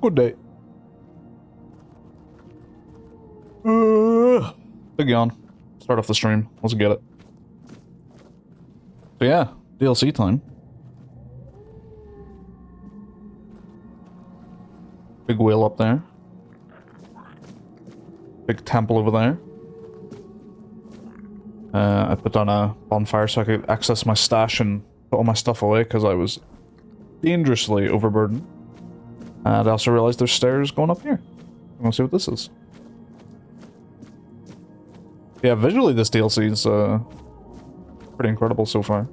Good day. Big yawn. Start off the stream. Let's get it. So yeah, DLC time. Big wheel up there. Big temple over there. I put down a bonfire so I could access my stash and put all my stuff away because I was dangerously overburdened. And I also realized there's stairs going up here. I want to see what this is. Yeah, visually this DLC is pretty incredible so far.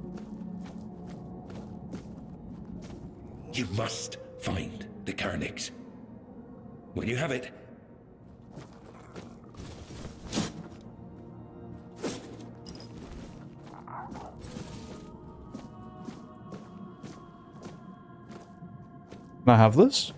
You must find the Carnix. When you have it, can I have this?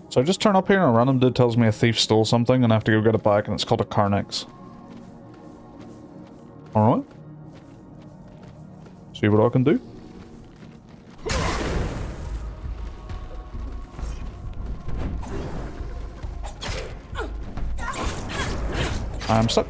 So I just turn up here and a random dude tells me a thief stole something and I have to go get it back, and it's called a Carnix. Alright. See what I can do. I'm stuck.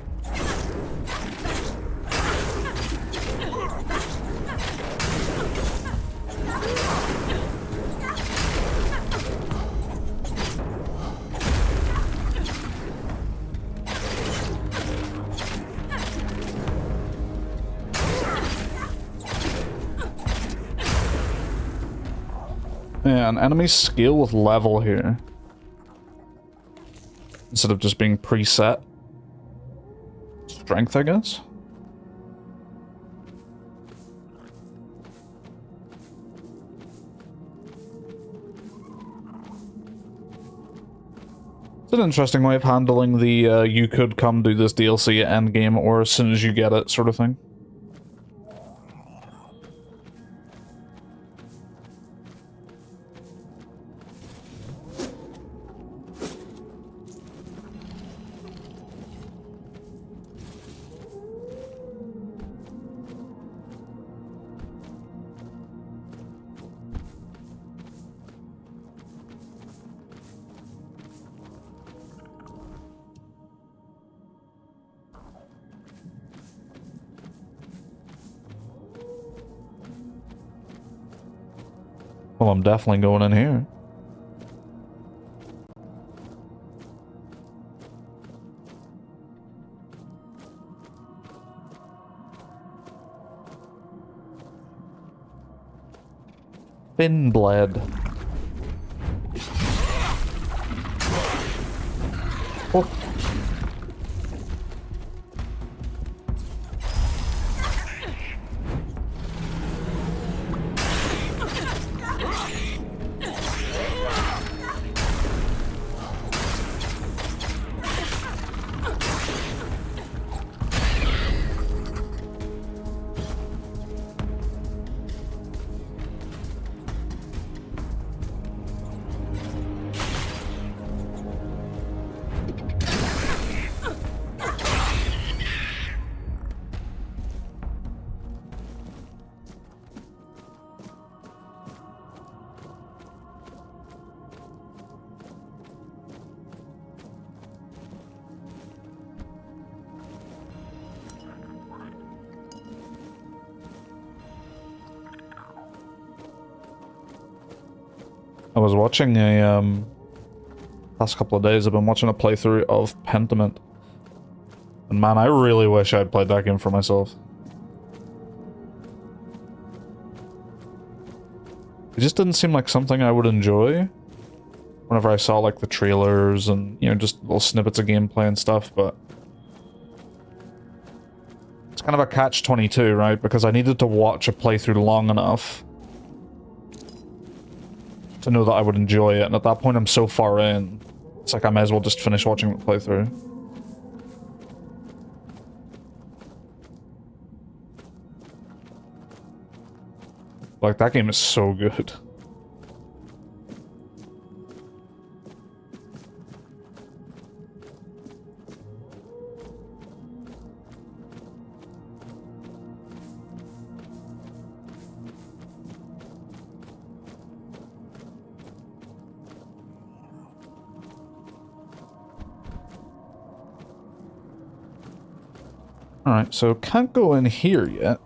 Yeah, an enemy scale with level here. Instead of just being preset. Strength, I guess? It's an interesting way of handling the you could come do this DLC at endgame or as soon as you get it sort of thing. Well, I'm definitely going in here. Thin bled. Oh. I was watching a, last couple of days I've been watching a playthrough of Pentiment. And man, I really wish I'd played that game for myself. It just didn't seem like something I would enjoy whenever I saw like the trailers and, you know, just little snippets of gameplay and stuff, but it's kind of a catch-22, right? Because I needed to watch a playthrough long enough to know that I would enjoy it, and at that point I'm so far in, it's like I may as well just finish watching the playthrough. Like, that game is so good. Alright, so can't go in here yet.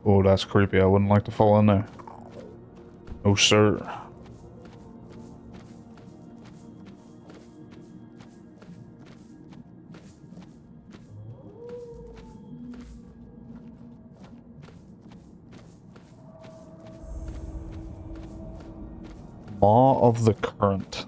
Oh, that's creepy. I wouldn't like to fall in there. Oh, sir. Maw of the Current.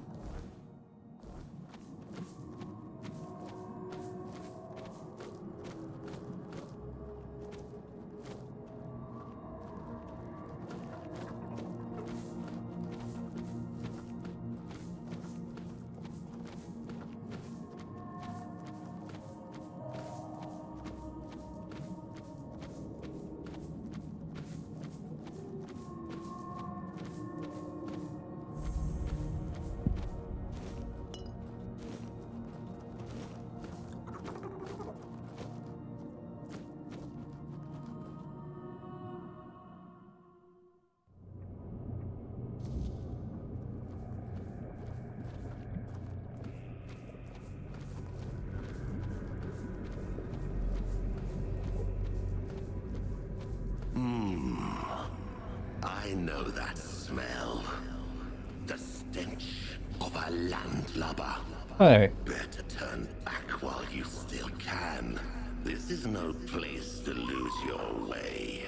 I know that smell. The stench of a landlubber. Hey. Better turn back while you still can. This is no place to lose your way.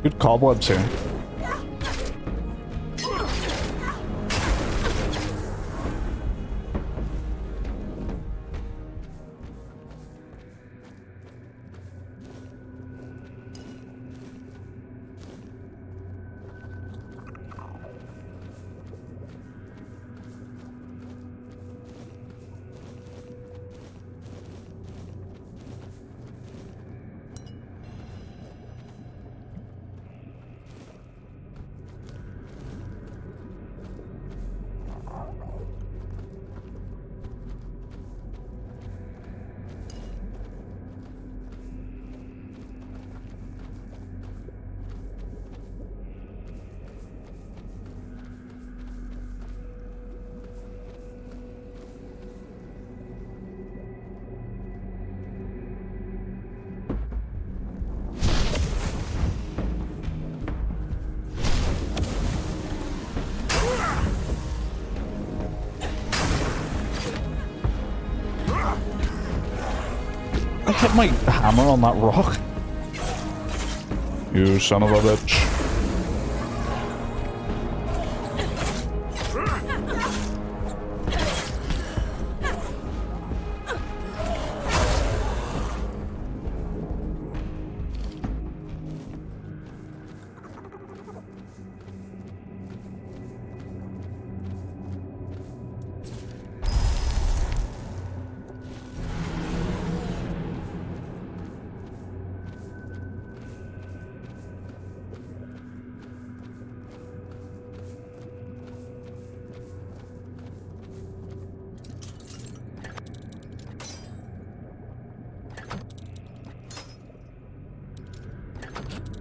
Good cobwebs here. hit my hammer on that rock. You son of a bitch.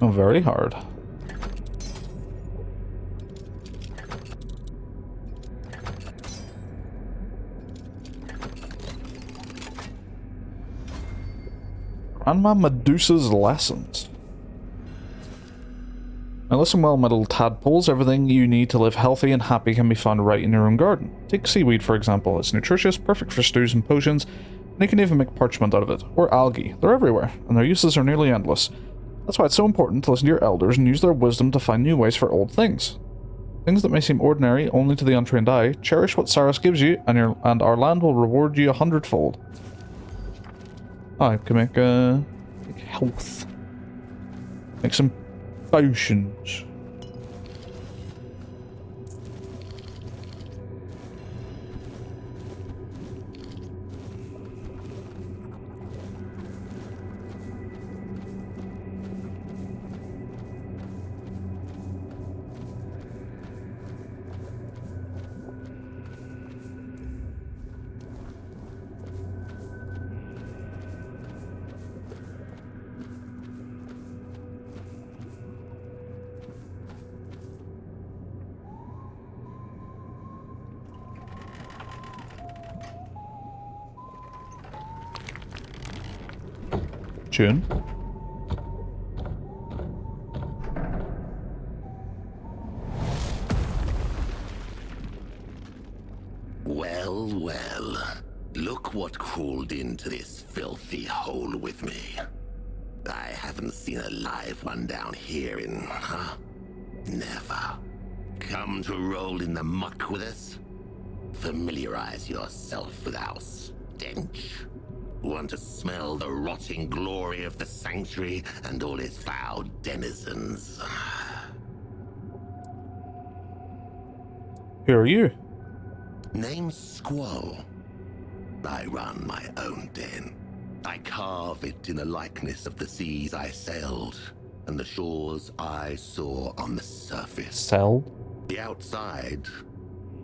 Oh, very hard. Grandma Medusa's lessons. Now listen well, my little tadpoles. Everything you need to live healthy and happy can be found right in your own garden. Take seaweed, for example. It's nutritious, perfect for stews and potions, and you can even make parchment out of it. Or algae. They're everywhere, and their uses are nearly endless. That's why it's so important to listen to your elders and use their wisdom to find new ways for old things. Things that may seem ordinary only to the untrained eye, cherish what Saras gives you, and our land will reward you 100-fold. I can make health. Make some potions. Tune. Well, well. Look what crawled into this filthy hole with me. I haven't seen a live one down here in, never. Come to roll in the muck with us? Familiarize yourself with our stench. Want to smell the rotting glory of the sanctuary and all its foul denizens? Who are you? Name's Squall. I run my own den. I carve it in the likeness of the seas I sailed and the shores I saw on the surface. Cell? The outside,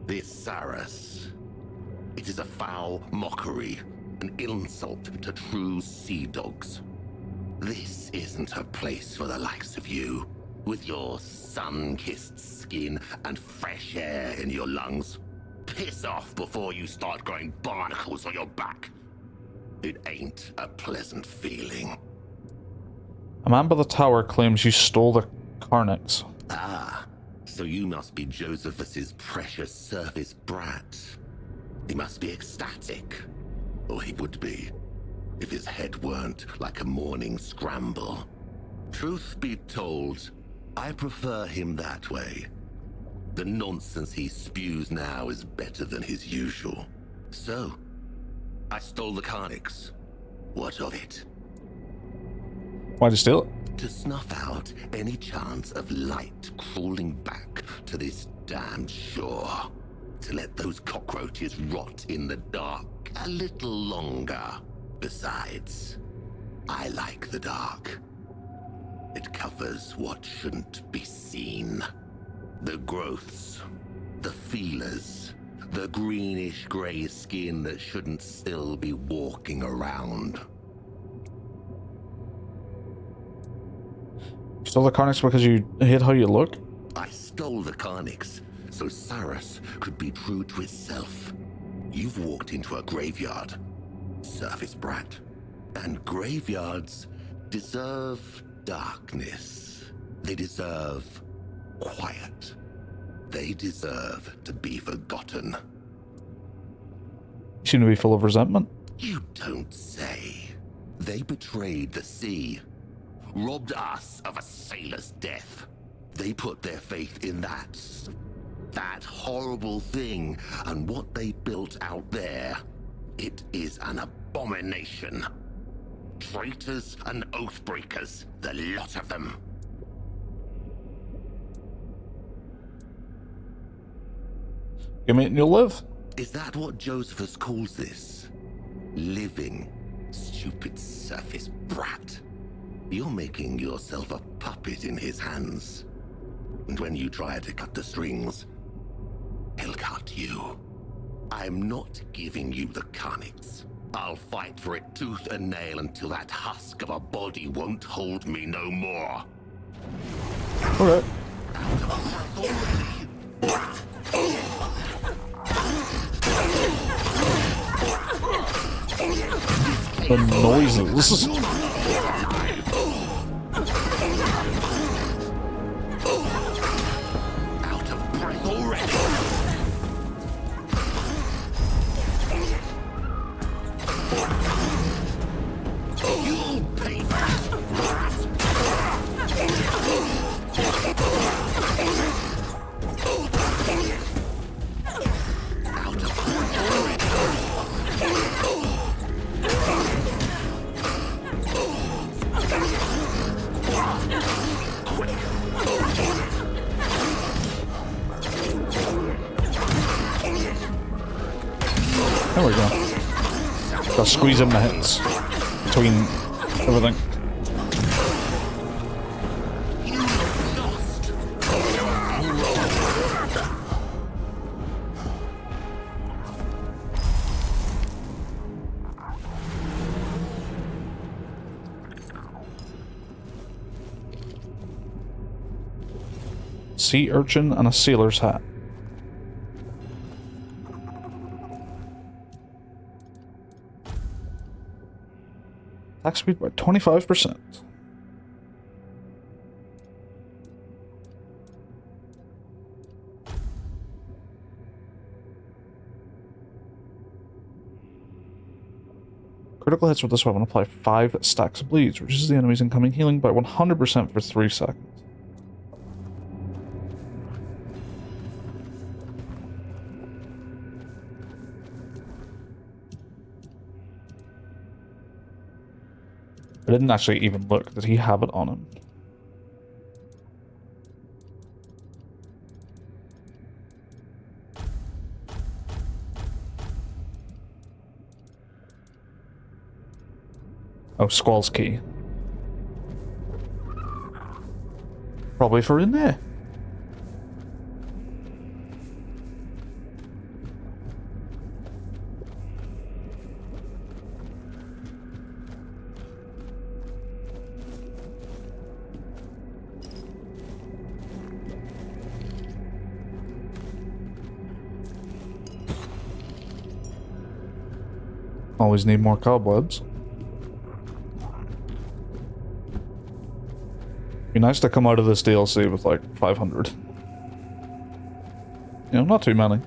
this Saras. It is a foul mockery, an insult to true sea dogs. This isn't a place for the likes of you, with your sun-kissed skin and fresh air in your lungs. Piss off before you start growing barnacles on your back. It ain't a pleasant feeling. A man by the tower claims you stole the Carnix. Ah, so you must be Josephus's precious surface brat. He must be ecstatic. Or he would be, if his head weren't like a morning scramble. Truth be told, I prefer him that way. The nonsense he spews now is better than his usual. So, I stole the Carnix. What of it? Why'd you steal it? To snuff out any chance of light crawling back to this damned shore. To let those cockroaches rot in the dark a little longer. Besides, I like the dark. It covers what shouldn't be seen. The growths, the feelers, the greenish-gray skin that shouldn't still be walking around. You stole the Carnix because you hate how you look? I stole the Carnix so Saras could be true to itself. You've walked into a graveyard, surface brat. And graveyards deserve darkness. They deserve quiet. They deserve to be forgotten. You seem to be full of resentment. You don't say. They betrayed the sea, robbed us of a sailor's death. They put their faith in that horrible thing, and what they built out there, it is an abomination. Traitors and oathbreakers, the lot of them. Give me it and you'll live. Is that what Josephus calls this? Living, stupid surface brat. You're making yourself a puppet in his hands. And when you try to cut the strings, he'll cut you. I'm not giving you the carnix. I'll fight for it tooth and nail until that husk of a body won't hold me no more. Alright. The noises. Out of breath already. You'll pay for out of breath already. There we go. Gotta squeeze in the hits between everything. Sea urchin and a sailor's hat. Attack speed by 25%. Critical hits with this weapon apply 5 stacks of bleeds, reduces the enemy's incoming healing by 100% for 3 seconds. I didn't actually even look. Did he have it on him? Oh, Squall's key. Probably for in there. Always need more cobwebs. Be nice to come out of this DLC with like 500. You know, not too many.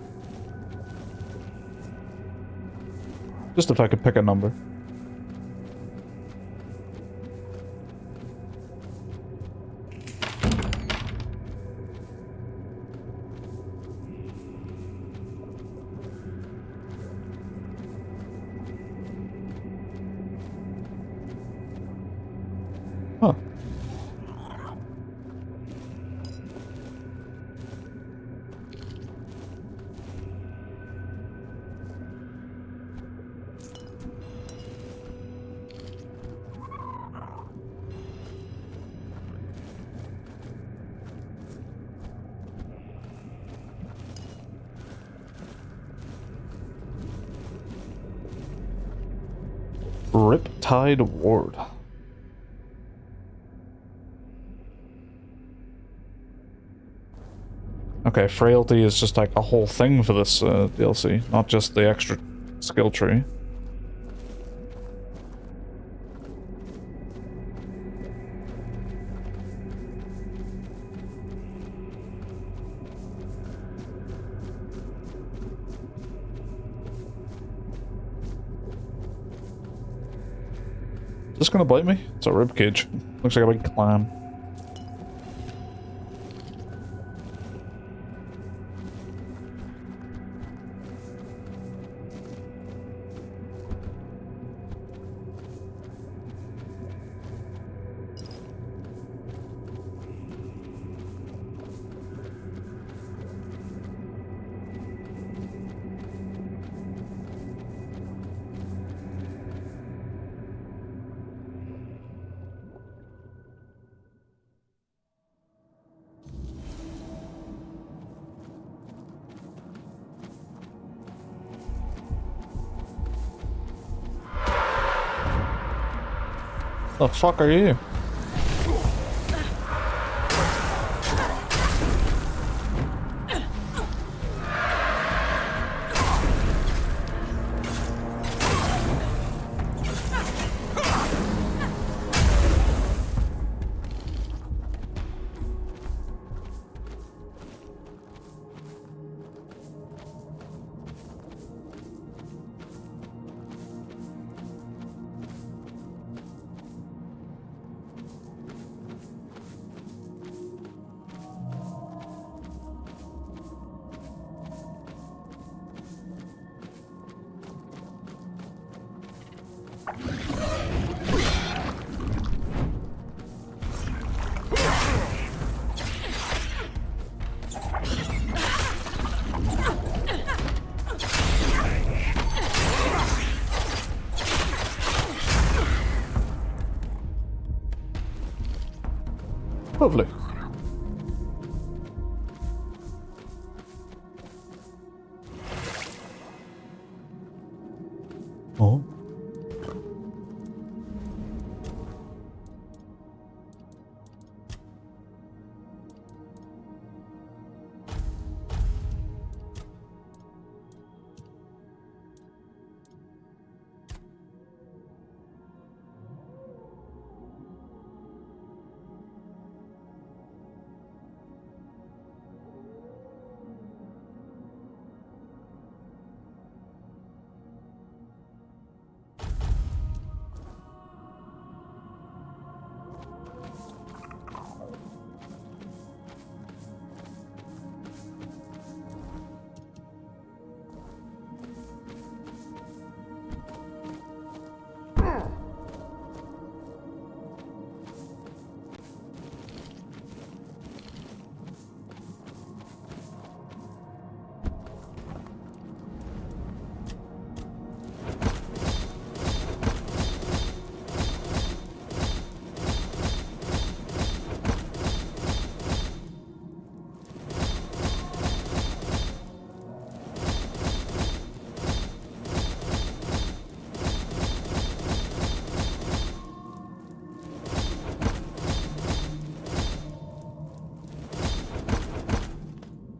Just if I could pick a number. Huh. Riptide Ward. Okay, frailty is just like a whole thing for this DLC, not just the extra skill tree. this gonna bite me? It's a rib cage. Looks like a big clam. The fuck are you? Lovely. Oh.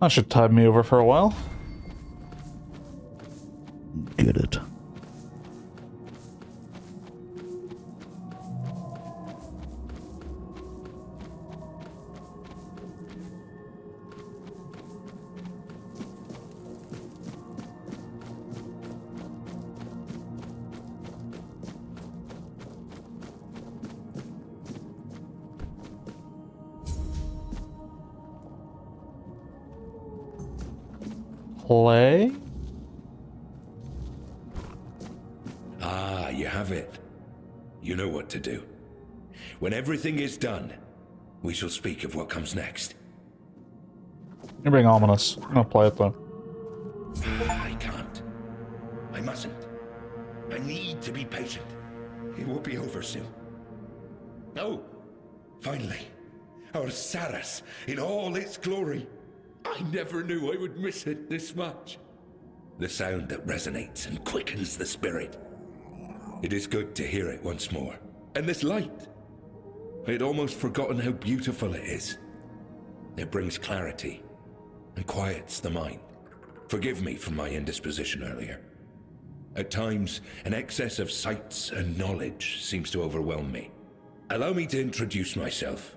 That should tide me over for a while. Get it. Play? Ah, you have it. You know what to do. When everything is done, we shall speak of what comes next. You're being ominous. I'm gonna play it though. I can't. I mustn't. I need to be patient. It will be over soon. Oh, finally. Our Saras in all its glory. I never knew I would miss it this much. The sound that resonates and quickens the spirit. It is good to hear it once more. And this light. I had almost forgotten how beautiful it is. It brings clarity and quiets the mind. Forgive me for my indisposition earlier. At times, an excess of sights and knowledge seems to overwhelm me. Allow me to introduce myself,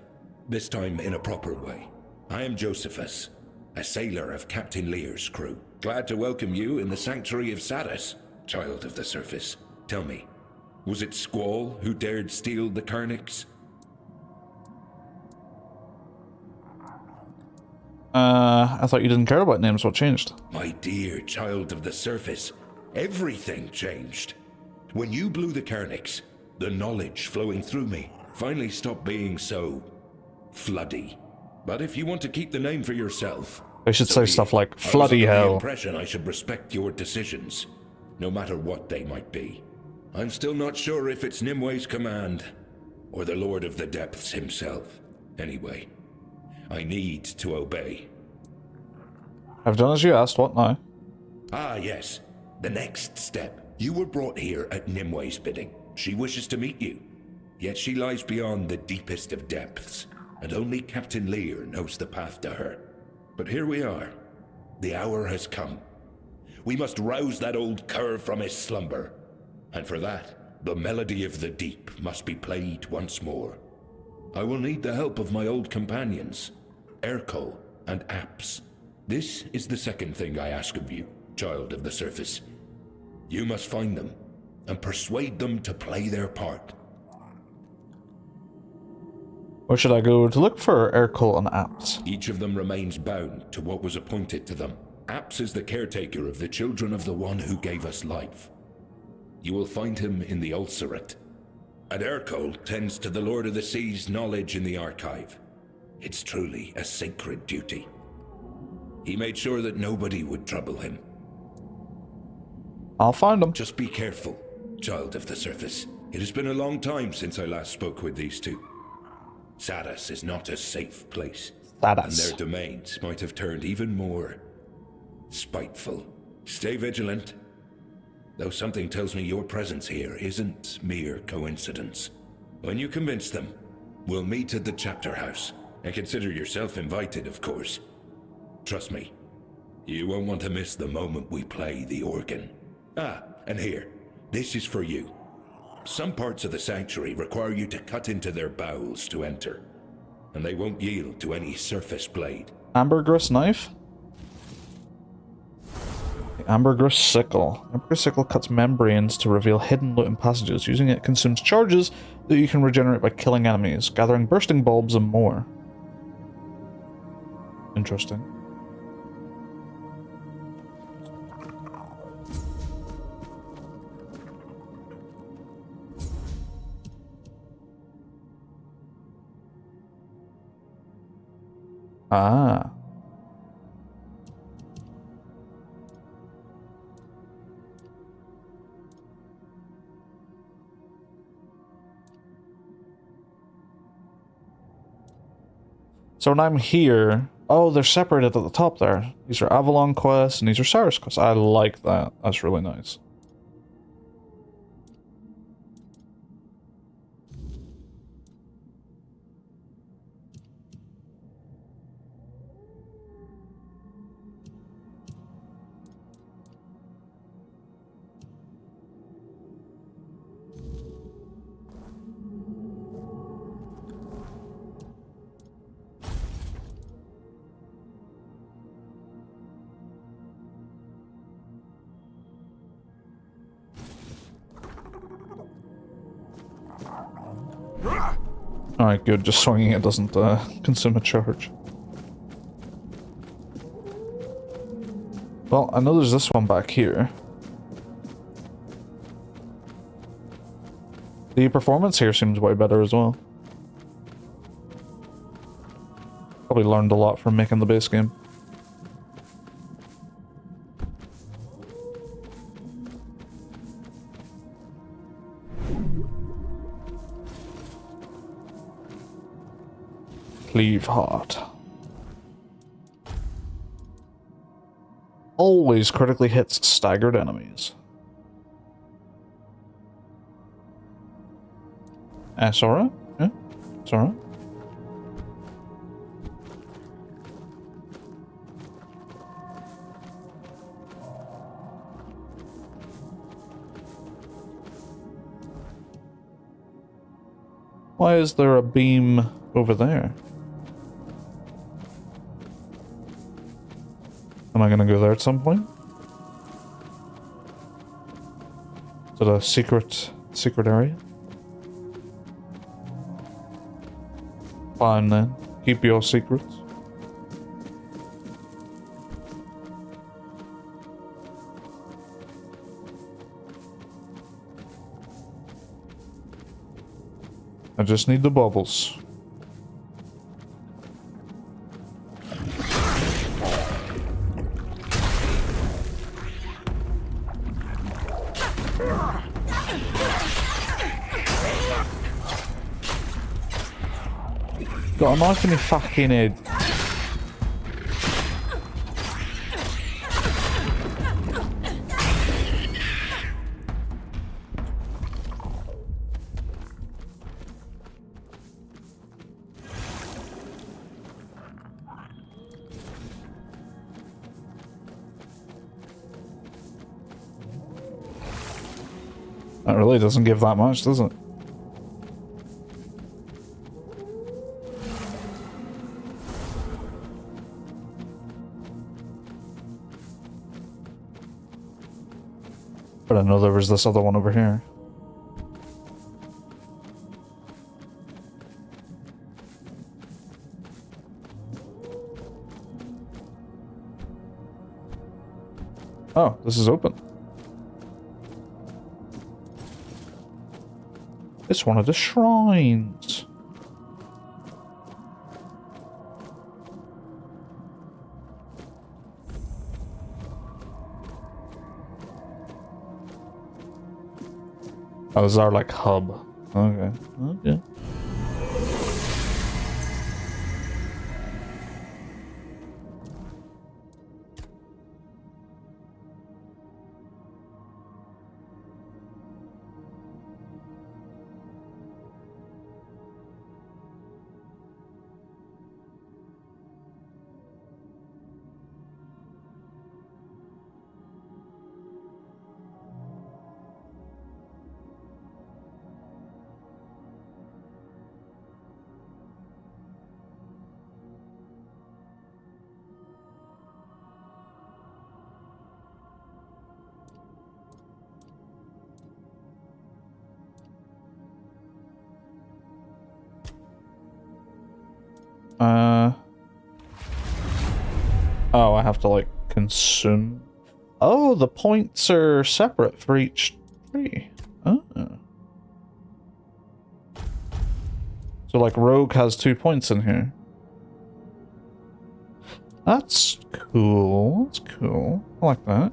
this time in a proper way. I am Josephus, a sailor of Captain Lear's crew. Glad to welcome you in the sanctuary of Saras, child of the surface. Tell me, Was it Squall who dared steal the Carnix? I thought you didn't care about names. What changed? My dear child of the surface, everything changed. When you blew the Carnix, the knowledge flowing through me finally stopped being so floody. But if you want to keep the name for yourself, They should so say be stuff it. like I was "floody under the hell." impression I should respect your decisions, no matter what they might be. I'm still not sure if it's Nimwe's command, or the Lord of the Depths himself. Anyway, I need to obey. I've done as you asked. What now? Ah, yes. The next step. You were brought here at Nimwe's bidding. She wishes to meet you. Yet she lies beyond the deepest of depths, and only Captain Lear knows the path to her. But here we are. The hour has come. We must rouse that old cur from his slumber. And for that, the melody of the deep must be played once more. I will need the help of my old companions, Ercol and Apps. This is the second thing I ask of you, child of the surface. You must find them and persuade them to play their part. Where should I go to look for Ercol and Apps? Each of them remains bound to what was appointed to them. Apps is the caretaker of the children of the one who gave us life. You will find him in the Ulcerate. And Ercol tends to the Lord of the Sea's knowledge in the archive. It's truly a sacred duty. He made sure that nobody would trouble him. I'll find them. Just be careful, child of the surface. It has been a long time since I last spoke with these two. Sadas is not a safe place. And Sadas. their domains might have turned even more spiteful. Stay vigilant. Though something tells me your presence here isn't mere coincidence. When you convince them, we'll meet at the chapter house. And consider yourself invited, of course. Trust me, you won't want to miss the moment we play the organ. Ah, and here, this is for you. Some parts of the sanctuary require you to cut into their bowels to enter, and they won't yield to any surface blade. Ambergris knife? The Ambergris sickle. Ambergris sickle cuts membranes to reveal hidden loot in passages. Using it consumes charges that you can regenerate by killing enemies, gathering bursting bulbs, and more. Interesting. Ah. So when I'm here... Oh, they're separated at the top there. These are Avalon quests, and these are Cyrus quests. I like that. That's really nice. Alright, good. Just swinging it doesn't consume a charge. Well, I know there's this one back here. The performance here seems way better as well. Probably learned a lot from making the base game. Cleave heart. Always critically hits staggered enemies. It's alright. Yeah, it's alright. Why is there a beam over there? Am I gonna go there at some point? Is it a secret Secret area. Fine then. Keep your secrets. I just need the bubbles. Got a knife in your fucking head. That really doesn't give that much, does it? But I know there was this other one over here. Oh, this is open. It's one of the shrines. Oh, this is our, like, hub. Okay. Okay. Oh, I have to, like, consume. Oh, the points are separate for each tree. Oh. So, like, Rogue has 2 points in here. That's cool. That's cool. I like that.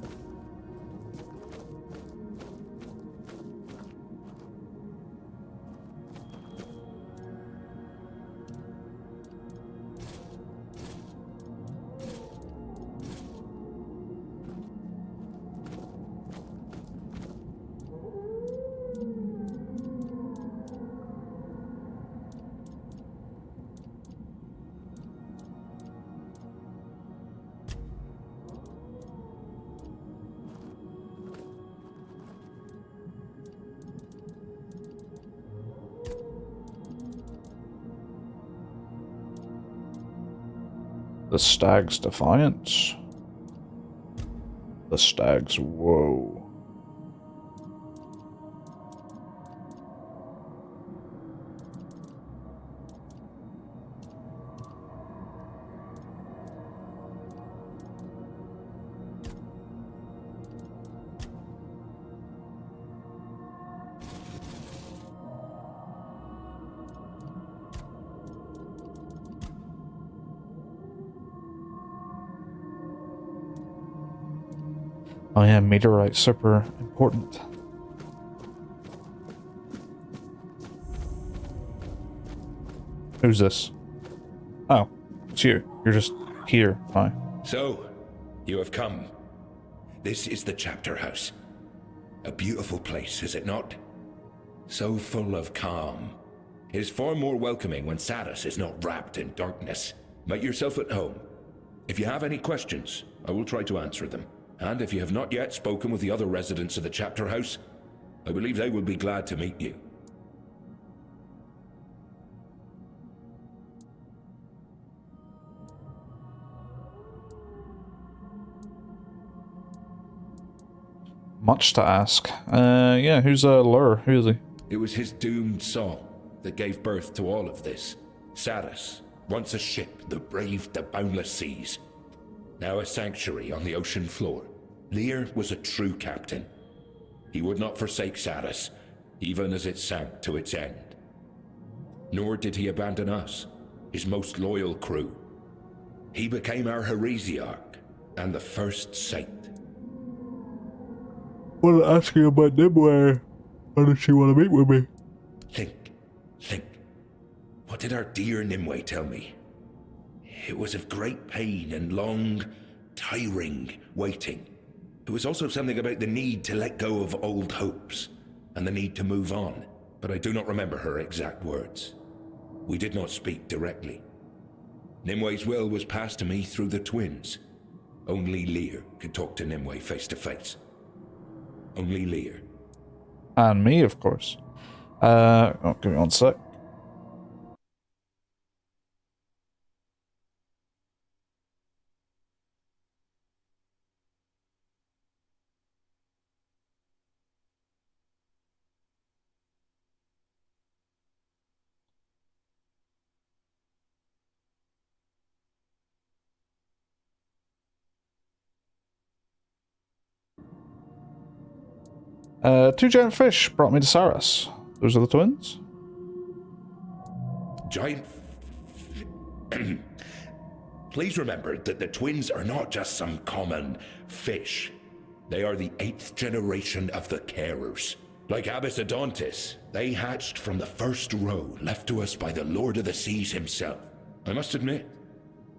The Stag's Defiance. The Stag's Woe. Oh yeah, meteorite, super important. Who's this? Oh, it's you. You're just here. Hi. So, you have come. This is the chapter house. A beautiful place, is it not? So full of calm. It is far more welcoming when Saris is not wrapped in darkness. Make yourself at home. If you have any questions, I will try to answer them. And if you have not yet spoken with the other residents of the chapter house, I believe they will be glad to meet you. Much to ask. Yeah, who's Lur? Who is he? It was his doomed song that gave birth to all of this. Saras, once a ship that braved the boundless seas, now a sanctuary on the ocean floor. Lear was a true captain. He would not forsake Saras, even as it sank to its end. Nor did he abandon us, his most loyal crew. He became our heresiarch and the first saint. Well, asking about Nimue. Why does she want to meet with me? Think. What did our dear Nimue tell me? It was of great pain and long, tiring waiting. It was also something about the need to let go of old hopes and the need to move on, but I do not remember her exact words. We did not speak directly. Nimue's will was passed to me through the twins. Only Lear could talk to Nimue face to face. Only Lear. And me, of course. Give me one sec. Two giant fish brought me to Saras. Those are the twins? Giant... Please remember that the twins are not just some common fish. They are the 8th generation of the Carers. Like Abyssodontis, they hatched from the first row left to us by the Lord of the Seas himself. I must admit,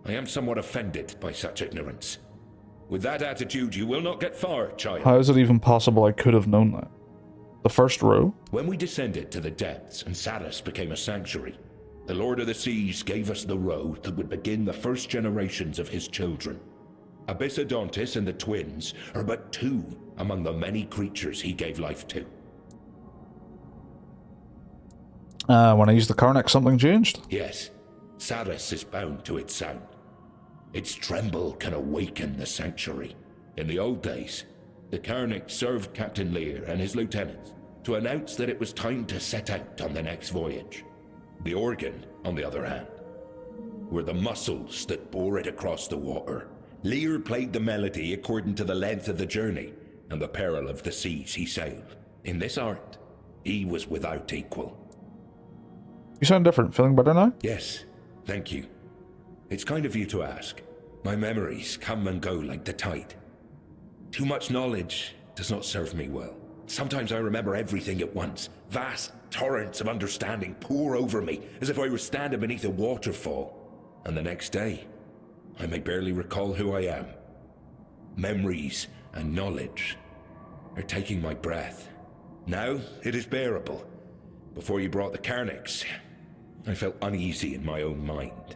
I am somewhat offended by such ignorance. With that attitude, you will not get far, child. How is it even possible I could have known that? The first row? When we descended to the depths and Saras became a sanctuary, the Lord of the Seas gave us the row that would begin the first generations of his children. Abyssodontis and the twins are but 2 among the many creatures he gave life to. When I used the Karnak, something changed? Yes, Saras is bound to its sound. Its tremble can awaken the sanctuary. In the old days, the Karnak served Captain Lear and his lieutenants to announce that it was time to set out on the next voyage. The organ, on the other hand, were the muscles that bore it across the water. Lear played the melody according to the length of the journey and the peril of the seas he sailed. In this art, he was without equal. You sound different. Feeling better now? Yes, thank you. It's kind of you to ask. My memories come and go like the tide. Too much knowledge does not serve me well. Sometimes I remember everything at once. Vast torrents of understanding pour over me as if I were standing beneath a waterfall. And the next day, I may barely recall who I am. Memories and knowledge are taking my breath. Now it is bearable. Before you brought the Karnaks, I felt uneasy in my own mind.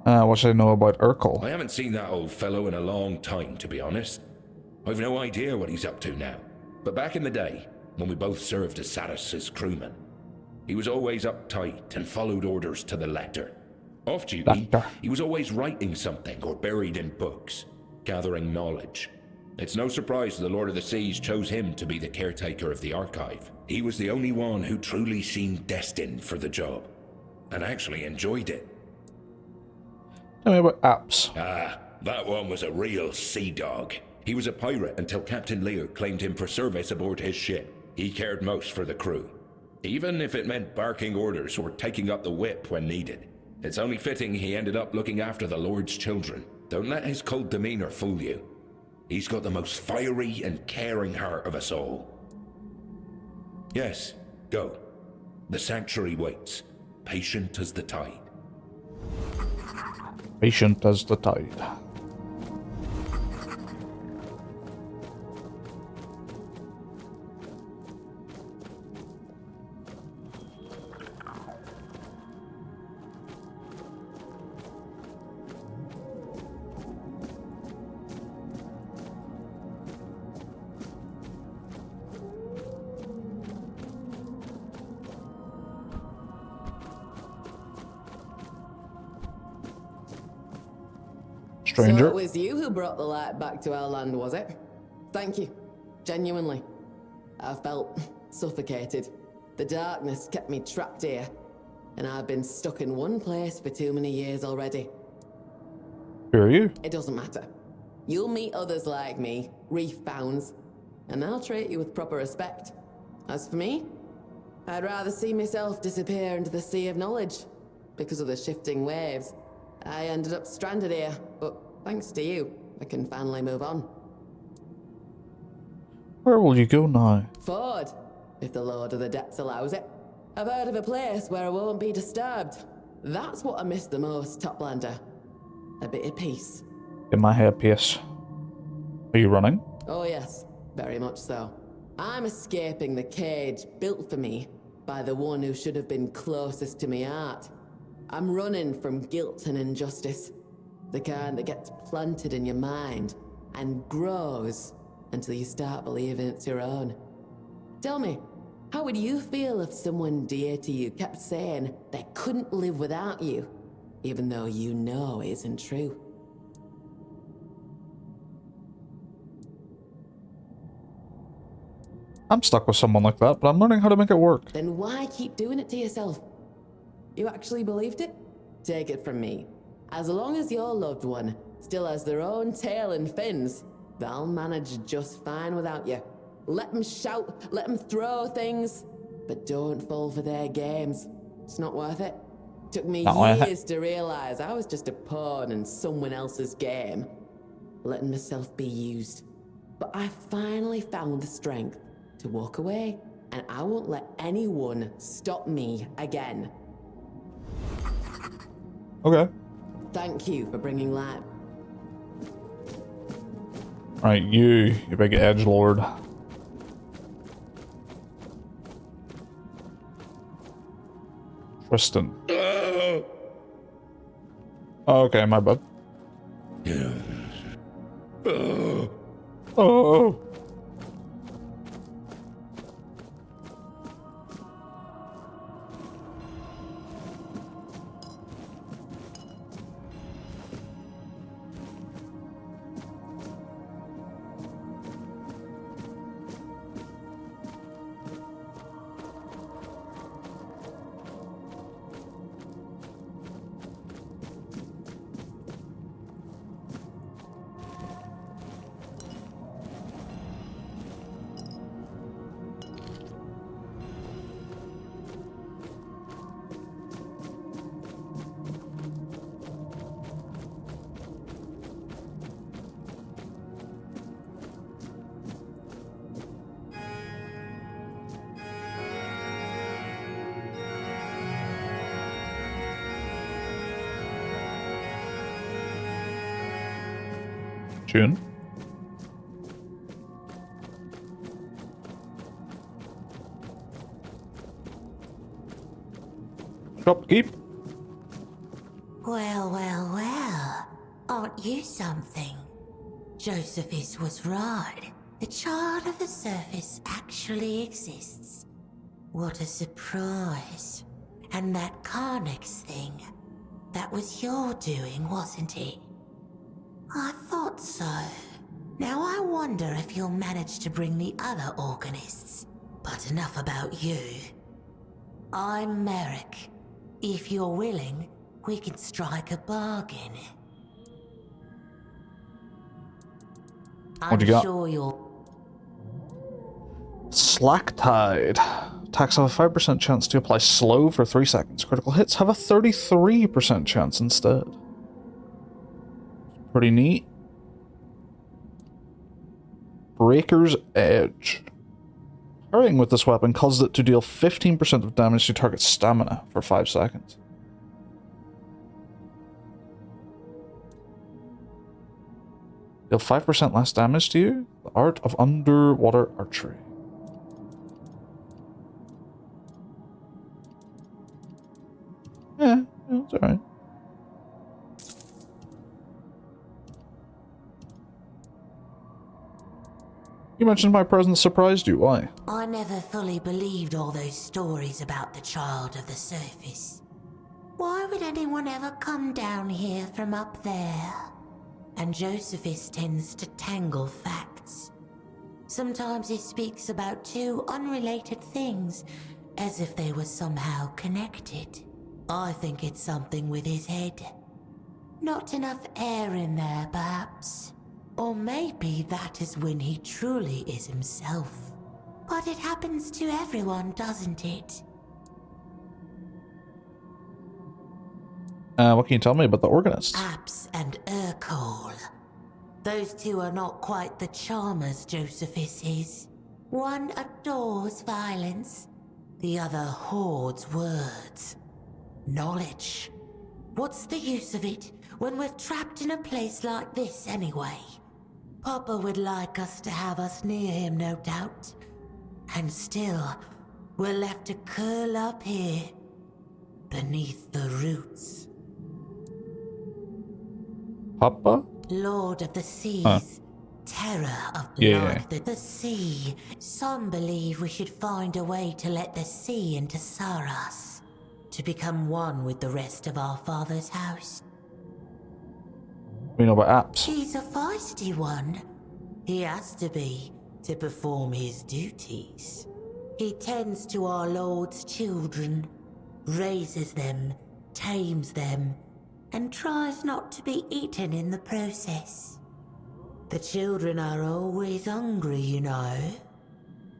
What should I know about Urkel? I haven't seen that old fellow in a long time, to be honest. I've no idea what he's up to now. But back in the day, when we both served as Saras' crewmen, he was always uptight and followed orders to the letter. Off duty, he was always writing something or buried in books, gathering knowledge. It's no surprise the Lord of the Seas chose him to be the caretaker of the archive. He was the only one who truly seemed destined for the job, and actually enjoyed it. Tell me about Apps. Ah, that one was a real sea dog. He was a pirate until Captain Lear claimed him for service aboard his ship. He cared most for the crew, even if it meant barking orders or taking up the whip when needed. It's only fitting he ended up looking after the Lord's children. Don't let his cold demeanor fool you. He's got the most fiery and caring heart of us all. Yes, go. The sanctuary waits, patient as the tide. Patient as the tide. Stranger. So it was you who brought the light back to our land, was it? thank you. Genuinely. I felt suffocated. The darkness kept me trapped here, and I've been stuck in one place for too many years already. Who are you? It doesn't matter. You'll meet others like me, reef bounds, and I'll treat you with proper respect. As for me, I'd rather see myself disappear into the sea of knowledge. Because of the shifting waves, I ended up stranded here, but thanks to you, I can finally move on. Where will you go now? Forward, if the Lord of the Depths allows it. I've heard of a place where I won't be disturbed. That's what I miss the most, Toplander. A bit of peace. In my head piece. Are you running? Oh yes, very much so. I'm escaping the cage built for me by the one who should have been closest to my heart. I'm running from guilt and injustice. The kind that gets planted in your mind and grows until you start believing it's your own. Tell me, how would you feel if someone dear to you kept saying they couldn't live without you, even though you know it isn't true? I'm stuck with someone like that, but I'm learning how to make it work. Then why keep doing it to yourself? You actually believed it? Take it from me. As long as your loved one still has their own tail and fins, they'll manage just fine without you. Let them shout, let them throw things, but don't fall for their games. It's not worth it. Took me years to realize I was just a pawn in someone else's game, letting myself be used. But I finally found the strength to walk away, and I won't let anyone stop me again. Okay. Thank you for bringing light. Alright, you big edgelord. Tristan. Oh, okay, my bad. Oh. June. Shopkeep. Well, well, well. Aren't you something? Josephus was right. The child of the surface actually exists. What a surprise. And that Carnix thing, that was your doing, wasn't it? I thought so. Now I wonder if you'll manage to bring the other organists. But enough about you. I'm Merrick. If you're willing, we can strike a bargain. What you got? Sure you're... Slack Tide. Attacks have a 5% chance to apply slow for 3 seconds. Critical hits have a 33% chance instead. Pretty neat. Breaker's Edge. Parrying with this weapon causes it to deal 15% of damage to target stamina for 5 seconds. Deal 5% less damage to you. The Art of Underwater Archery. Yeah, it's alright. You mentioned my presence surprised you. Why? I never fully believed all those stories about the child of the surface. Why would anyone ever come down here from up there? And Josephus tends to tangle facts. Sometimes he speaks about two unrelated things, as if they were somehow connected. I think it's something with his head. Not enough air in there, perhaps. Or maybe that is when he truly is himself. But it happens to everyone, doesn't it? What can you tell me about the organist? Abs and Urkel. Those two are not quite the charmers Josephus is. One adores violence, the other hoards words. Knowledge. What's the use of it when we're trapped in a place like this anyway? Papa would like us to have us near him, no doubt. And still, we're left to curl up here, beneath the roots. Papa? Lord of the Seas. Terror of Yeah. blood. The sea. Some believe we should find a way to let the sea into Saras. To become one with the rest of our father's house. We know about apps. He's a feisty one. He has to be to perform his duties. He tends to our Lord's children, raises them, tames them, and tries not to be eaten in the process. The children are always hungry, you know.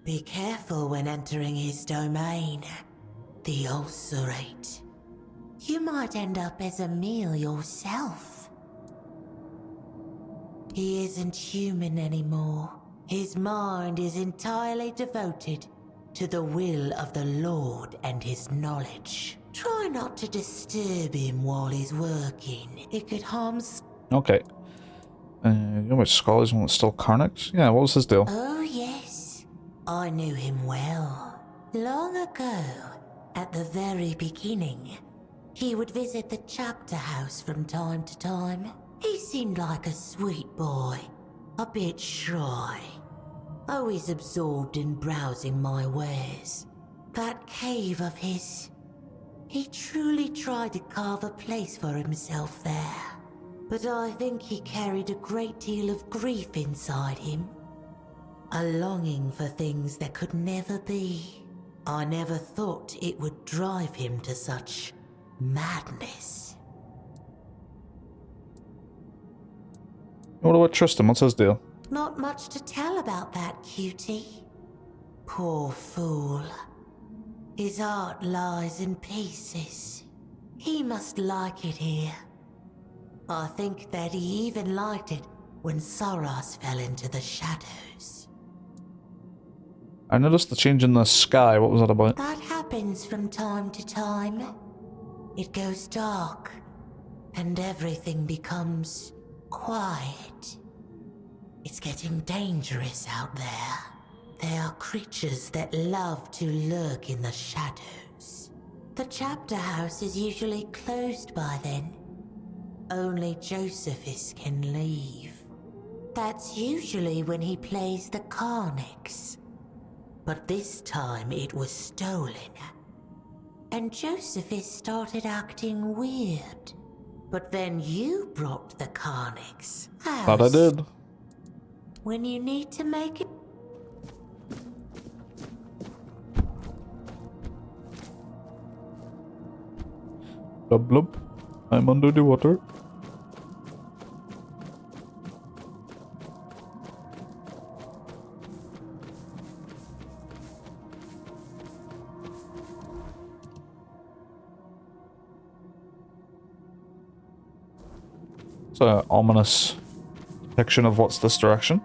Be careful when entering his domain. The ulcerate. You might end up as a meal yourself. He isn't human anymore. His mind is entirely devoted to the will of the Lord and his knowledge. Try not to disturb him while he's working. It could harm... Okay. You know which skull is one that's still carnage? Yeah, what was his deal? Oh, yes. I knew him well. Long ago, at the very beginning, he would visit the chapter house from time to time. He seemed like a sweet boy, a bit shy, always absorbed in browsing my wares. That cave of his, he truly tried to carve a place for himself there. But I think he carried a great deal of grief inside him. A longing for things that could never be. I never thought it would drive him to such madness. What about Tristan? What's his deal? Not much to tell about that, cutie. Poor fool. His heart lies in pieces. He must like it here. I think that he even liked it when Saras fell into the shadows. I noticed the change in the sky. What was that about? That happens from time to time. It goes dark, and everything becomes quiet. It's getting dangerous out there. There are creatures that love to lurk in the shadows. The chapter house is usually closed by then. Only Josephus can leave. That's usually when he plays the Carnix. But this time it was stolen. And Josephus started acting weird. But then you brought the Carnix. Thought I did. When you need to make it... Blub blub. I'm under the water. It's an ominous depiction of what's this direction.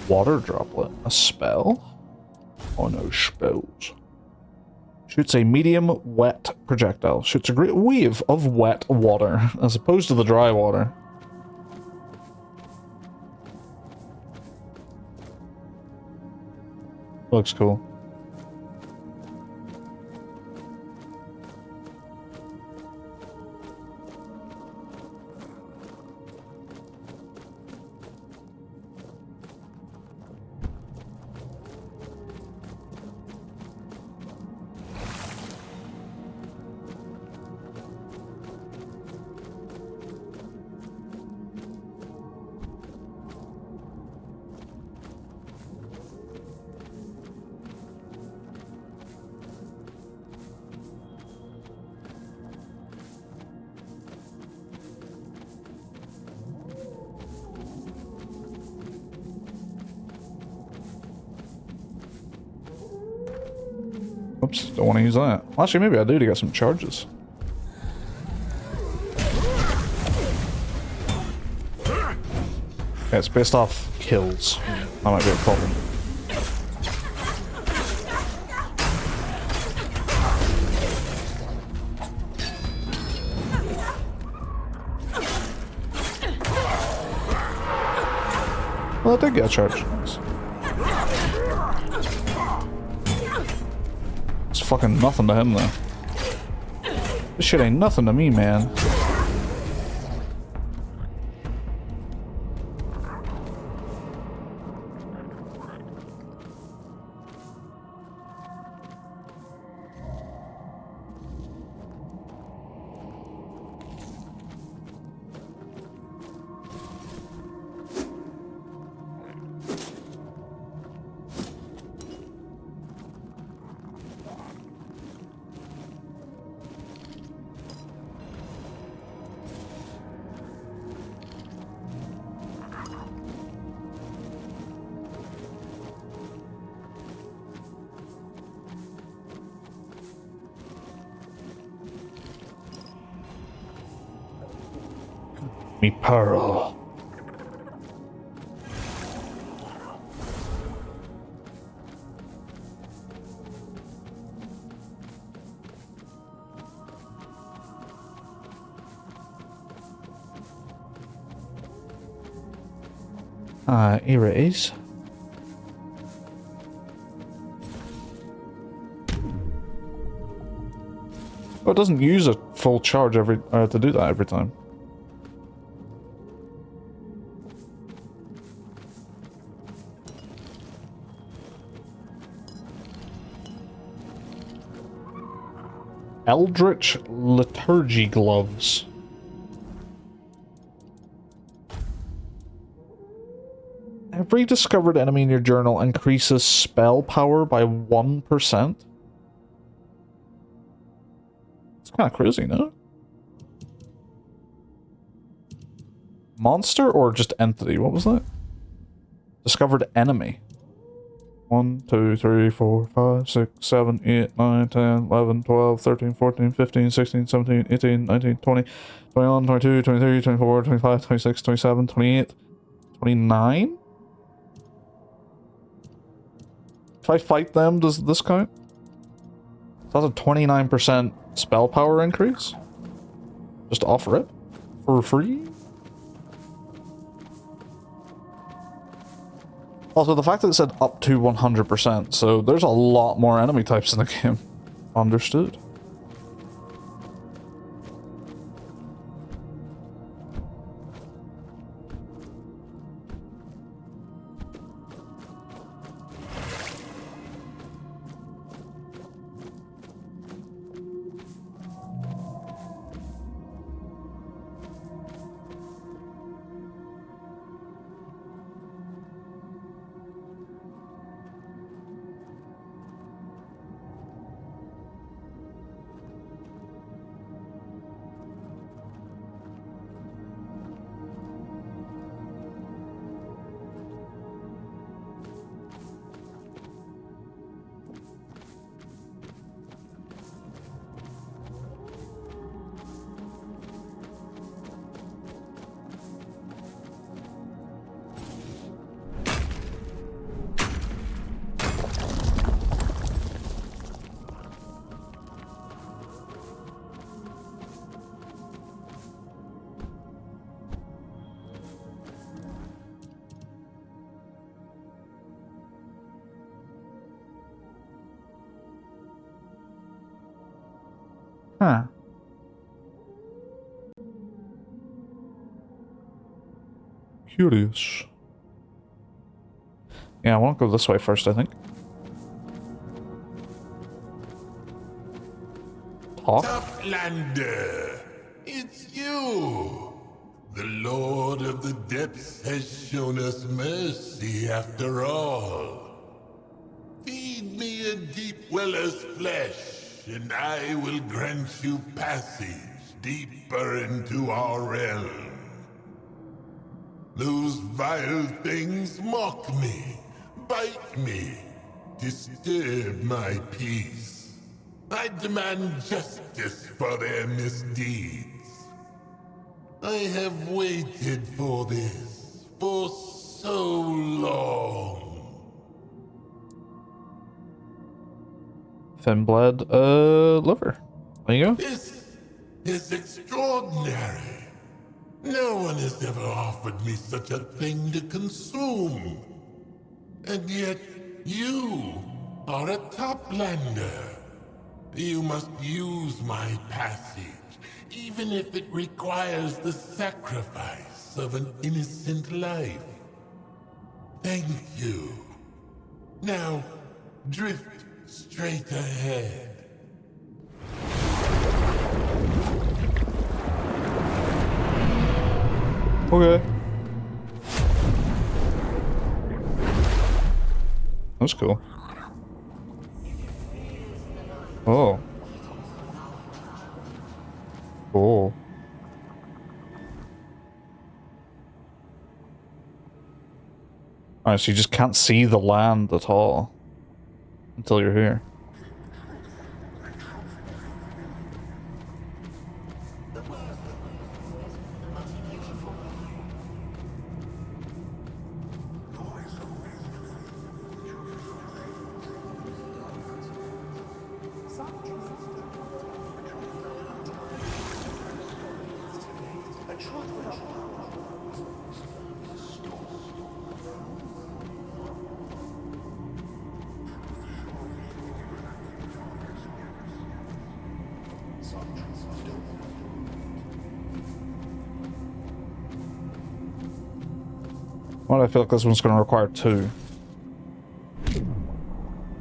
Water droplet. A spell? Oh no, spells. Shoots a medium wet projectile. Shoots a great wave of wet water, as opposed to the dry water. Looks cool. Oops, don't want to use that. Actually, maybe I do to get some charges. Yeah, it's based off kills. That might be a problem. Well, I did get a charge. Nice. It's fucking nothing to him, though. This shit ain't nothing to me, man. Me pearl. Here it is. Oh, it doesn't use a full charge every to do that every time. Eldritch Liturgy Gloves. Every discovered enemy in your journal increases spell power by 1%. It's kind of crazy, no? Monster or just entity? What was that? Discovered enemy. 1, 2, 3, 4, 5, 6, 7, 8, 9, 10, 11, 12, 13, 14, 15, 16, 17, 18, 19, 20, 21, 22, 23, 24, 25, 26, 27, 28, 29? If I fight them, does this count? So that's a 29% spell power increase? Just off rip? For free? Also, the fact that it said up to 100%, so there's a lot more enemy types in the game. Understood. Huh. Curious. Yeah, I want to go this way first, I think. Talk? Toughlander, it's you! The Lord of the Depths has shown us mercy after all. Feed me a deep weller's flesh, and I will grant you passage deeper into our realm. Those vile things mock me, bite me, disturb my peace. I demand justice for their misdeeds. I have waited for this for so long. Thin bled, liver. There you go. This is extraordinary. No one has ever offered me such a thing to consume. And yet, you are a toplander. You must use my passage, even if it requires the sacrifice of an innocent life. Thank you. Now, drift straight ahead. Okay. That's cool. Oh. Cool. Alright, so you just can't see the land at all until you're here. Well, I feel like this one's going to require 2.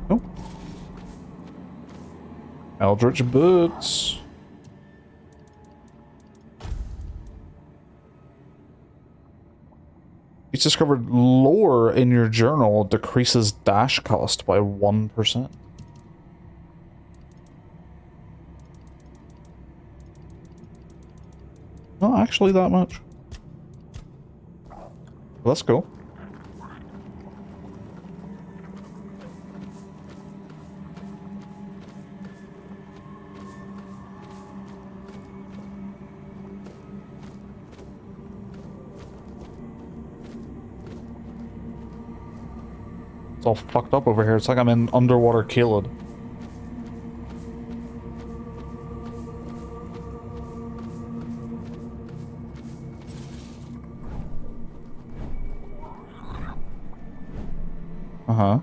Oh. Eldritch Boots. He's discovered lore in your journal decreases dash cost by 1%. Not actually that much. Let's go. It's all fucked up over here. It's like I'm in underwater Caelid. Uh-huh.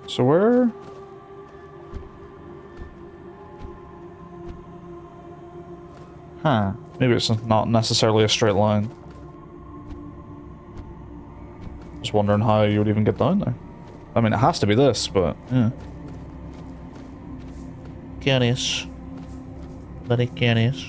So where? Huh. Maybe it's not necessarily a straight line. Just wondering how you would even get down there. I mean, it has to be this, but yeah. Curious. Very curious.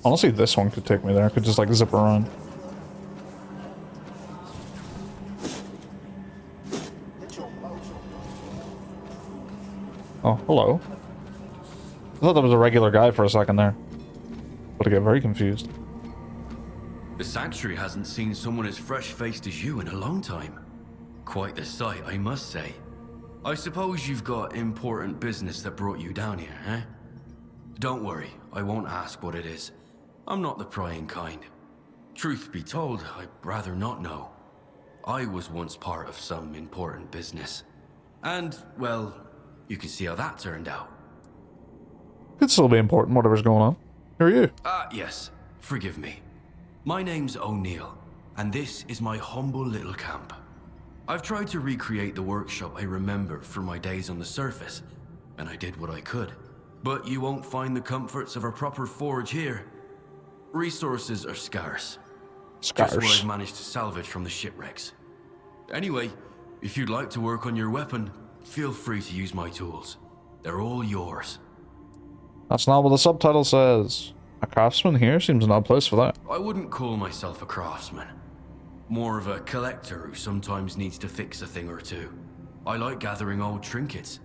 Honestly, this one could take me there. I could just like zip around. Oh, hello. I thought that was a regular guy for a second there. But I get very confused. The Sanctuary hasn't seen someone as fresh-faced as you in a long time. Quite the sight, I must say. I suppose you've got important business that brought you down here, eh? Don't worry, I won't ask what it is. I'm not the prying kind. Truth be told, I'd rather not know. I was once part of some important business. And, well, you can see how that turned out. Could still be important, whatever's going on. Who are you? Yes. Forgive me. My name's O'Neill, and this is my humble little camp. I've tried to recreate the workshop I remember from my days on the surface, and I did what I could. But you won't find the comforts of a proper forge here. Resources are scarce. Just what I've managed to salvage from the shipwrecks. Anyway, if you'd like to work on your weapon, feel free to use my tools. They're all yours. That's not what the subtitle says. A craftsman here seems an odd place for that. I wouldn't call myself a craftsman. More of a collector who sometimes needs to fix a thing or two. I like gathering old trinkets.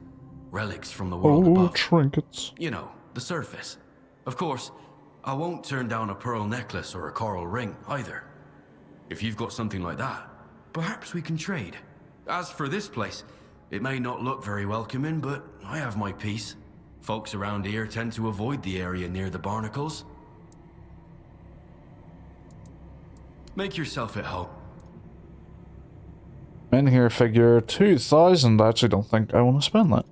Relics from the world above. Trinkets. You know, the surface. Of course, I won't turn down a pearl necklace or a coral ring, either. If you've got something like that, perhaps we can trade. As for this place, it may not look very welcoming, but I have my piece. Folks around here tend to avoid the area near the barnacles. Make yourself at home. In here figure 2,000. I actually don't think I want to spend that.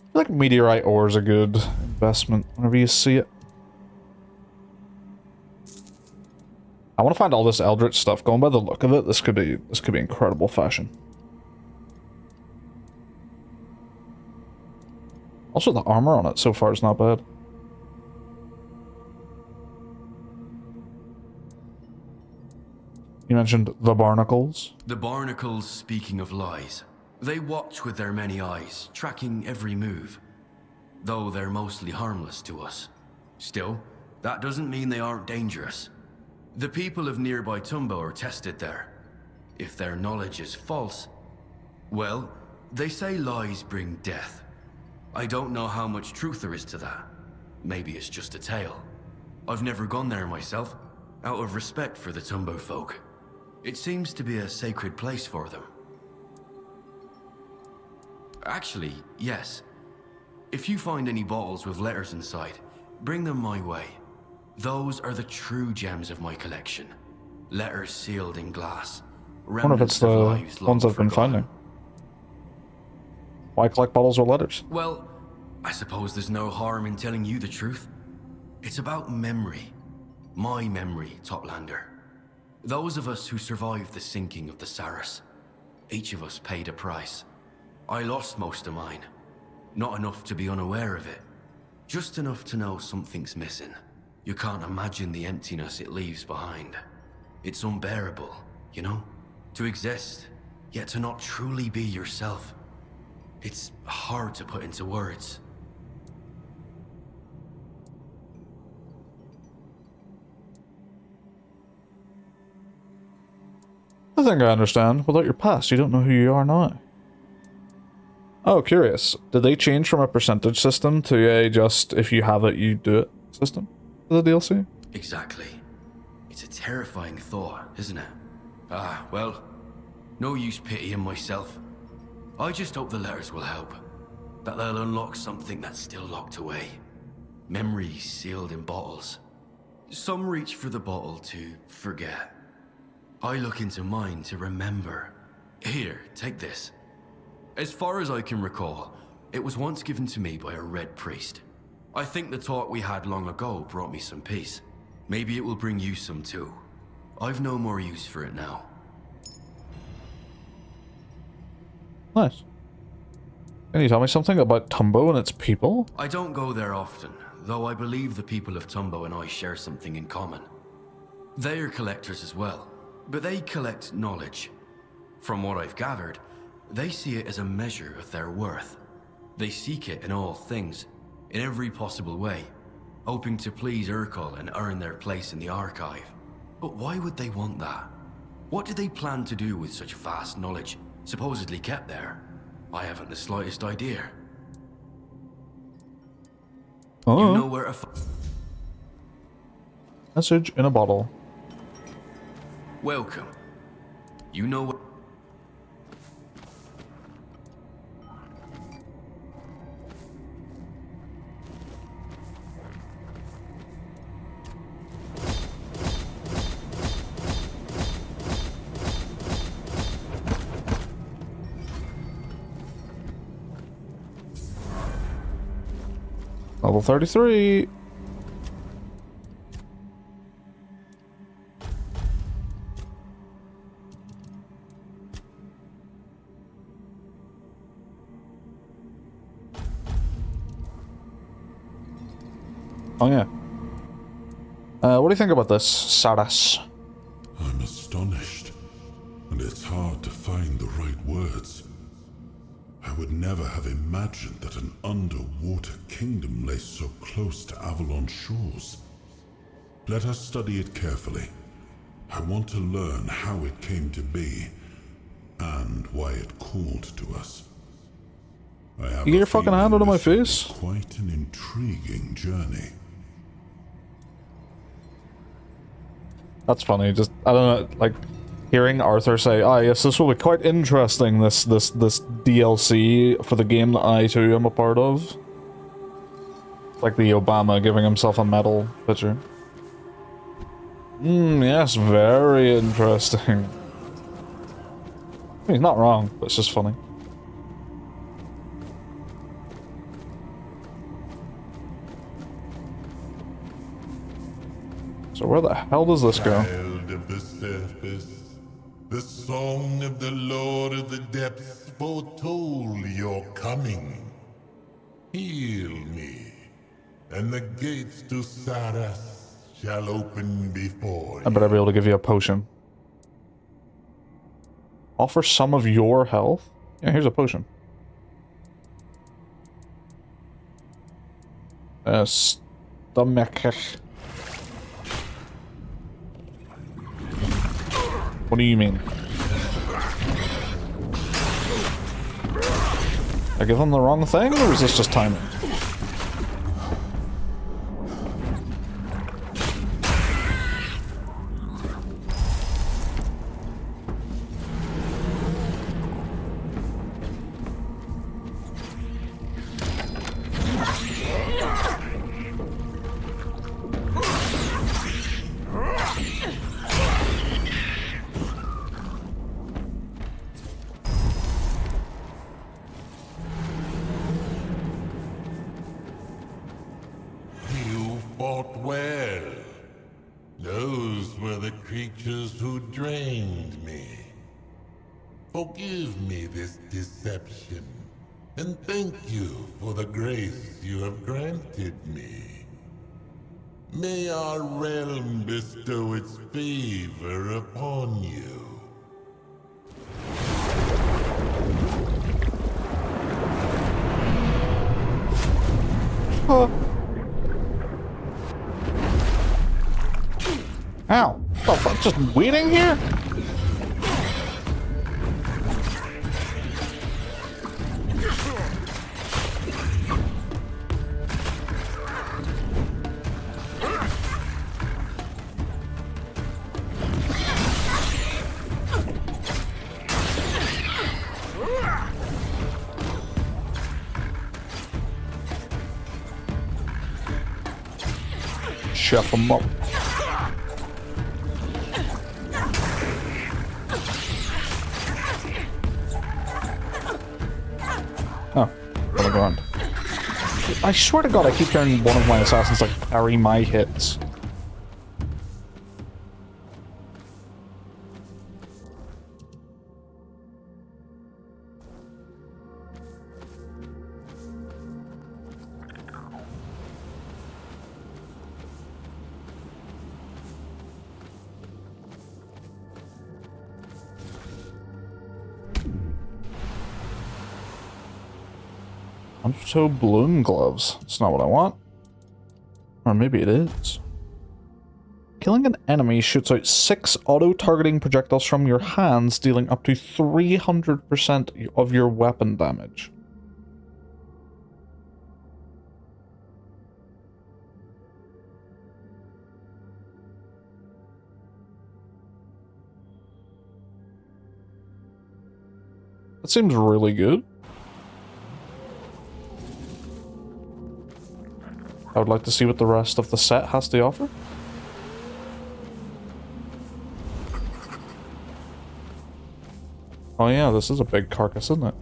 I feel like meteorite ore is a good investment whenever you see it. I want to find all this Eldritch stuff. Going by the look of it, this could be incredible fashion. Also, the armor on it so far is not bad. You mentioned the barnacles. The barnacles, speaking of lies. They watch with their many eyes, tracking every move. Though they're mostly harmless to us. Still, that doesn't mean they aren't dangerous. The people of nearby Tumbo are tested there. If their knowledge is false, well, they say lies bring death. I don't know how much truth there is to that. Maybe it's just a tale. I've never gone there myself, out of respect for the Tumbo folk. It seems to be a sacred place for them. Actually, yes. If you find any bottles with letters inside, bring them my way. Those are the true gems of my collection. Letters sealed in glass. I wonder if it's the ones I've been finding. Why collect bottles with letters? Well, I suppose there's no harm in telling you the truth. It's about memory. My memory, Toplander. Those of us who survived the sinking of the Saris. Each of us paid a price. I lost most of mine. Not enough to be unaware of it. Just enough to know something's missing. You can't imagine the emptiness it leaves behind. It's unbearable, you know? To exist, yet to not truly be yourself. It's hard to put into words. I think I understand. Without your past, you don't know who you are now. Oh, curious. Did they change from a percentage system to a just if you have it, you do it system for the DLC? Exactly. It's a terrifying thought, isn't it? Ah, well, no use pitying myself. I just hope the letters will help. That they'll unlock something that's still locked away. Memories sealed in bottles. Some reach for the bottle to forget. I look into mine to remember. Here, take this. As far as I can recall, it was once given to me by a red priest. I think the talk we had long ago brought me some peace. Maybe it will bring you some too. I've no more use for it now. Nice. Can you tell me something about Tumbo and its people? I don't go there often, though I believe the people of Tumbo and I share something in common. They are collectors as well, but they collect knowledge. From what I've gathered, they see it as a measure of their worth. They seek it in all things, in every possible way, hoping to please Urkel and earn their place in the archive. But why would they want that? What do they plan to do with such vast knowledge, supposedly kept there? I haven't the slightest idea. Oh. You know where to Message in a bottle. Welcome. You know what... Level 33. Oh yeah. What do you think about this, Saras? I'm astonished, and it's hard to find the right words. I would never have imagined that an underwater kingdom lay so close to Avalon shores. Let us study it carefully. I want to learn how it came to be, and why it called to us. I have You get a your fucking hand feeling out of my this will be face. Quite an intriguing journey. That's funny. Just I don't know, like hearing Arthur say, "Ah, yes, this will be quite interesting. This DLC for the game that I too am a part of." Like the Obama giving himself a medal picture. Yes, very interesting. He's not wrong, but it's just funny. So where the hell does this go? Child of the surface, the song of the Lord of the Depths foretold your coming. Heal me, and the gates to Saras shall open before I better be able to give you a potion. Offer some of your health? Yeah, here's a potion. Stomach. What do you mean? I give them the wrong thing, or is this just timing? You fought well. Those were the creatures who drained me. Forgive me this deception, and thank you for the grace you have granted me. May our realm bestow its favor upon you. Ow! What the fuck? Just waiting here? Chef them up. Oh, what a grunt. I swear to God, I keep hearing one of my assassins like parry my hits. Undertow balloon gloves. It's not what I want. Or maybe it is. Killing an enemy shoots out 6 auto-targeting projectiles from your hands, dealing up to 300% of your weapon damage. That seems really good. I would like to see what the rest of the set has to offer. Oh yeah, this is a big carcass, isn't it?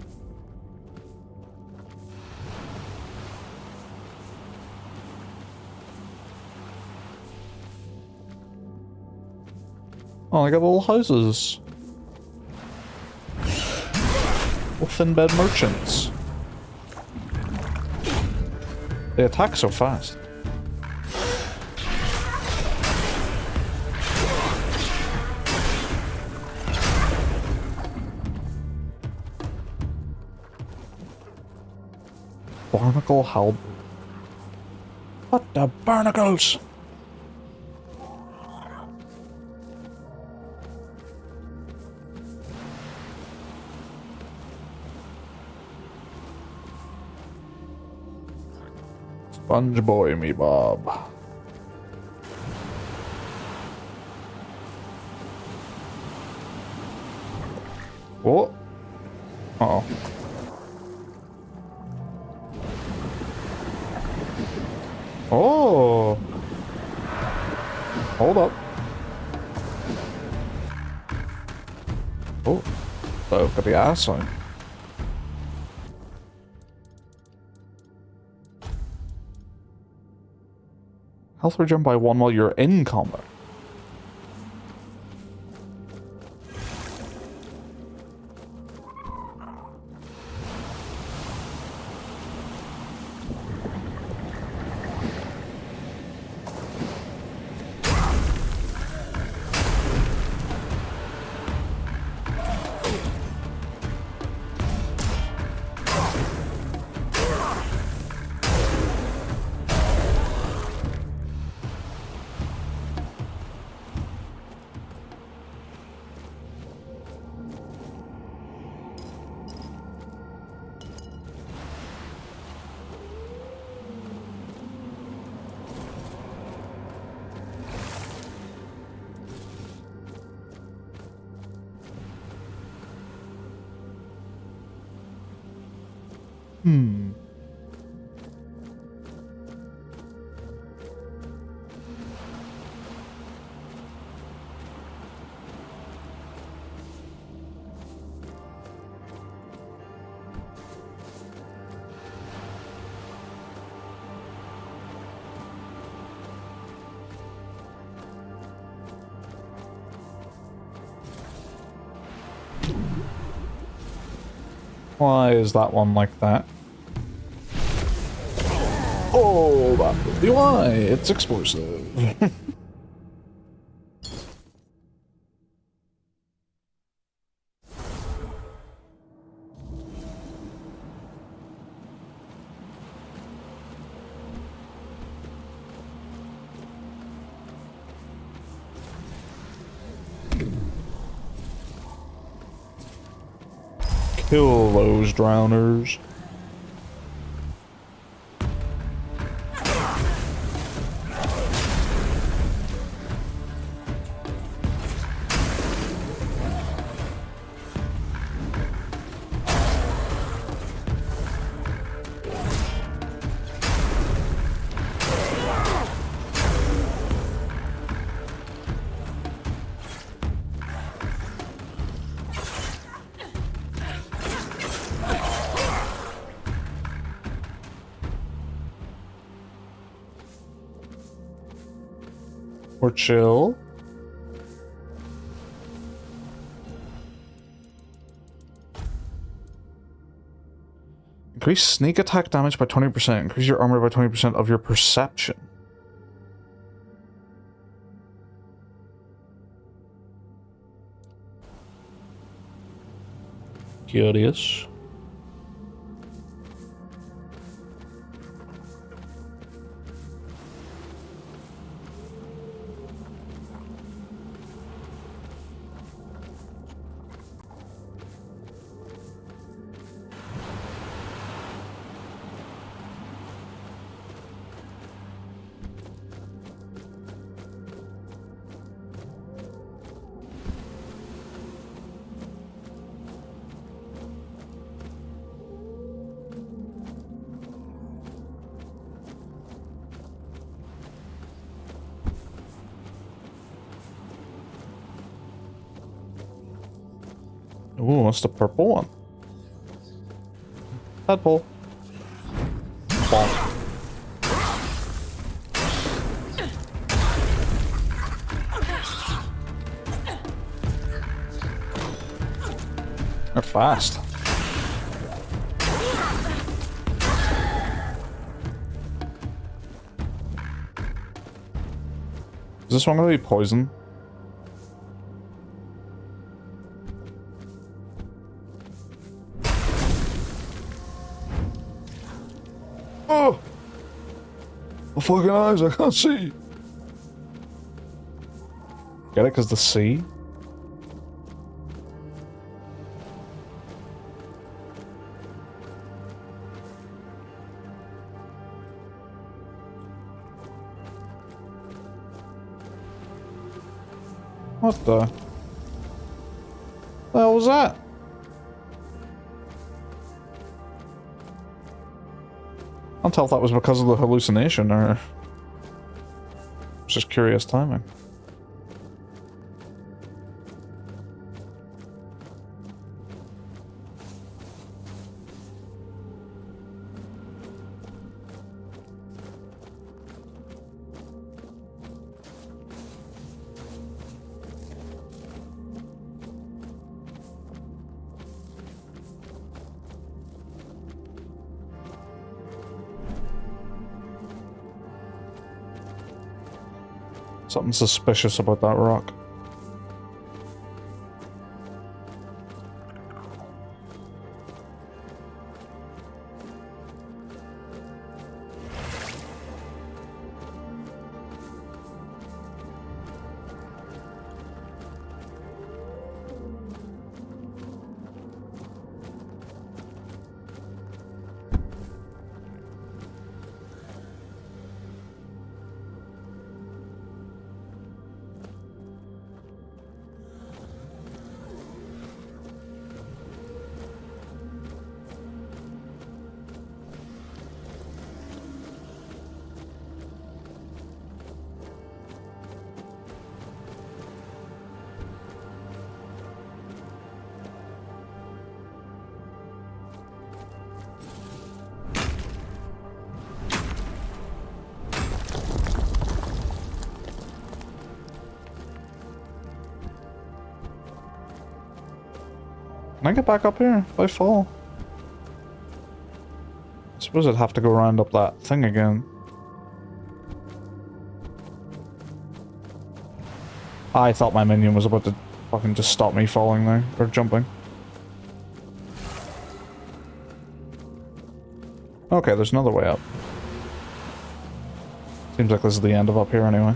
Oh, I got little houses. Little thin bed merchants. They attack so fast. Barnacle halberd. What the barnacles? Sponge boy me Bob. Oh. Uh-oh. Oh. Hold up. Oh. Oh, got the ass on. Health regen by 1 while you're in combat. Why is that one like that? Oh, that would be why. It's explosive. Kill those drowners. Or chill. Increase sneak attack damage by 20%. Increase your armor by 20% of your perception. Curious. Ooh, what's the purple one? Tadpole. Bonk. fast. Is this one gonna be poison? Oh! My fucking eyes, I can't see. Get it? Because the sea? What the hell was that? I can't tell if that was because of the hallucination or just curious timing. Something suspicious about that rock. Can I get back up here if I fall? I suppose I'd have to go round up that thing again. I thought my minion was about to fucking just stop me falling there, or jumping. Okay, there's another way up. Seems like this is the end of up here anyway.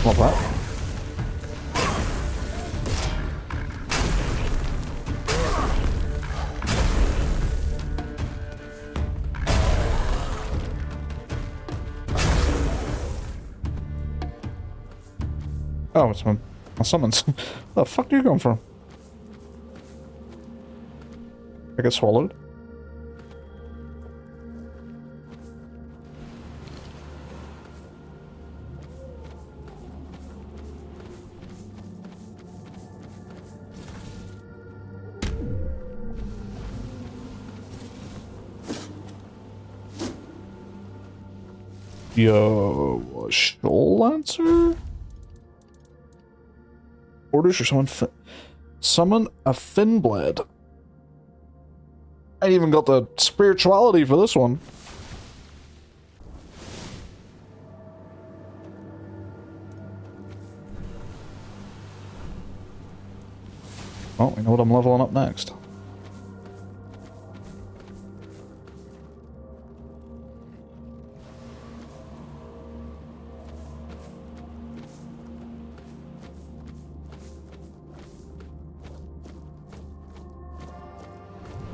What that? Oh, it's my summons. Where the fuck do you come from? I get swallowed? Yo, a Shoal Lancer? Orders or summon a Finblade. I even got the spirituality for this one. Well, we know what I'm leveling up next.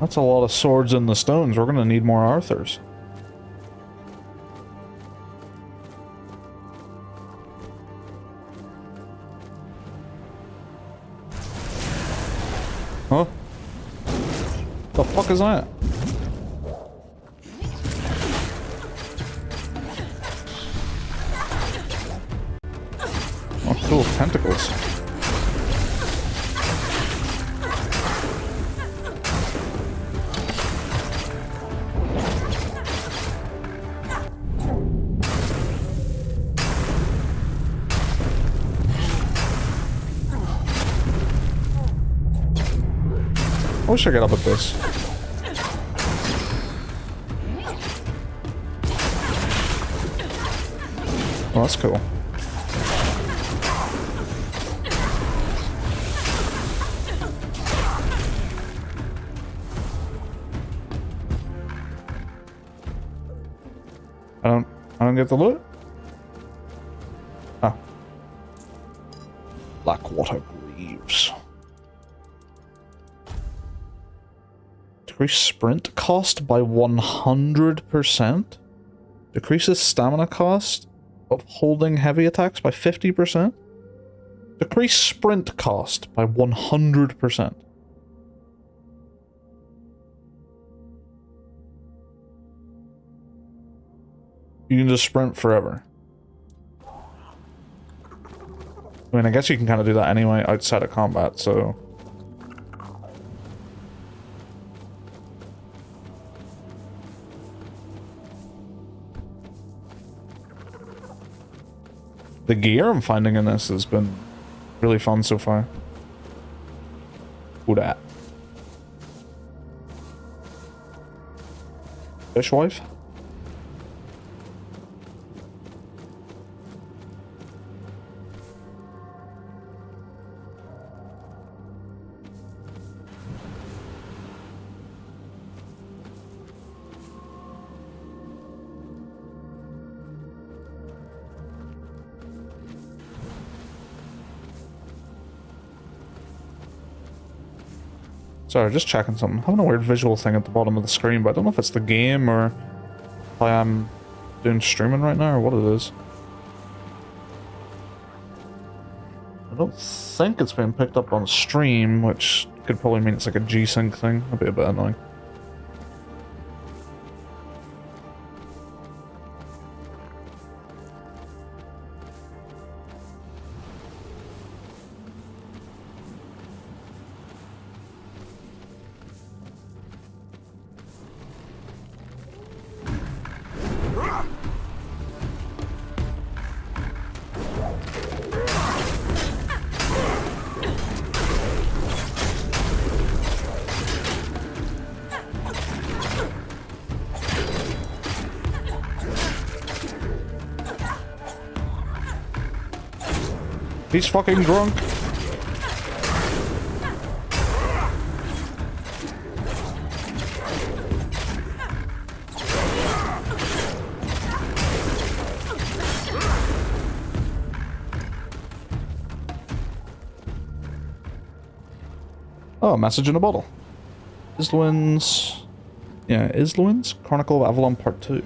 That's a lot of swords in the stones. We're gonna need more Arthurs. Huh? The fuck is that? full of tentacles. I wish I could up at this. Oh, that's cool. I don't get the loot? Ah. Blackwater Greaves. Decrease sprint cost by 100%. Decreases stamina cost of holding heavy attacks by 50%. Decrease sprint cost by 100%. You can just sprint forever. I mean, I guess you can kind of do that anyway outside of combat, so... The gear I'm finding in this has been really fun so far. Who dat? Fishwife? Sorry, just checking something. I'm having a weird visual thing at the bottom of the screen, but I don't know if it's the game or if I am doing streaming right now or what it is. I don't think it's being picked up on stream, which could probably mean it's like a G-Sync thing. That'd be a bit annoying. He's fucking drunk. Oh, a message in a bottle. Isluin's... Yeah, Isluin's Chronicle of Avalon Part 2.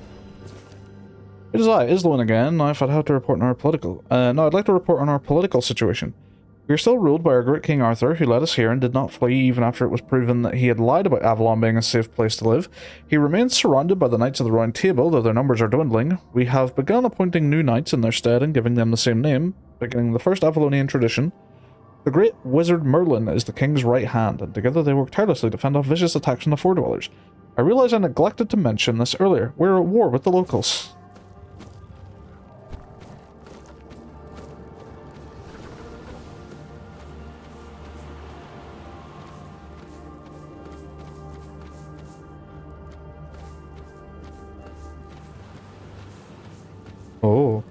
It is I, Isluin again. I've had to report on our political... no, I'd like to report on our political situation. We are still ruled by our great King Arthur, who led us here and did not flee even after it was proven that he had lied about Avalon being a safe place to live. He remains surrounded by the Knights of the Round Table, though their numbers are dwindling. We have begun appointing new knights in their stead and giving them the same name, beginning the first Avalonian tradition. The great wizard Merlin is the king's right hand, and together they work tirelessly to fend off vicious attacks from the Four-Dwellers. I realize I neglected to mention this earlier. We're at war with the locals. Oh.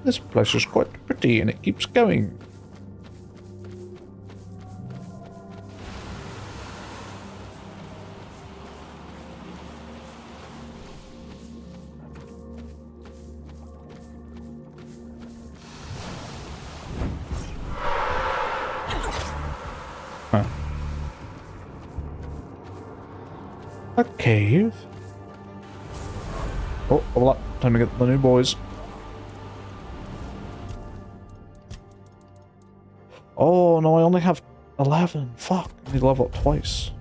This place is quite pretty and it keeps going. Huh. A cave? Oh, hold on. Time to get the new boys. Oh, no, I only have 11. Fuck. I need to level up twice.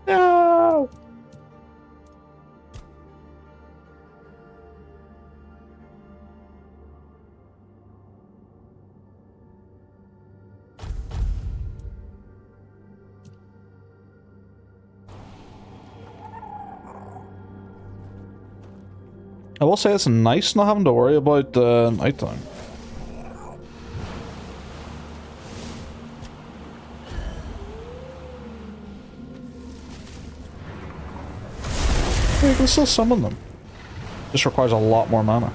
No! I will say it's nice not having to worry about nighttime. You can still summon them. Just requires a lot more mana.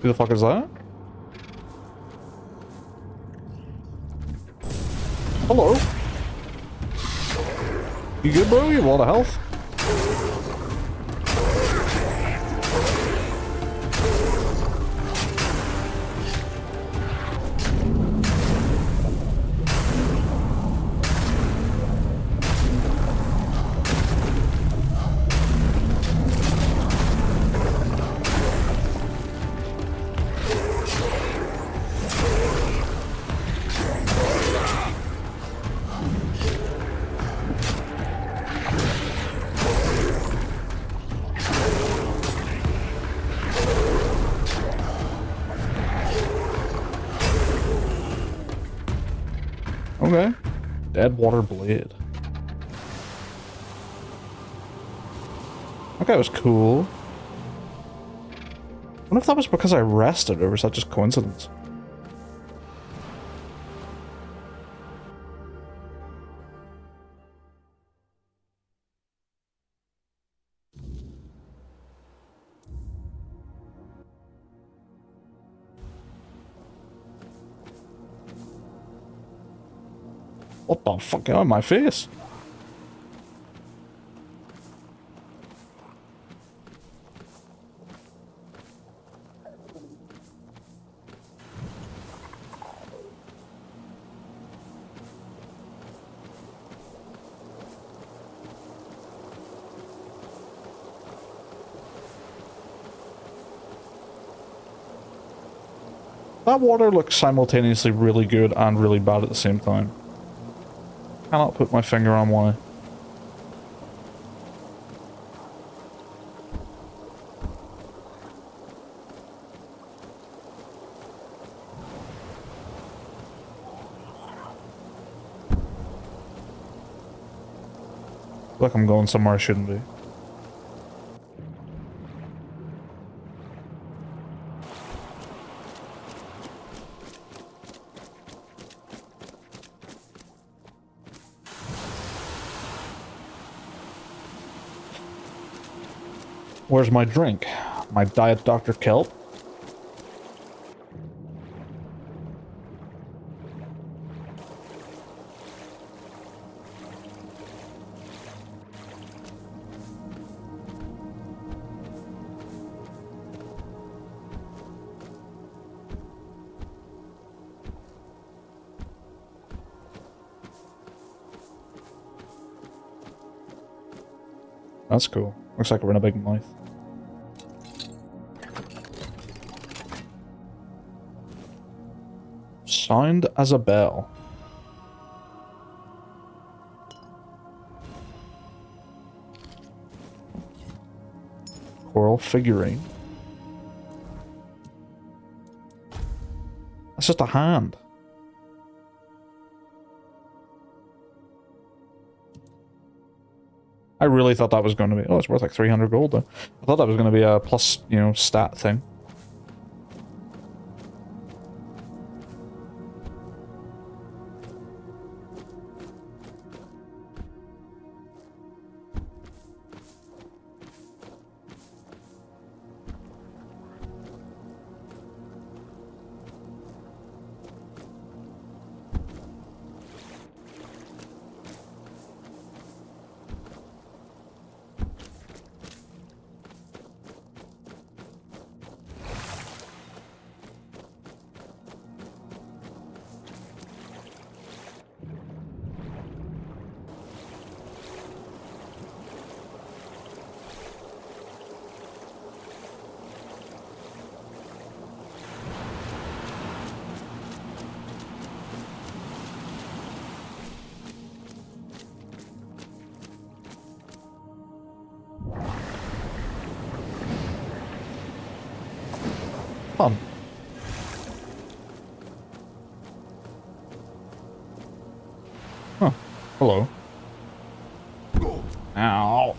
Who the fuck is that? Hello. You good, bro? You have a lot of health. Okay. Dead water blade. Okay, that was cool. I wonder if that was because I rested or was that just coincidence? What the fuck? Get out of my face. That water looks simultaneously really good and really bad at the same time. Cannot put my finger on why. Like I'm going somewhere I shouldn't be. Where's my drink? My Diet Dr. Kelp? That's cool. Looks like we're in a big knife. Signed as a bell. Coral figurine. That's just a hand. I really thought that was going to be... Oh, it's worth like 300 gold though. I thought that was going to be a plus, you know, stat thing. Fun. Huh. Hello. Ow.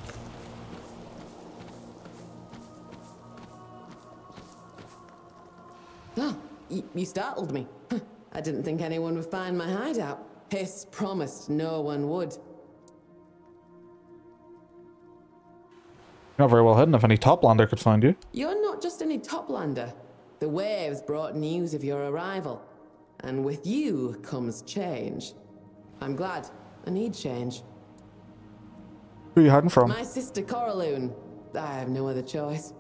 You startled me. I didn't think anyone would find my hideout. Hiss promised no one would. You're not very well hidden if any toplander could find you. You're not just any toplander. The waves brought news of your arrival. And with you comes change. I'm glad. I need change. Who are you hiding from? My sister Coraloon. I have no other choice.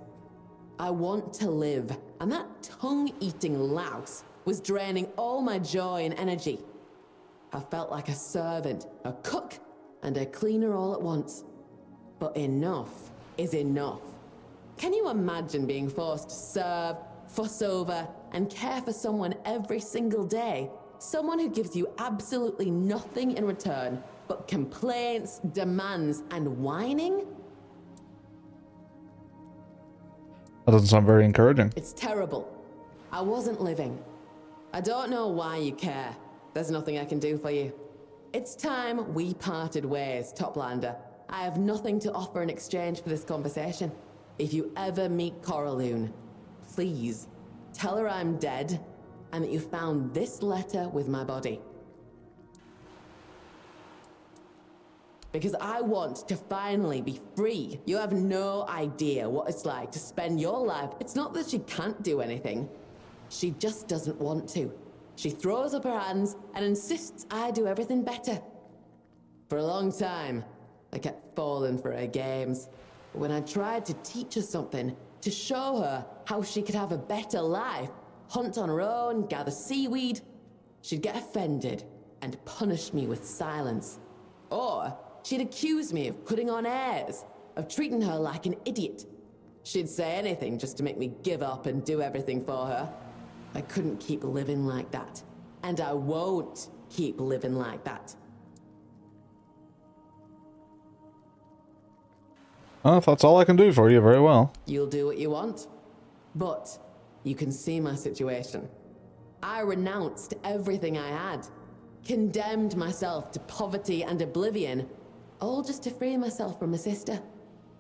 I want to live, and that tongue-eating louse was draining all my joy and energy. I felt like a servant, a cook, and a cleaner all at once. But enough is enough. Can you imagine being forced to serve, fuss over, and care for someone every single day? Someone who gives you absolutely nothing in return but complaints, demands, and whining? That doesn't sound very encouraging. It's terrible. I wasn't living. I don't know why you care. There's nothing I can do for you. It's time we parted ways, Toplander. I have nothing to offer in exchange for this conversation. If you ever meet Coraloon, please tell her I'm dead and that you found this letter with my body. Because I want to finally be free. You have no idea what it's like to spend your life. It's not that she can't do anything. She just doesn't want to. She throws up her hands and insists I do everything better. For a long time, I kept falling for her games. But when I tried to teach her something, to show her how she could have a better life, hunt on her own, gather seaweed, she'd get offended and punish me with silence. Or she'd accuse me of putting on airs, of treating her like an idiot. She'd say anything just to make me give up and do everything for her. I couldn't keep living like that. And I won't keep living like that. Well, if that's all I can do for you, very well. You'll do what you want. But you can see my situation. I renounced everything I had. Condemned myself to poverty and oblivion, all just to free myself from my sister.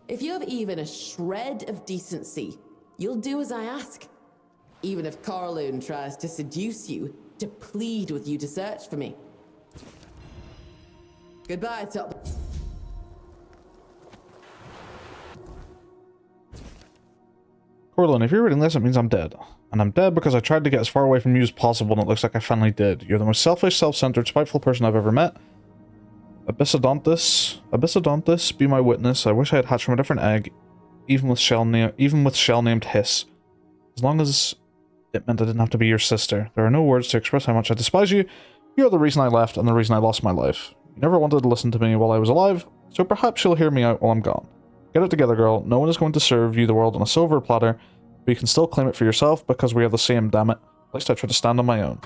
If you have even a shred of decency, you'll do as I ask. Even if Coraloon tries to seduce you, to plead with you to search for me. Goodbye, Top. Corlin, if you're reading this, it means I'm dead. And I'm dead because I tried to get as far away from you as possible, and it looks like I finally did. You're the most selfish, self-centered, spiteful person I've ever met. Abyssodontus, be my witness. I wish I had hatched from a different egg, even with shell named Hiss. As long as it meant I didn't have to be your sister. There are no words to express how much I despise you. You're the reason I left and the reason I lost my life. You never wanted to listen to me while I was alive, so perhaps you'll hear me out while I'm gone. Get it together, girl. No one is going to serve you the world on a silver platter, but you can still claim it for yourself because we are the same, damn it. At least I try to stand on my own.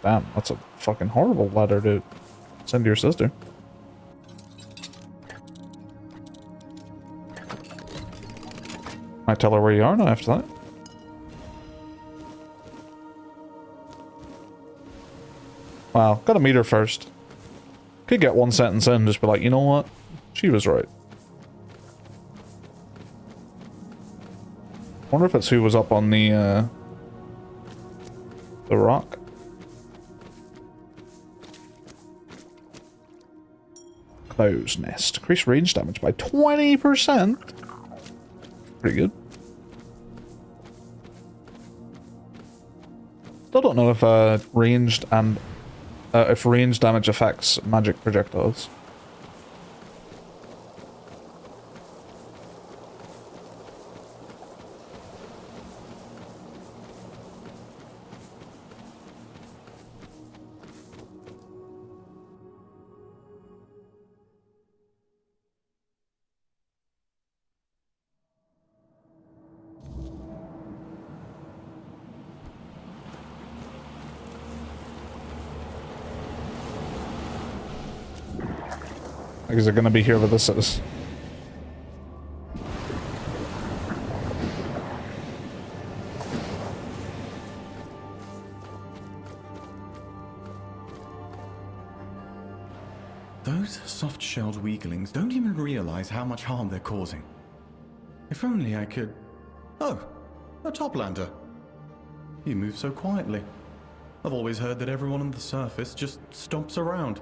Damn, that's a fucking horrible letter to send to your sister. Might tell her where you are now after that. Wow, gotta meet her first. Could get one sentence in and just be like, you know what? She was right. Wonder if it's who was up on the rock. Close nest. Increase range damage by 20%. Pretty good. Still don't know if ranged damage affects magic projectiles. Is it gonna be here where this is? Those soft-shelled weaklings don't even realize how much harm they're causing. If only I could... Oh, a toplander. You move so quietly. I've always heard that everyone on the surface just stomps around.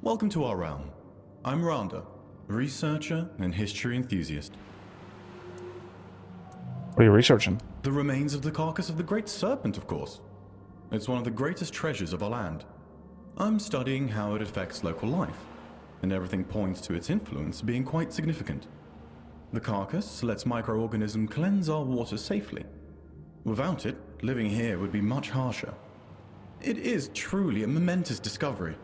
Welcome to our realm. I'm Rhonda, researcher and history enthusiast. What are you researching? The remains of the carcass of the great serpent, of course. It's one of the greatest treasures of our land. I'm studying how it affects local life, and everything points to its influence being quite significant. The carcass lets microorganisms cleanse our water safely. Without it, living here would be much harsher. It is truly a momentous discovery.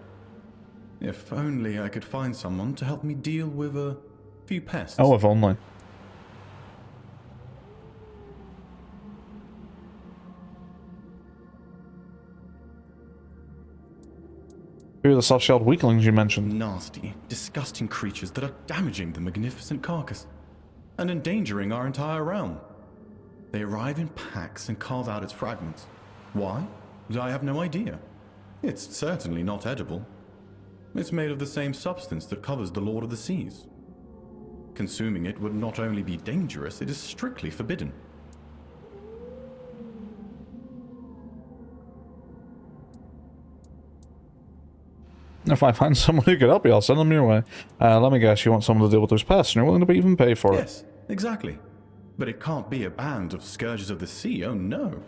If only I could find someone to help me deal with a few pests. Oh, if only. Who are the soft-shelled weaklings you mentioned? Nasty, disgusting creatures that are damaging the magnificent carcass and endangering our entire realm. They arrive in packs and carve out its fragments. Why? I have no idea. It's certainly not edible. It's made of the same substance that covers the Lord of the Seas. Consuming it would not only be dangerous, it is strictly forbidden. If I find someone who could help you, I'll send them your way. Let me guess, you want someone to deal with those pests, and you're willing to even pay for it. Yes, exactly. But it can't be a band of scourges of the sea, oh no.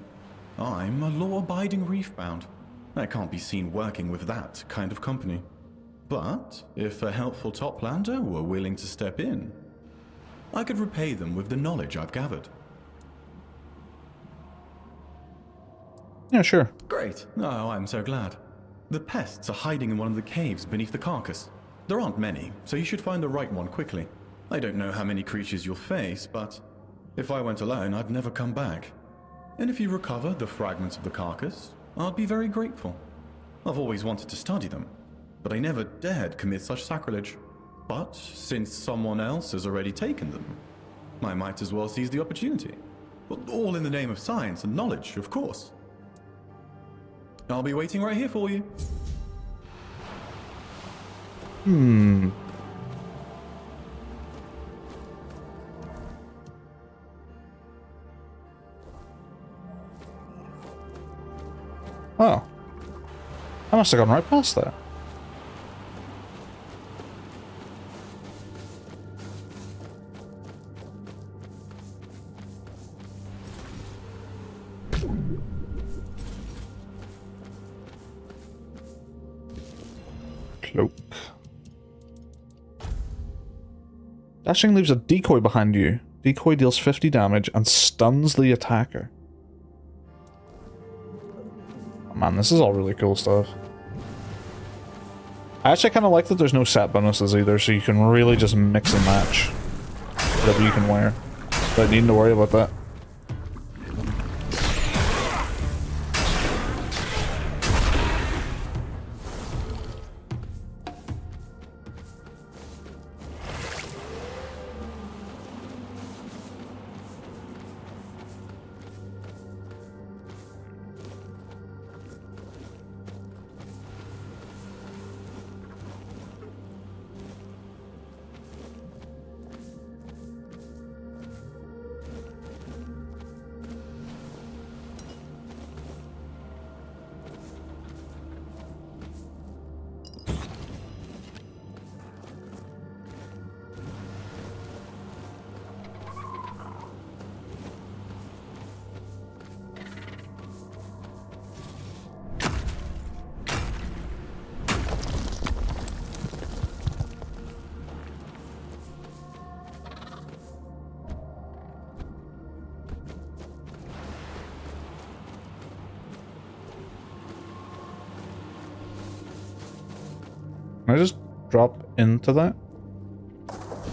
I'm a law-abiding reef-bound. I can't be seen working with that kind of company. But if a helpful toplander were willing to step in, I could repay them with the knowledge I've gathered. Yeah, sure. Great. Oh, I'm so glad. The pests are hiding in one of the caves beneath the carcass. There aren't many, so you should find the right one quickly. I don't know how many creatures you'll face, but if I went alone, I'd never come back. And if you recover the fragments of the carcass, I'd be very grateful. I've always wanted to study them, but I never dared commit such sacrilege. But since someone else has already taken them, I might as well seize the opportunity. Well, all in the name of science and knowledge, of course. I'll be waiting right here for you. Oh. I must have gone right past that. Cloak. Dashing leaves a decoy behind you. Decoy deals 50 damage and stuns the attacker. Oh man, this is all really cool stuff. I actually kind of like that there's no set bonuses either, so you can really just mix and match whatever you can wear without needing to worry about that. Can I just drop into that?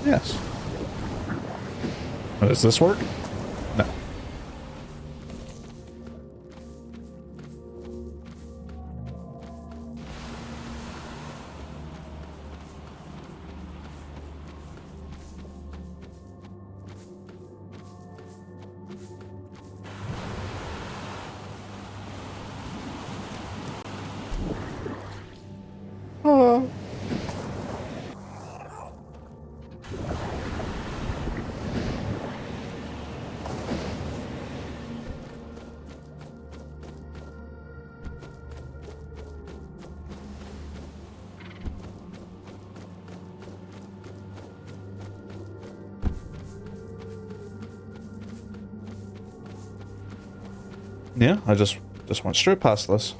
Yes. Does this work? No. Yeah, I just went straight past this.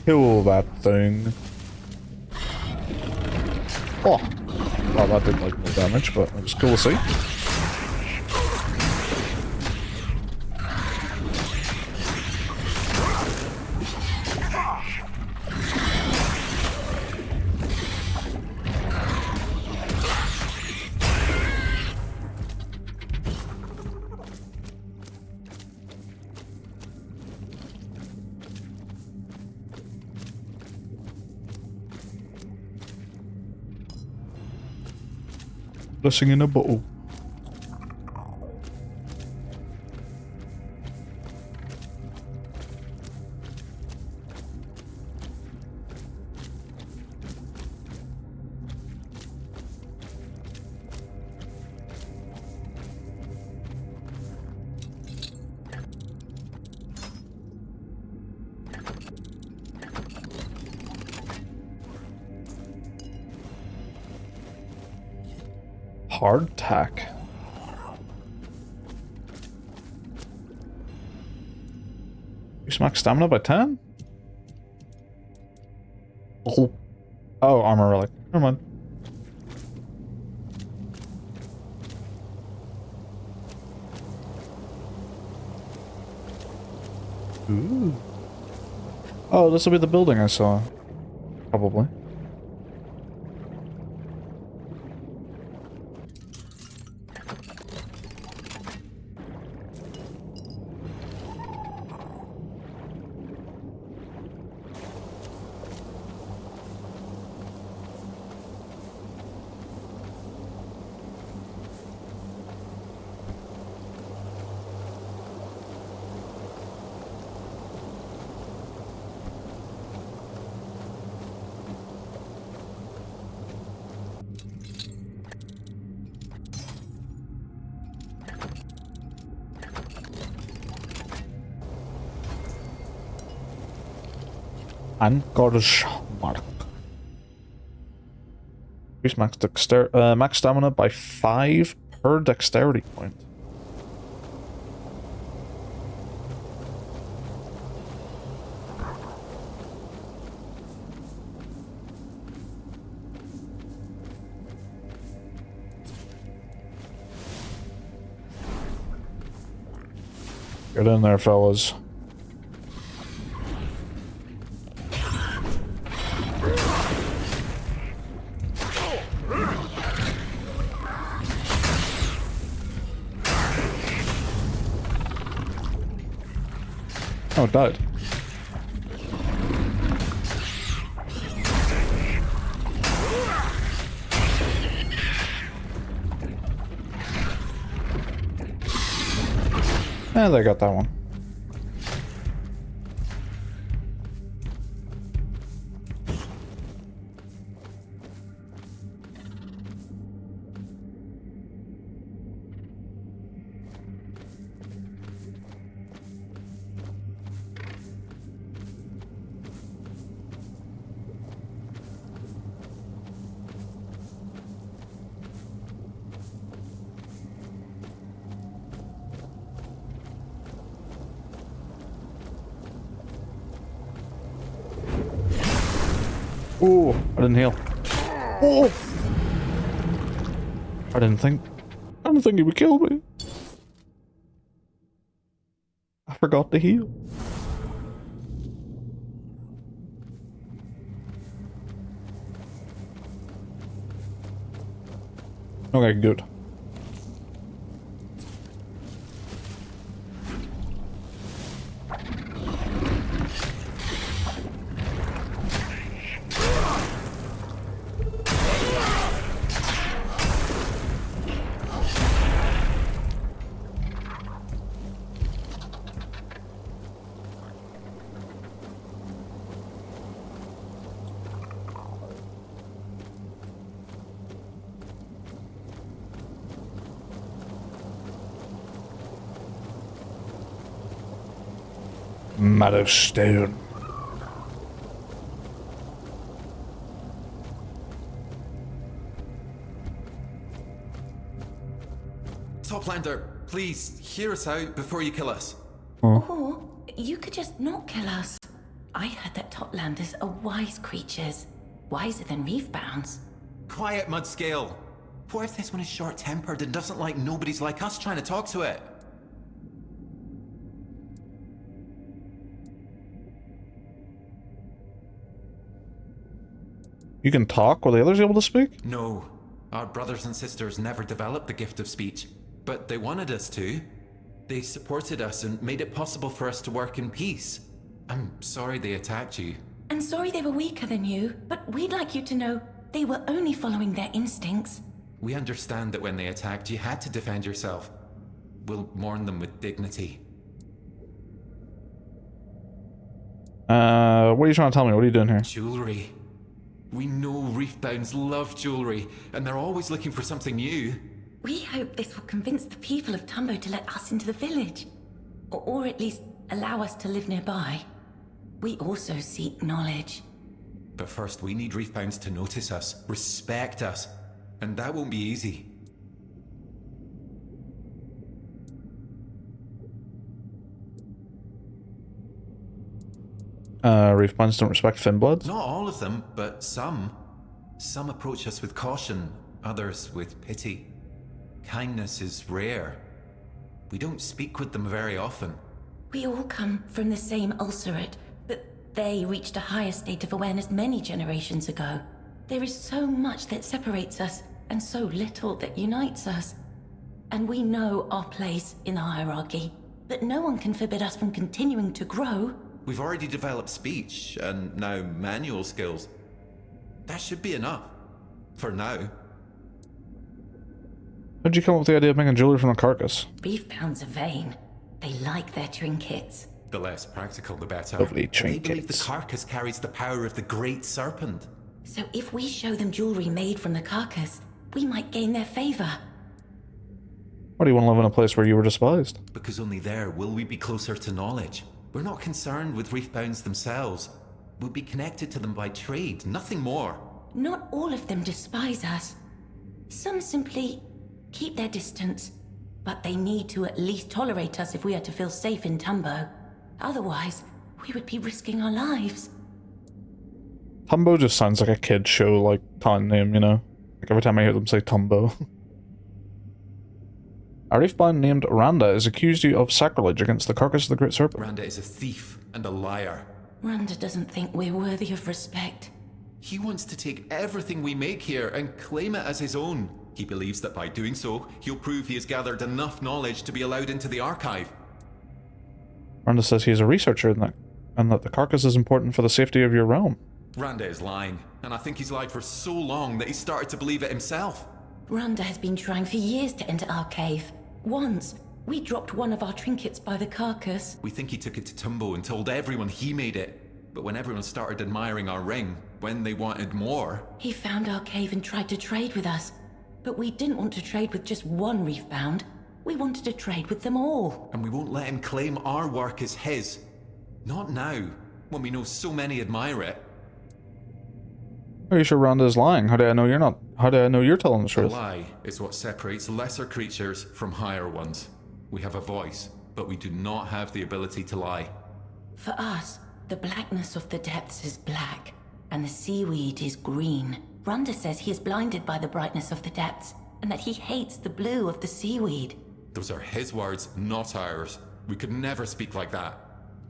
Kill that thing. Oh, well, that did like no damage, but it was cool to see. Blessing in a bottle. Hardtack. Increase max stamina by 10? Oh. Oh, armor relic. Never mind. Ooh. Oh, this will be the building I saw. Probably. Anchor's mark. Increase max stamina by 5 per dexterity point. Get in there, fellas. Oh, it died. And they got that one. Oh, I didn't heal. Oh! I didn't think he would kill me. I forgot to heal. Okay, good. Meadowstone. Toplander, please hear us out before you kill us. Or you could just not kill us. I heard that Toplanders are wise creatures. Wiser than reefbounds. Quiet, Mudscale. What if this one is short-tempered and doesn't like nobody's like us trying to talk to it? You can talk? Were the others able to speak? No. Our brothers and sisters never developed the gift of speech. But they wanted us to. They supported us and made it possible for us to work in peace. I'm sorry they attacked you. And sorry they were weaker than you, but we'd like you to know they were only following their instincts. We understand that when they attacked, you had to defend yourself. We'll mourn them with dignity. What are you trying to tell me? What are you doing here? Jewelry. We know reefbounds love jewelry, and they're always looking for something new. We hope this will convince the people of Tumbo to let us into the village. Or at least allow us to live nearby. We also seek knowledge. But first, we need reefbounds to notice us, respect us, and that won't be easy. Reefbounds don't respect Finbloods? Not all of them, but some. Some approach us with caution, others with pity. Kindness is rare. We don't speak with them very often. We all come from the same ulcerate, but they reached a higher state of awareness many generations ago. There is so much that separates us, and so little that unites us. And we know our place in the hierarchy, but no one can forbid us from continuing to grow. We've already developed speech, and now manual skills. That should be enough. For now. How'd you come up with the idea of making jewelry from a carcass? Reefbounds are vain. They like their trinkets. The less practical, the better. Lovely They believe the trinkets. carcass carries the power of the great serpent. So if we show them jewelry made from the carcass, we might gain their favor. Why do you want to live in a place where you were despised? Because only there will we be closer to knowledge. We're not concerned with reefbounds themselves. We'll be connected to them by trade, nothing more. Not all of them despise us. Some simply keep their distance, but they need to at least tolerate us if we are to feel safe in Tumbo. Otherwise, we would be risking our lives. Tumbo just sounds like a kid show, like, town name, you know? Like every time I hear them say Tumbo. A reefbound named Randa is accused you of sacrilege against the carcass of the Great Serpent. Randa is a thief and a liar. Randa doesn't think we're worthy of respect. He wants to take everything we make here and claim it as his own. He believes that by doing so, he'll prove he has gathered enough knowledge to be allowed into the archive. Randa says he is a researcher and that the carcass is important for the safety of your realm. Randa is lying, and I think he's lied for so long that he started to believe it himself. Randa has been trying for years to enter our cave. Once, we dropped one of our trinkets by the carcass. We think he took it to Tumbo and told everyone he made it. But when everyone started admiring our ring, when they wanted more... He found our cave and tried to trade with us. But we didn't want to trade with just one reefbound. We wanted to trade with them all. And we won't let him claim our work as his. Not now, when we know so many admire it. Are you sure Randa is lying? How do I know you're not? How do I know you're telling the The truth? lie is what separates lesser creatures from higher ones. We have a voice, but we do not have the ability to lie. For us, the blackness of the depths is black, and the seaweed is green. Randa says he is blinded by the brightness of the depths, and that he hates the blue of the seaweed. Those are his words, not ours. We could never speak like that.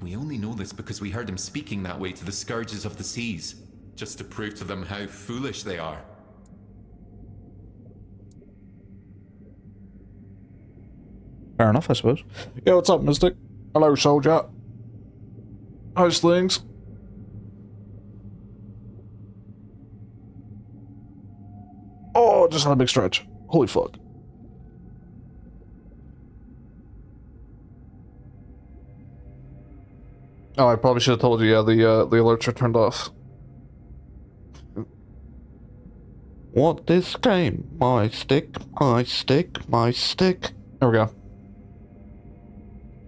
We only know this because we heard him speaking that way to the scourges of the seas, just to prove to them how foolish they are. Fair enough, I suppose. Yeah, what's up, Mystic? Hello, soldier. How's things? Oh, just had a big stretch. Holy fuck. Oh, I probably should have told you, yeah, the alerts are turned off. What this game? My stick, my stick, my stick. There we go.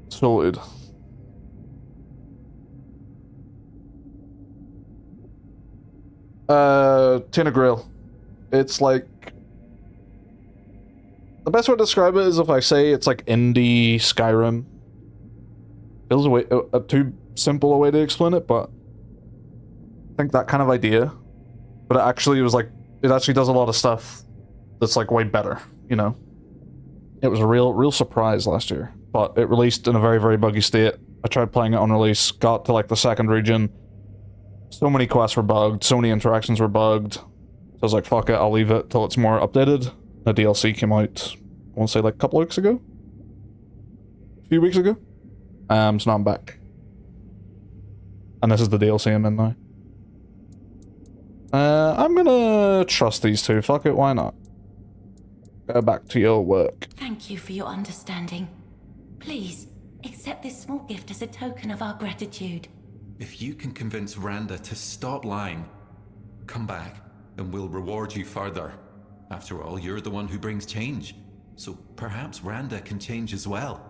Sorted. Tainted Grail. It's like... The best way to describe it is if I say it's like indie Skyrim. Feels a too simple a way to explain it, but I think that kind of idea. But it actually was like, it actually does a lot of stuff that's like way better, you know? It was a real surprise last year, but it released in a very buggy state. I tried playing it on release, got to like the second region. So many quests were bugged, so many interactions were bugged. So I was like, fuck it, I'll leave it till it's more updated. The DLC came out, I want to say like a couple of weeks ago? A few weeks ago? So now I'm back. And this is the DLC I'm in now. I'm gonna trust these two, fuck it, why not? Go back to your work. Thank you for your understanding. Please, accept this small gift as a token of our gratitude. If you can convince Randa to stop lying, come back and we'll reward you further. After all, you're the one who brings change. So perhaps Randa can change as well.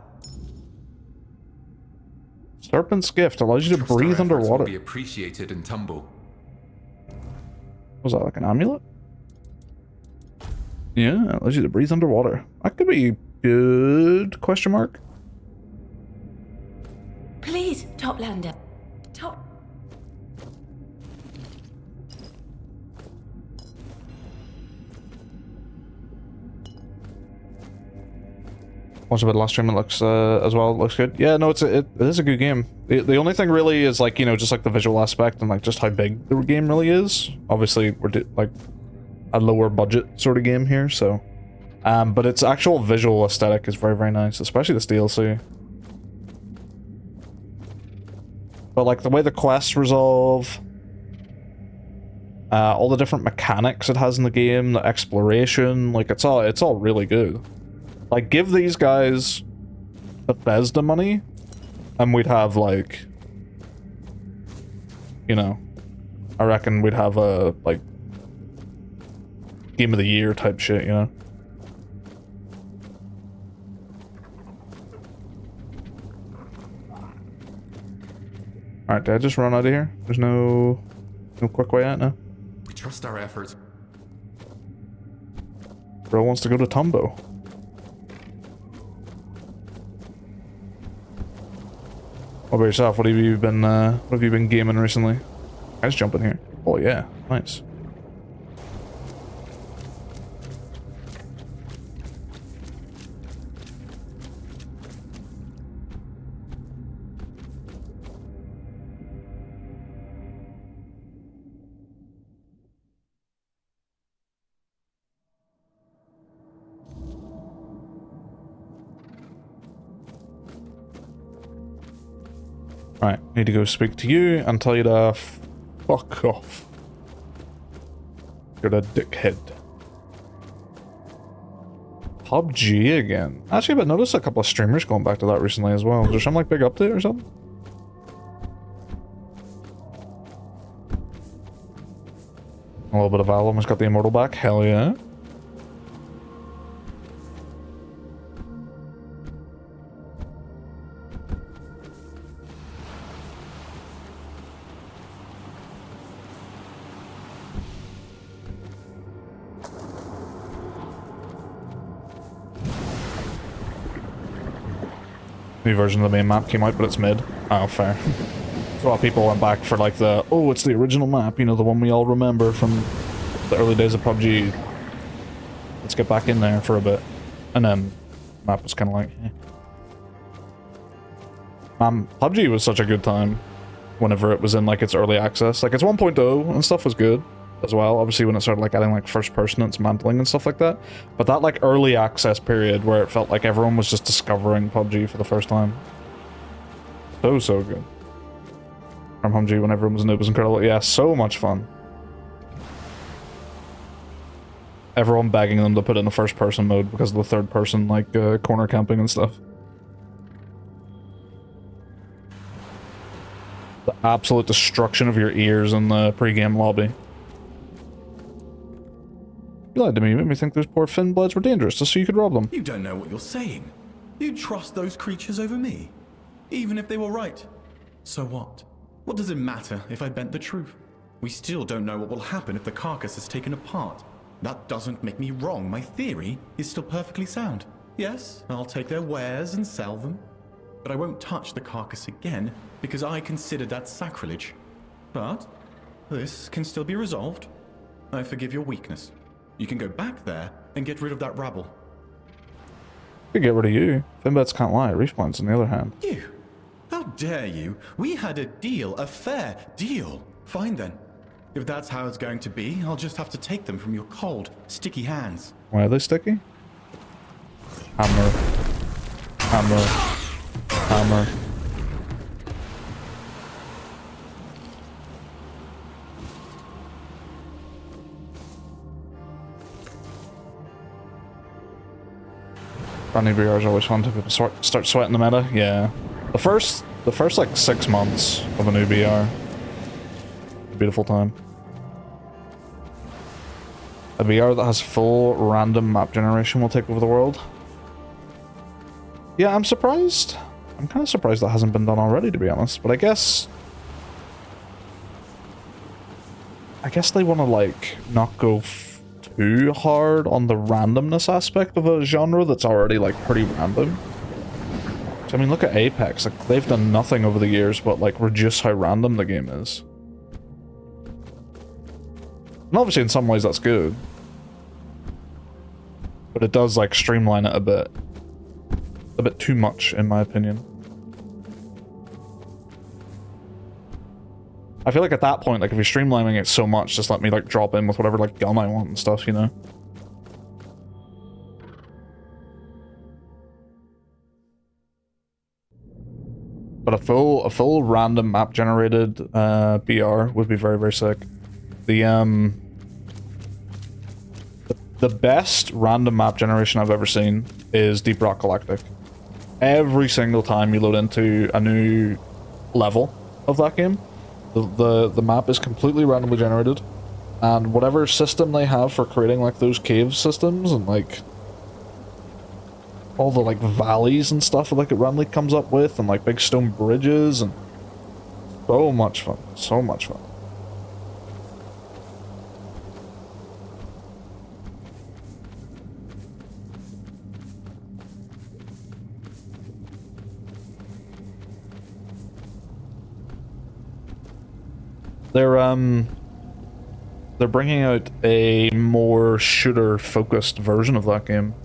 Serpent's gift allows you to Trust our breathe efforts underwater. will be appreciated in Tumbo. Was that like an amulet? Yeah, it allows you to breathe underwater. That could be good, question mark. Please, Toplander. Top... Watched a bit last stream, it looks, as well, it looks good. Yeah, no, it is a good game. The only thing really is, like, you know, just like the visual aspect and, like, just how big the game really is. Obviously, we're, like, a lower budget sort of game here, so... but its actual visual aesthetic is very nice, especially this DLC. But, like, the way the quests resolve... all the different mechanics it has in the game, the exploration, like, it's all really good. Like, give these guys Bethesda money, and we'd have, like... You know... I reckon we'd have a, like... Game of the Year type shit, you know? Alright, did I just run out of here? There's no quick way out now? We trust our efforts. Bro wants to go to Tumbo. What about yourself? What have you been gaming recently? Guys jump in here. Oh yeah, nice. Right, need to go speak to you and tell you to fuck off. You're a dickhead. PUBG again. Actually, I've noticed a couple of streamers going back to that recently as well. Is there some like big update or something? A little bit of Avalon has got the Immortal back. Hell yeah. New version of the main map came out, but it's mid. Oh, fair. So a lot of people went back for like the, oh, it's the original map, you know, the one we all remember from the early days of PUBG. Let's get back in there for a bit. And then map was kind of like, eh. PUBG was such a good time whenever it was in like its early access. Like its 1.0 and stuff was good as well. Obviously when it started like adding like first person and dismantling and stuff like that. But that like early access period where it felt like everyone was just discovering PUBG for the first time. So good. From PUBG when everyone was new was incredible. Yeah, so much fun. Everyone begging them to put it in the first person mode because of the third person like corner camping and stuff. The absolute destruction of your ears in the pre-game lobby. You lied to me. You made me think those poor Finn bloods were dangerous just so you could rob them. You don't know what you're saying. You trust those creatures over me, even if they were right. So what? What does it matter if I bent the truth? We still don't know what will happen if the carcass is taken apart. That doesn't make me wrong. My theory is still perfectly sound. Yes, I'll take their wares and sell them. But I won't touch the carcass again because I consider that sacrilege. But this can still be resolved. I forgive your weakness. You can go back there and get rid of that rabble. Could get rid of you. Finbets can't lie. Respawns on the other hand. You? How dare you? We had a deal, a fair deal. Fine then. If that's how it's going to be, I'll just have to take them from your cold, sticky hands. Why are they sticky? Hammer. Hammer. Hammer. Brand new BR is always fun to people start sweating the meta. Yeah. The first like 6 months of a new BR. A beautiful time. A BR that has full random map generation will take over the world. Yeah, I'm surprised. I'm kind of surprised that hasn't been done already, to be honest. But I guess they want to like not go too hard on the randomness aspect of a genre that's already like pretty random. So, I mean, look at Apex. Like, they've done nothing over the years but like reduce how random the game is. And obviously in some ways that's good. But it does like streamline it a bit. A bit too much, in my opinion. I feel like at that point, like if you're streamlining it so much, just let me like drop in with whatever like gun I want and stuff, you know? But a full random map generated BR would be very, very sick. The best random map generation I've ever seen is Deep Rock Galactic. Every single time you load into a new level of that game, the map is completely randomly generated, and whatever system they have for creating like those cave systems and like all the like valleys and stuff that like it randomly comes up with, and like big stone bridges, and so much fun, so much fun. They're bringing out a more shooter focused version of that game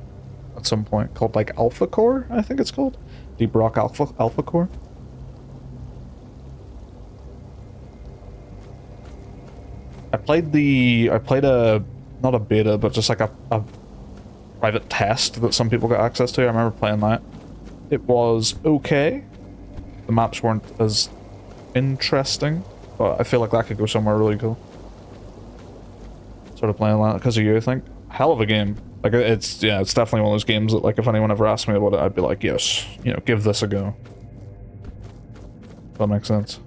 at some point called like Alpha Core, I think it's called. Deep Rock Alpha Core. I played a not a beta, but just like a private test that some people got access to. I remember playing that. It was okay. The maps weren't as interesting, but I feel like that could go somewhere really cool. Sort of playing that because of you, I think. Hell of a game. Like, it's definitely one of those games that, like, if anyone ever asked me about it, I'd be like, yes, you know, give this a go. That makes sense.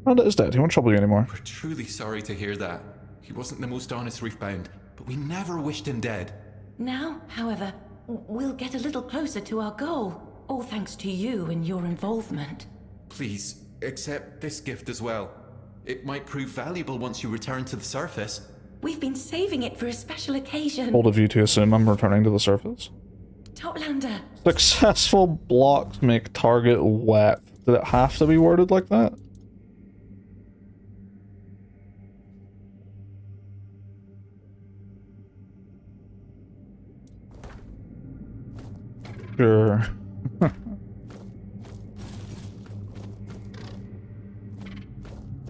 Randa is dead. He won't trouble you anymore. We're truly sorry to hear that. He wasn't the most honest Reefbound, but we never wished him dead. Now, however, we'll get a little closer to our goal, all thanks to you and your involvement. Please, accept this gift as well. It might prove valuable once you return to the surface. We've been saving it for a special occasion. Bold of you to assume I'm returning to the surface. Toplander. Successful blocks make target wet. Did it have to be worded like that? Sure.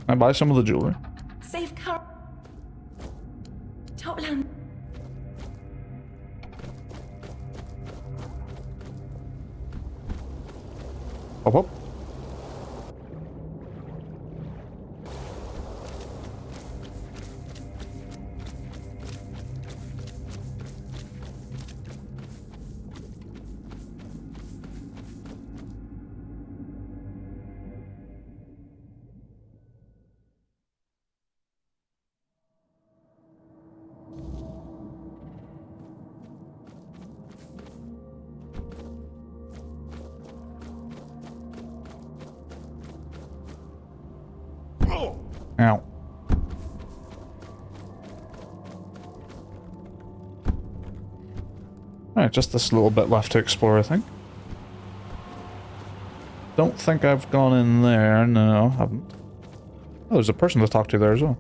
I buy some of the jewelry. Safe car. Toplander. Hop up. Ow. Alright, just this little bit left to explore, I think. Don't think I've gone in there. No, I haven't. Oh, there's a person to talk to there as well.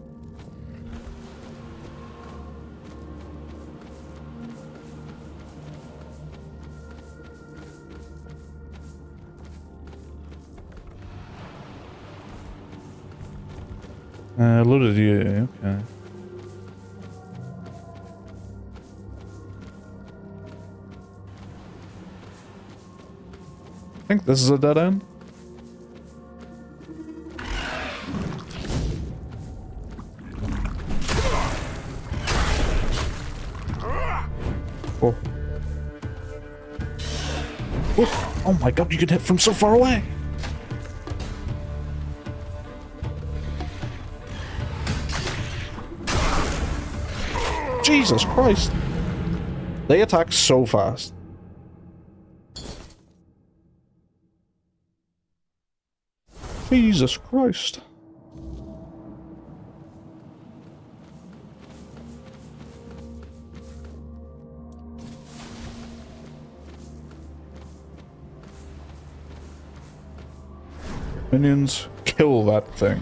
Loaded you, okay. I think this is a dead end. Oh. Oh my god, you can hit from so far away! Jesus Christ! They attack so fast. Jesus Christ. Minions, kill that thing.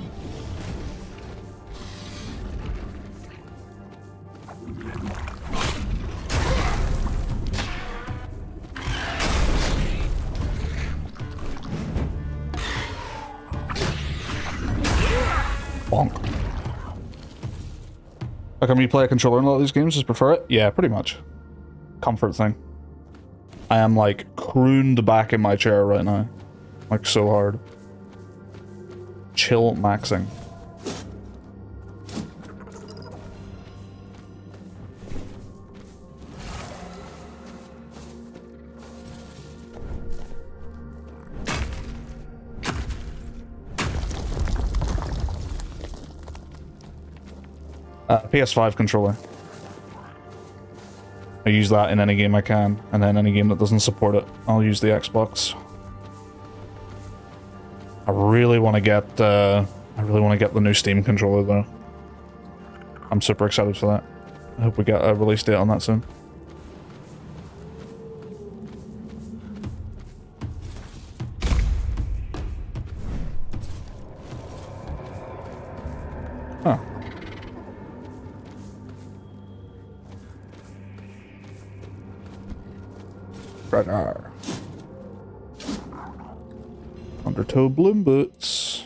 Bonk. How come you play a controller in a lot of these games? Just prefer it? Yeah, pretty much. Comfort thing. I am like crooned back in my chair right now. Like so hard. Chill maxing. PS5 controller. I use that in any game I can, and then any game that doesn't support it, I'll use the Xbox. I really want to get the new Steam controller though. I'm super excited for that. I hope we get a release date on that soon. Huh. Radar. Undertow bloom boots.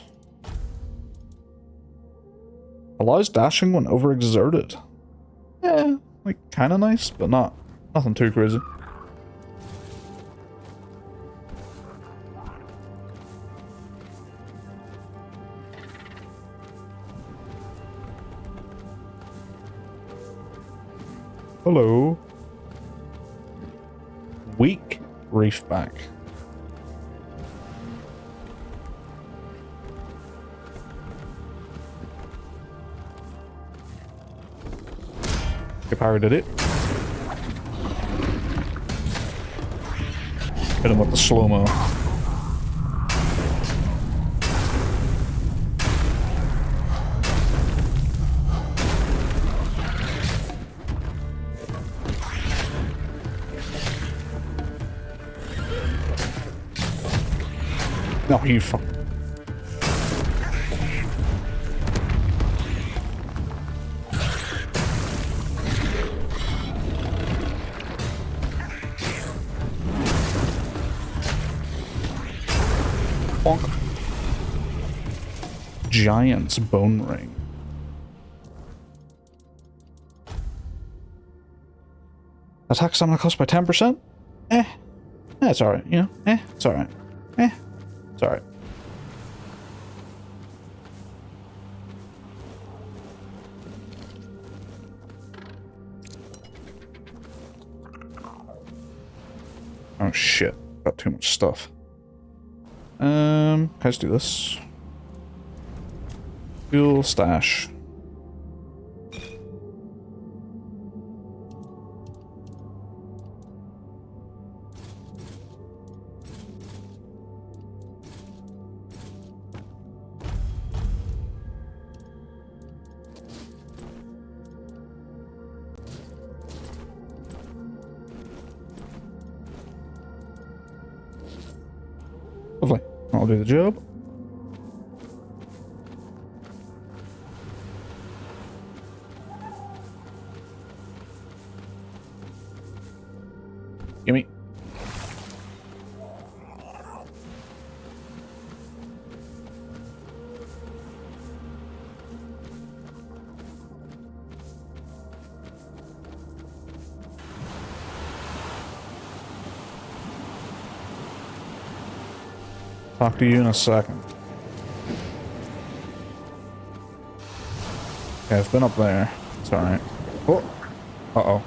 Allows dashing when overexerted. Yeah, like kinda nice, but nothing too crazy. Hello. Weak reefback. Okay, Pyro did it. Hit him with the slow-mo. No, you fuck. Bonk. Giant's bone ring. Attack stamina cost by 10%? It's alright, you know? It's alright. It's alright. Oh shit, got too much stuff. Can I just do this? Fuel stash. Lovely. I'll do the job. Gimme. Talk to you in a second. Okay, I've been up there. It's alright. Oh! Uh-oh.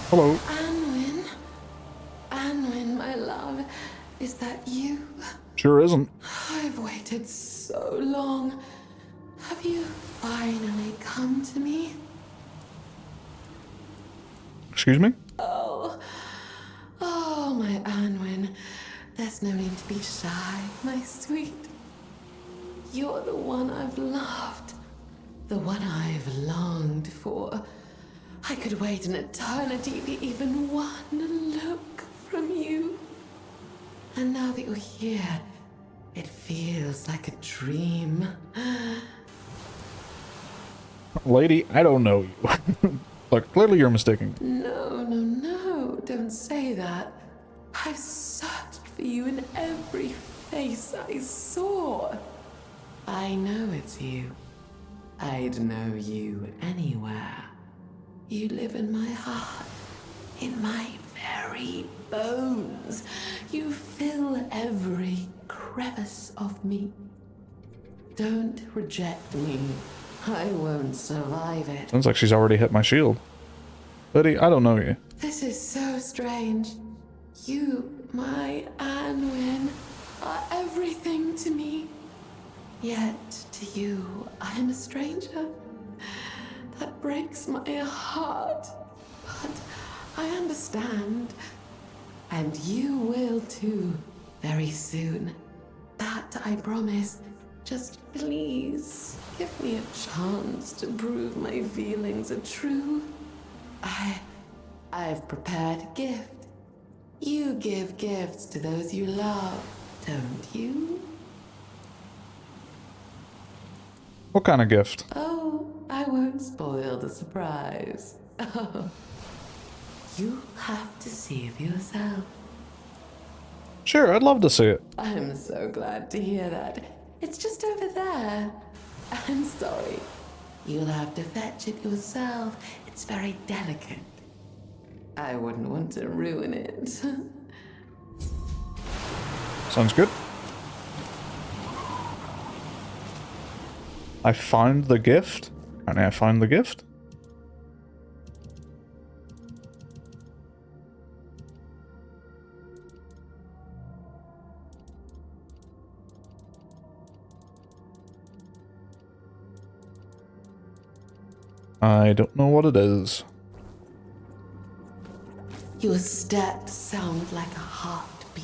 Hello. Anwin? Anwin, my love. Is that you? Sure isn't. I've waited so long. Have you finally come to me? Excuse me? Oh, my Anwin. There's no need to be shy, my sweet. You're the one I've loved. The one I've longed for. I could wait an eternity for even one look from you. And now that you're here, it feels like a dream. Lady, I don't know you. Look, clearly you're mistaken. No, no, no, don't say that. I've searched for you in every face I saw. I know it's you. I'd know you anywhere. You live in my heart, in my very bones. You fill every crevice of me. Don't reject me. I won't survive it. Sounds like she's already hit my shield. Lady, I don't know you. This is so strange. You, my Anwin, are everything to me. Yet, to you, I am a stranger. That breaks my heart. But I understand. And you will too, very soon. That I promise. Just please, give me a chance to prove my feelings are true. I've prepared a gift. You give gifts to those you love, don't you? What kind of gift? Oh, I won't spoil the surprise. Oh, you'll have to see for yourself. Sure, I'd love to see it. I'm so glad to hear that. It's just over there. I'm sorry. You'll have to fetch it yourself. It's very delicate. I wouldn't want to ruin it. Sounds good. I found the gift. Apparently I found the gift. I don't know what it is. Your steps sound like a heartbeat.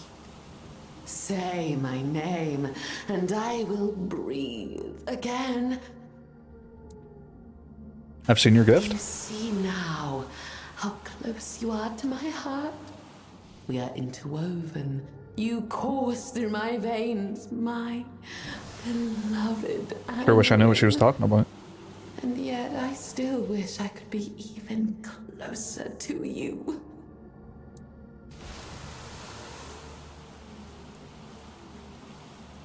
Say my name, and I will breathe again. I've seen your You gift. see now how close you are to my heart. We are interwoven. You course through my veins, my beloved. Sure wish I knew what she was Anwin. talking about. And yet I still wish I could be even closer to you.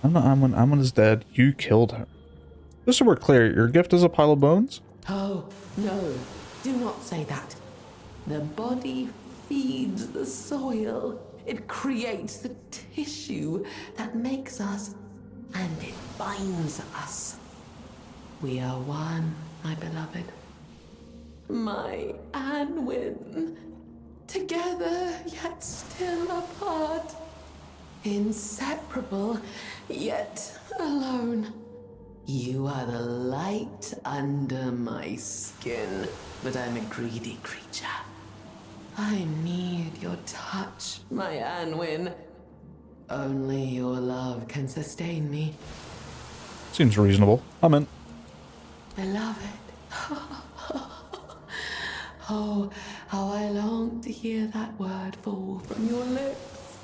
I'm not Amon. Amon is dead. You killed her. Just so we're clear, your gift is a pile of bones? Oh, no, do not say that. The body feeds the soil. It creates the tissue that makes us, and it binds us. We are one, my beloved. My Anwin. Together, yet still apart. Inseparable, yet alone. You are the light under my skin, but I'm a greedy creature. I need your touch, my Anwin. Only your love can sustain me. Seems reasonable. I'm in. Beloved. Oh, how I long to hear that word fall from your lips.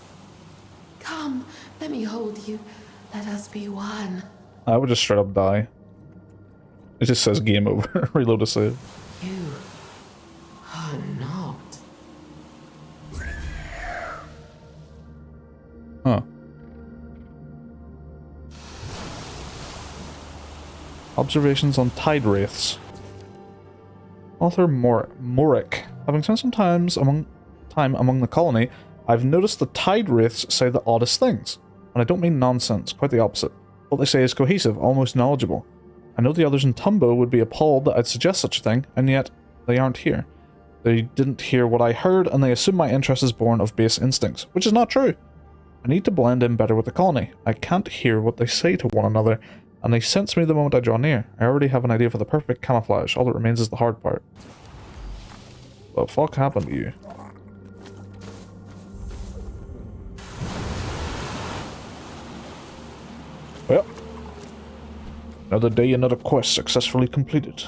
Come, let me hold you. Let us be one. I would just straight up die. It just says game over. Reload to save. You are not. Huh. Observations on tide wraiths. Author Morik. Having spent some time among the colony, I've noticed the tide wraiths say the oddest things. And I don't mean nonsense, quite the opposite. What they say is cohesive, almost knowledgeable. I know the others in Tumbo would be appalled that I'd suggest such a thing, and yet they aren't here. They didn't hear what I heard, and they assume my interest is born of base instincts, which is not true. I need to blend in better with the colony. I can't hear what they say to one another, and they sense me the moment I draw near. I already have an idea for the perfect camouflage. All that remains is the hard part. What the fuck happened to you? Well, another day, another quest successfully completed.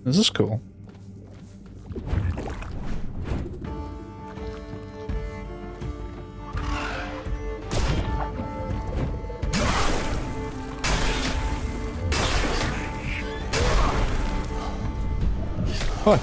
This is cool. Hi.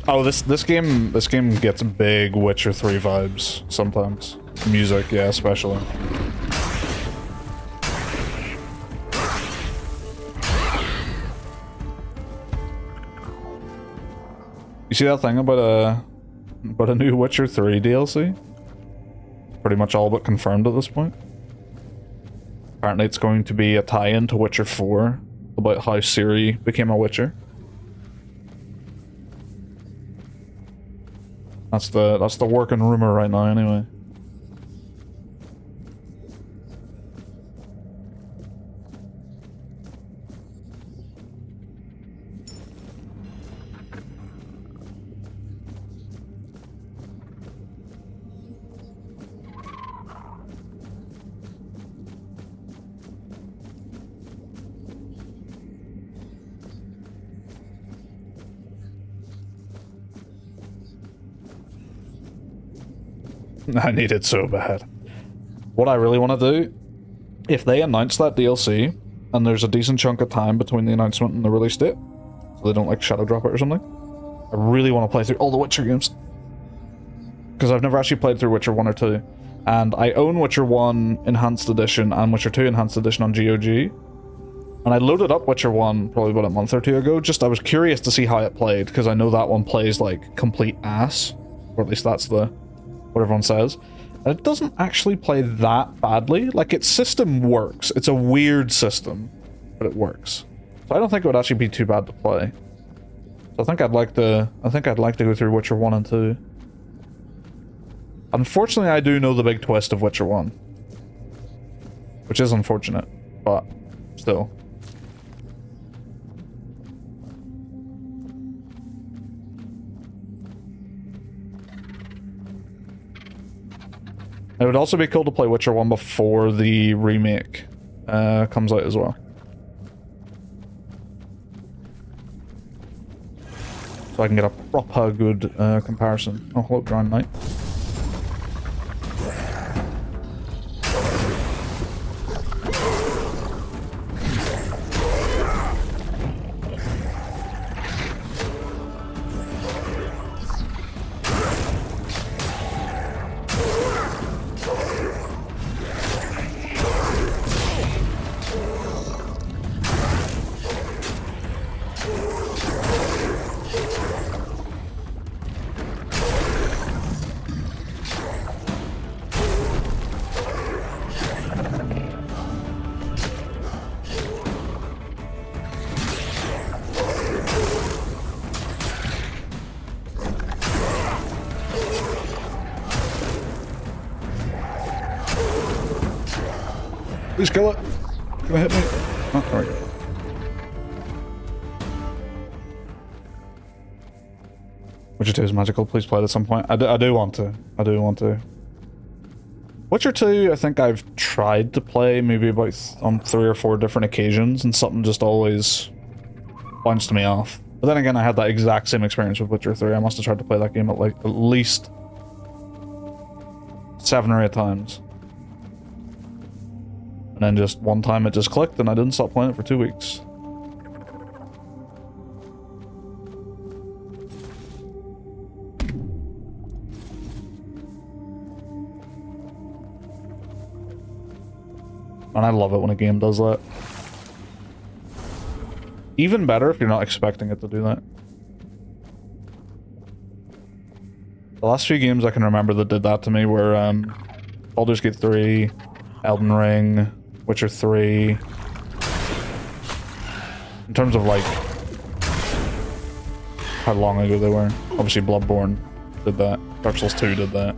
Oh, this game gets big Witcher 3 vibes sometimes. Music, yeah, especially. You see that thing about a new Witcher 3 DLC? Pretty much all but confirmed at this point. Apparently it's going to be a tie-in to Witcher 4 about how Ciri became a Witcher. That's the working rumor right now, anyway. I need it so bad. What I really want to do, if they announce that DLC, and there's a decent chunk of time between the announcement and the release date, so they don't like shadow drop it or something, I really want to play through all the Witcher games. Because I've never actually played through Witcher 1 or 2. And I own Witcher 1 Enhanced Edition and Witcher 2 Enhanced Edition on GOG. And I loaded up Witcher 1 probably about a month or two ago, just I was curious to see how it played, because I know that one plays like complete ass. Or at least that's what everyone says. And it doesn't actually play that badly. Like, its system works. It's a weird system, but it works. So I don't think it would actually be too bad to play. So I think I'd like to go through Witcher 1 and 2. Unfortunately, I do know the big twist of Witcher 1. Which is unfortunate, but still. It would also be cool to play Witcher 1 before the remake comes out as well. So I can get a proper good comparison. Oh, hello, Drowned Knight. Please kill it. Gonna hit me. Oh, there we go. Witcher 2 is magical. Please play it at some point. I do want to. I do want to. Witcher 2, I think I've tried to play maybe about on 3 or 4 different occasions, and something just always bounced me off. But then again, I had that exact same experience with Witcher 3. I must have tried to play that game at like at least 7 or 8 times. And then just one time it just clicked and I didn't stop playing it for 2 weeks. And I love it when a game does that. Even better if you're not expecting it to do that. The last few games I can remember that did that to me were Baldur's Gate 3, Elden Ring, Witcher 3. In terms of like how long ago they were. Obviously Bloodborne did that. Dark Souls 2 did that.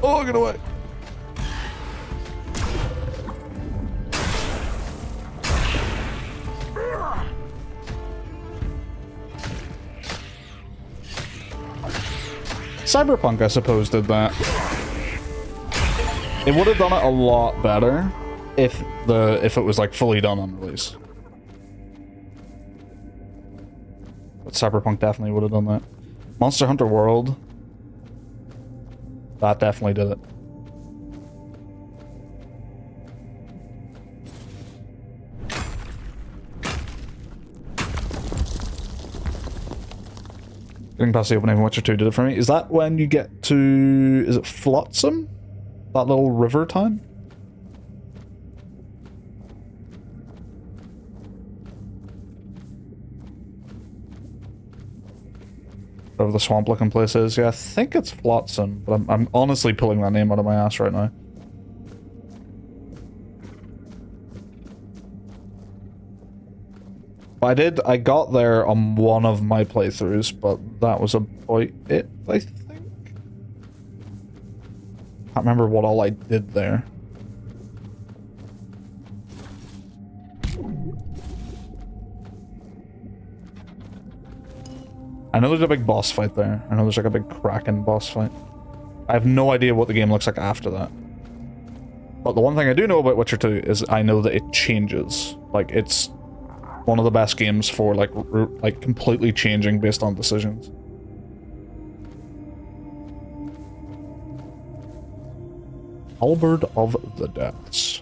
Oh, get away! Cyberpunk, I suppose, did that. It would have done it a lot better if it was like fully done on release. But Cyberpunk definitely would have done that. Monster Hunter World, that definitely did it. Getting past the opening of Witcher 2 did it for me. Is that when you get to... is it Flotsam? That little river town? Whatever the swamp looking place is. Yeah, I think it's Flotsam, but I'm honestly pulling that name out of my ass right now. I got there on one of my playthroughs, but that was about it, I think. Can't remember what all I did there. I know there's a big boss fight there. I know there's like a big Kraken boss fight. I have no idea what the game looks like after that. But the one thing I do know about Witcher 2 is I know that it changes. Like, it's one of the best games for like completely changing based on decisions. Halberd of the Depths.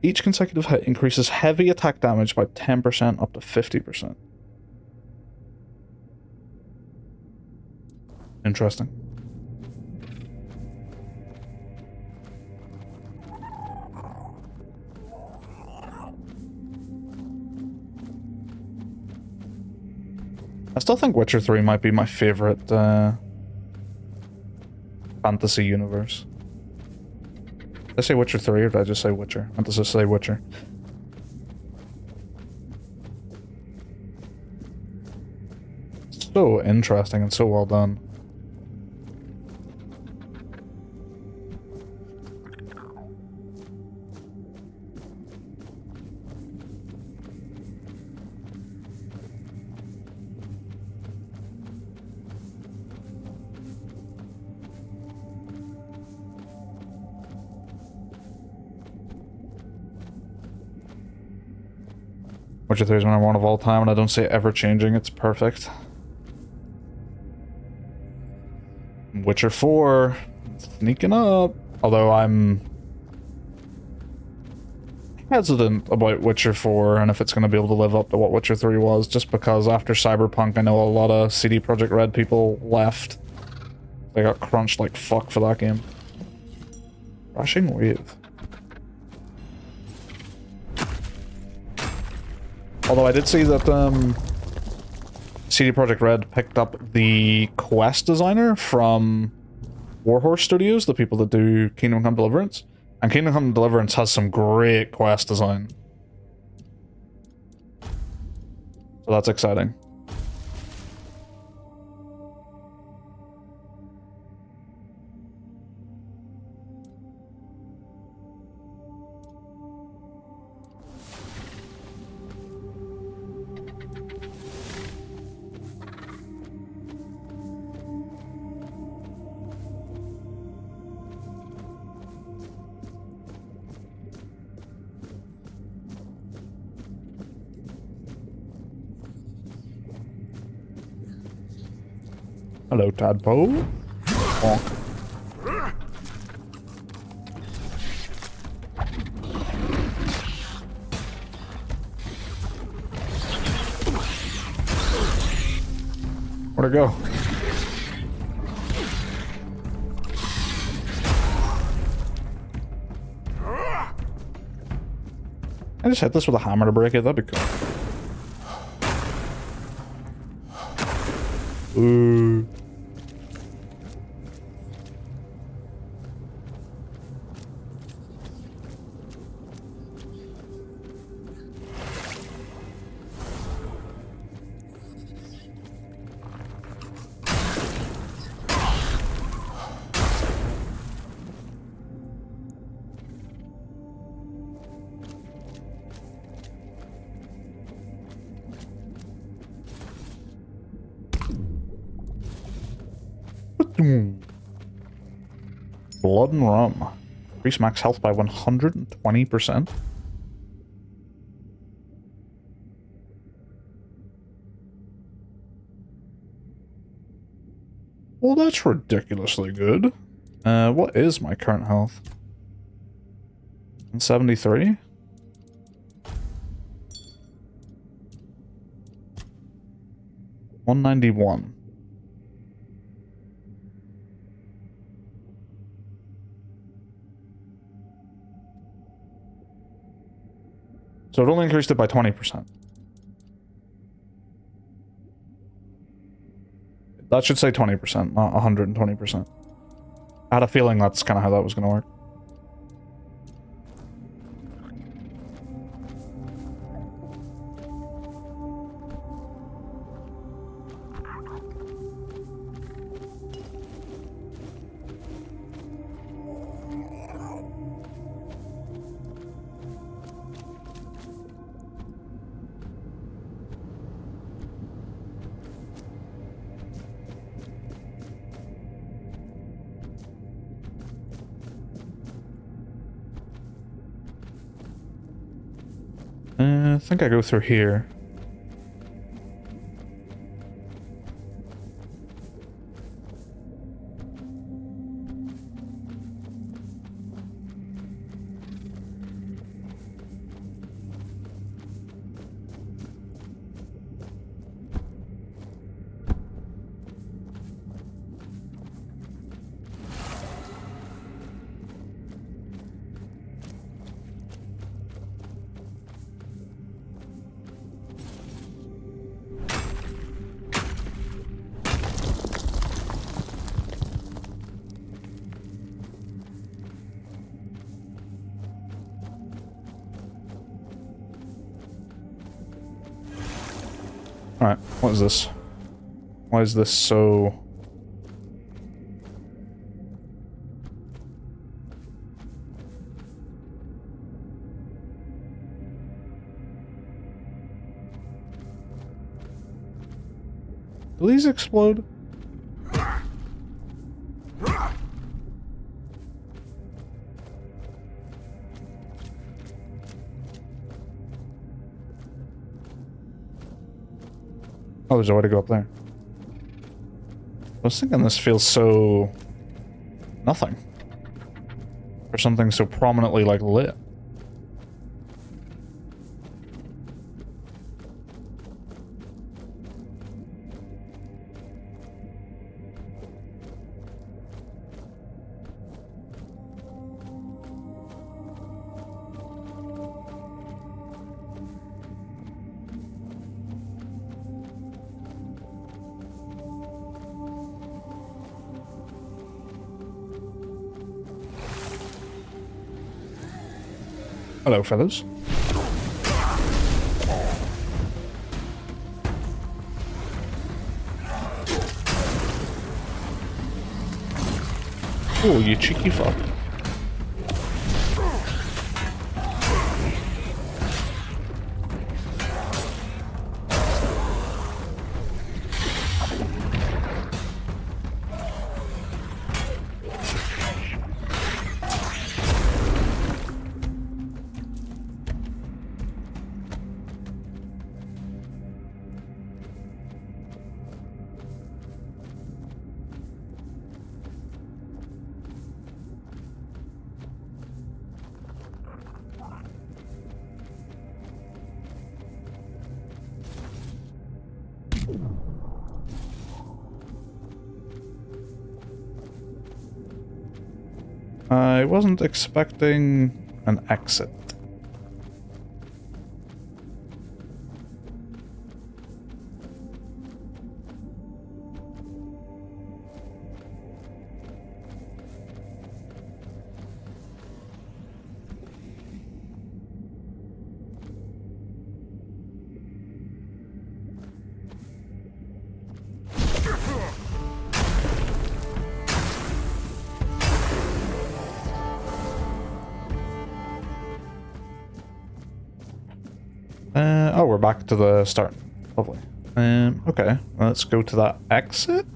Each consecutive hit increases heavy attack damage by 10% up to 50%. Interesting. I still think Witcher 3 might be my favorite fantasy universe. Did I say Witcher 3 or did I just say Witcher? I meant to just say Witcher. So interesting and so well done. Witcher 3 is my number 1 of all time, and I don't see it ever changing. It's perfect. Witcher 4, sneaking up. Although I'm hesitant about Witcher 4 and if it's going to be able to live up to what Witcher 3 was, just because after Cyberpunk, I know a lot of CD Projekt Red people left. They got crunched like fuck for that game. Crashing Wave. Although I did see that CD Projekt Red picked up the quest designer from Warhorse Studios, the people that do Kingdom Come Deliverance. And Kingdom Come Deliverance has some great quest design. So that's exciting. Hello, tadpole. Bonk. Where'd it go? I just hit this with a hammer to break it. That'd be cool. Ooh. Blood and rum. Increase max health by 120%. Well, that's ridiculously good. What is my current health? 73? $191. So it only increased it by 20%. That should say 20%, not 120%. I had a feeling that's kind of how that was going to work. I think I go through here. Alright, what is this? Why is this so... Do these explode? Oh, there's a way to go up there. I was thinking this feels so... nothing. For something so prominently, like, lit. Hello, fellas. Oh, you cheeky fuck. I wasn't expecting an exit. Oh, we're back to the start. Lovely. Okay, let's go to that exit.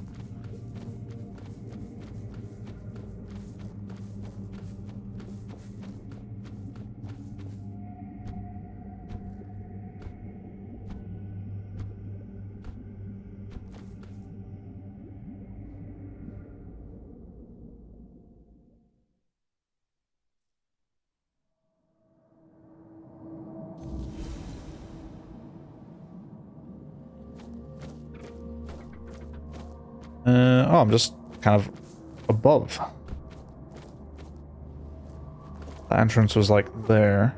Oh, I'm just kind of above. The entrance was like there.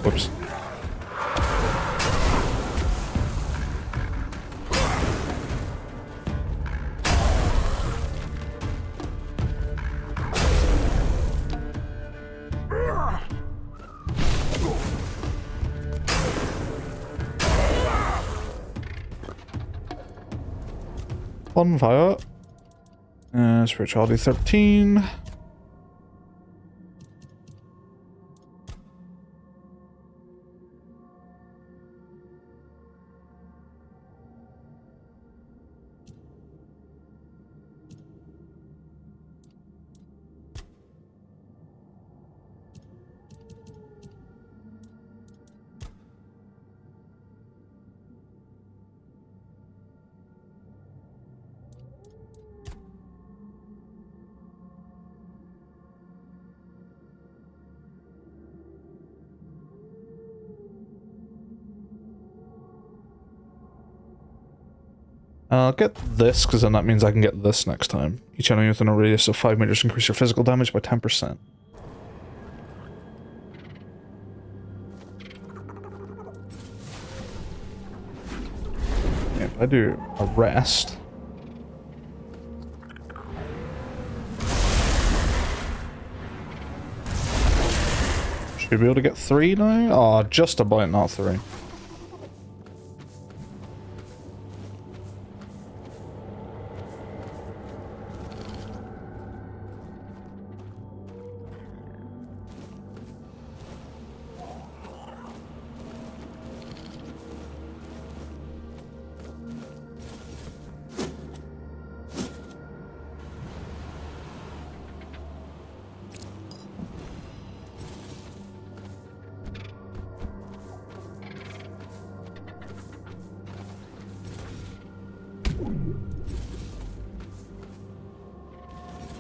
Whoops. Bonfire. Spirituality 13. I'll get this, because then that means I can get this next time. Each enemy within a radius of 5 meters increase your physical damage by 10%. If I do a rest... should be able to get 3 now? Oh, just about, not 3.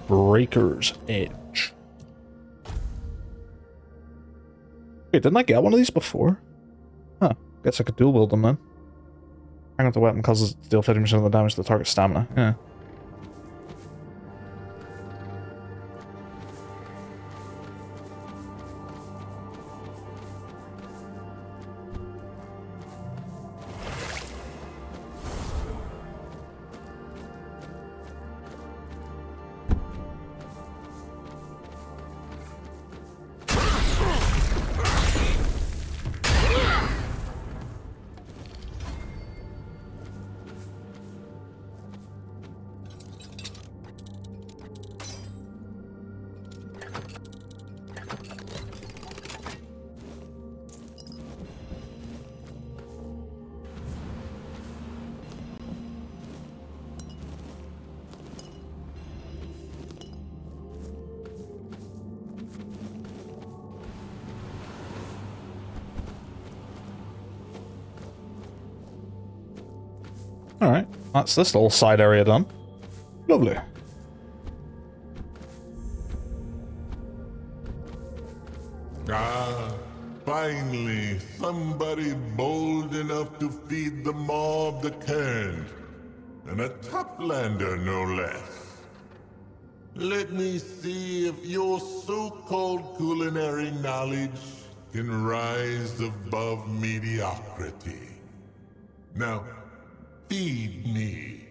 Breaker's Edge. Wait, didn't I get one of these before? Huh. Guess I could dual wield them then. Hang on, the weapon causes it to deal 50% of the damage to the target's stamina. Yeah. Alright, that's this little side area done. Lovely. Ah, finally, somebody bold enough to feed the mob the current. And a toplander, no less. Let me see if your so-called culinary knowledge can rise above mediocrity. Now, feed me.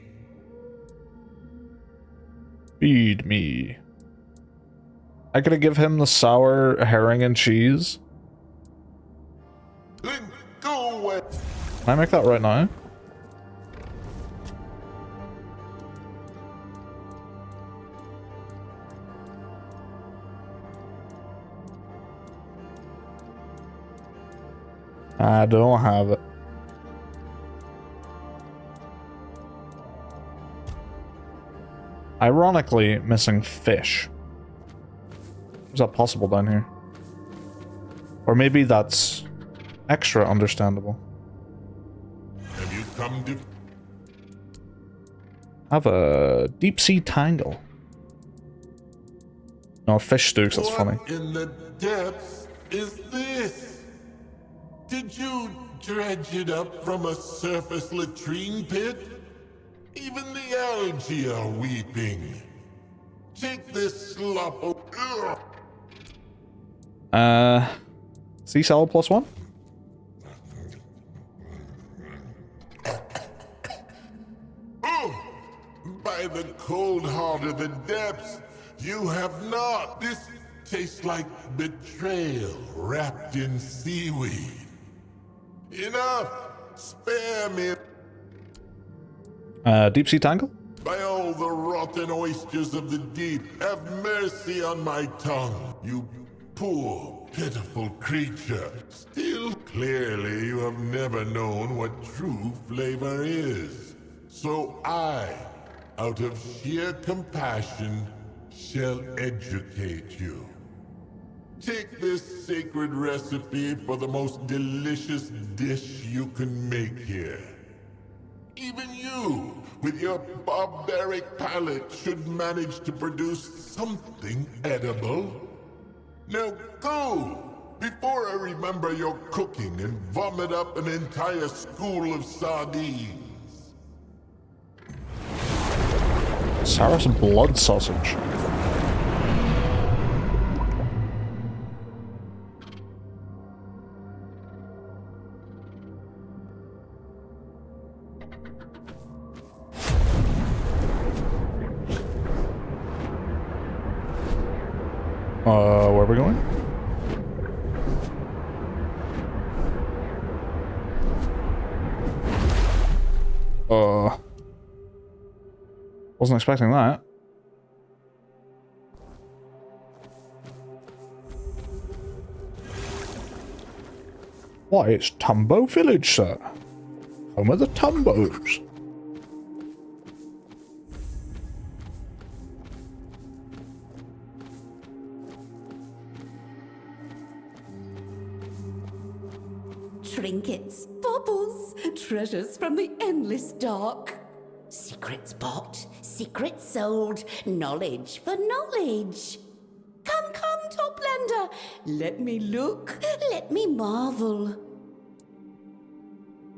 Feed me. I gotta give him the sour herring and cheese. Then go away. Can I make that right now? I don't have it. Ironically, missing fish. Is that possible down here? Or maybe that's extra understandable. Have you come to... Have a deep sea tangle. No, fish stews, that's funny. What in the depths is this? Did you dredge it up from a surface latrine pit? Even the algae are weeping. Take this slop of... Sea salad +1? Oh, by the cold heart of the depths, you have not. This tastes like betrayal wrapped in seaweed. Enough! Spare me! Deep sea tangle? By all the rotten oysters of the deep, have mercy on my tongue, you poor, pitiful creature. Still, clearly you have never known what true flavor is. So I, out of sheer compassion, shall educate you. Take this sacred recipe for the most delicious dish you can make here. Even you, with your barbaric palate, should manage to produce something edible. Now go, before I remember your cooking and vomit up an entire school of sardines. Sarah's blood sausage. Where are we going? Wasn't expecting that. Why, it's Tumbo Village, sir. Home of the Tumbos. Trinkets, baubles, treasures from the endless dark. Secrets bought, secrets sold, knowledge for knowledge. Come, come, Toplander, let me look, let me marvel.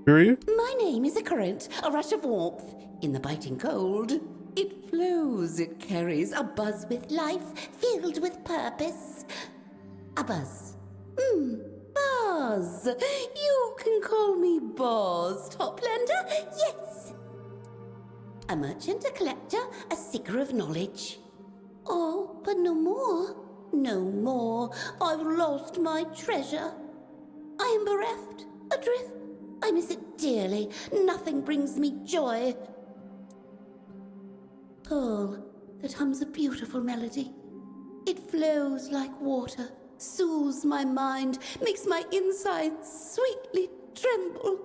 Who are you? My name is a current, a rush of warmth in the biting cold. It flows, it carries a buzz with life, filled with purpose. A buzz. Buzz. You can call me Boz, Toplander, yes. A merchant, a collector, a seeker of knowledge. Oh, but no more. No more. I've lost my treasure. I am bereft, adrift. I miss it dearly. Nothing brings me joy. Pearl that hums a beautiful melody. It flows like water, soothes my mind, makes my insides sweetly tremble.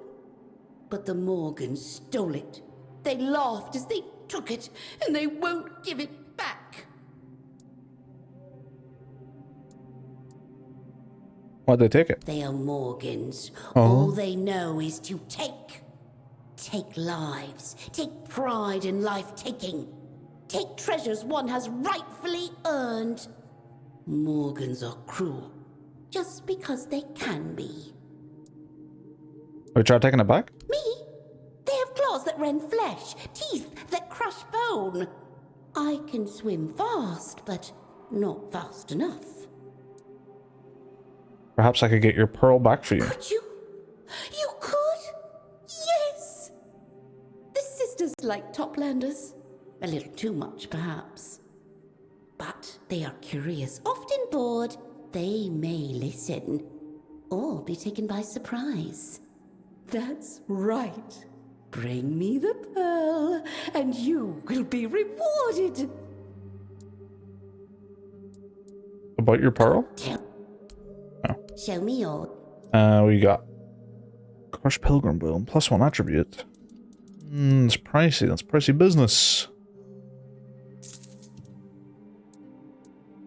But the Morgans stole it. They laughed as they took it, and they won't give it back. Why'd they take it? They are Morgans. Oh. All they know is to take. Take lives. Take pride in life-taking. Take treasures one has rightfully earned. Morgans are cruel, just because they can be. We try taking it back? Me? They have claws that rend flesh, teeth that crush bone. I can swim fast, but not fast enough. Perhaps I could get your pearl back for you. Could you? You could? Yes! The sisters like Toplanders. A little too much, perhaps. But they are curious, often bored. They may listen, or be taken by surprise. That's right. Bring me the pearl, and you will be rewarded. About your pearl? Oh. Show me your... What you got? Crushed Pilgrim Boom, +1 attribute. It's pricey, that's pricey business.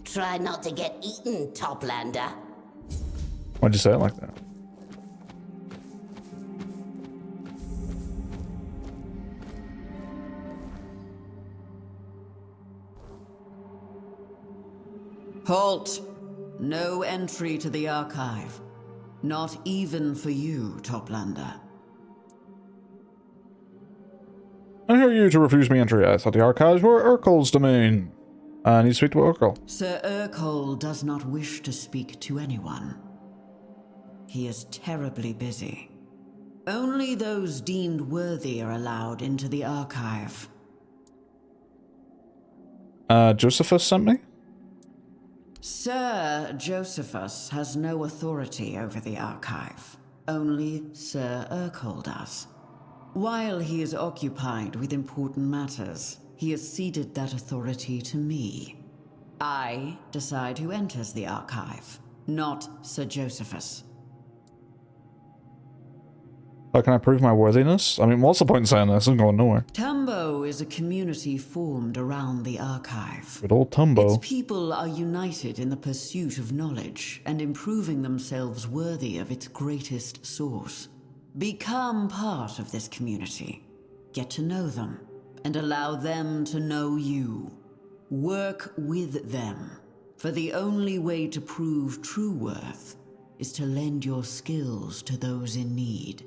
Try not to get eaten, Toplander. Why'd you say it like that? Halt! No entry to the archive. Not even for you, Toplander. I hear you to refuse me entry. I thought the archives were Urkel's domain. I need to speak to Urkel. Sir Urkel does not wish to speak to anyone. He is terribly busy. Only those deemed worthy are allowed into the archive. Josephus sent me? Sir Josephus has no authority over the archive. Only Sir Urkel does. While he is occupied with important matters, he has ceded that authority to me. I decide who enters the archive, not Sir Josephus. How can I prove my worthiness? I mean, what's the point in saying this? I'm going nowhere. Tumbo is a community formed around the archive. Good old Tumbo. Its people are united in the pursuit of knowledge and improving themselves worthy of its greatest source. Become part of this community. Get to know them, and allow them to know you. Work with them, for the only way to prove true worth is to lend your skills to those in need.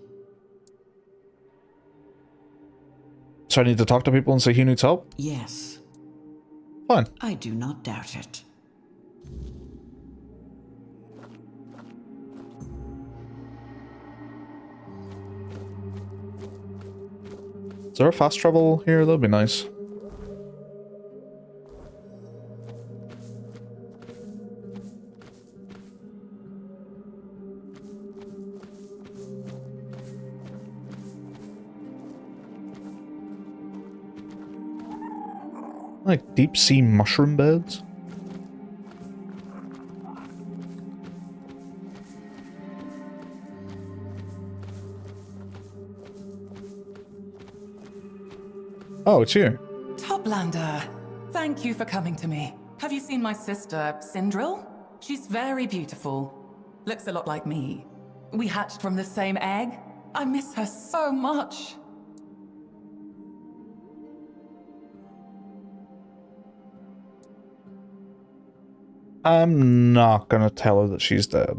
So I need to talk to people and say he needs help? Yes. Fine. I do not doubt it. Is there a fast travel here? That'd be nice. Like deep sea mushroom beds? Oh, it's you. Toplander, thank you for coming to me. Have you seen my sister, Sindril? She's very beautiful. Looks a lot like me. We hatched from the same egg. I miss her so much. I'm not gonna tell her that she's dead.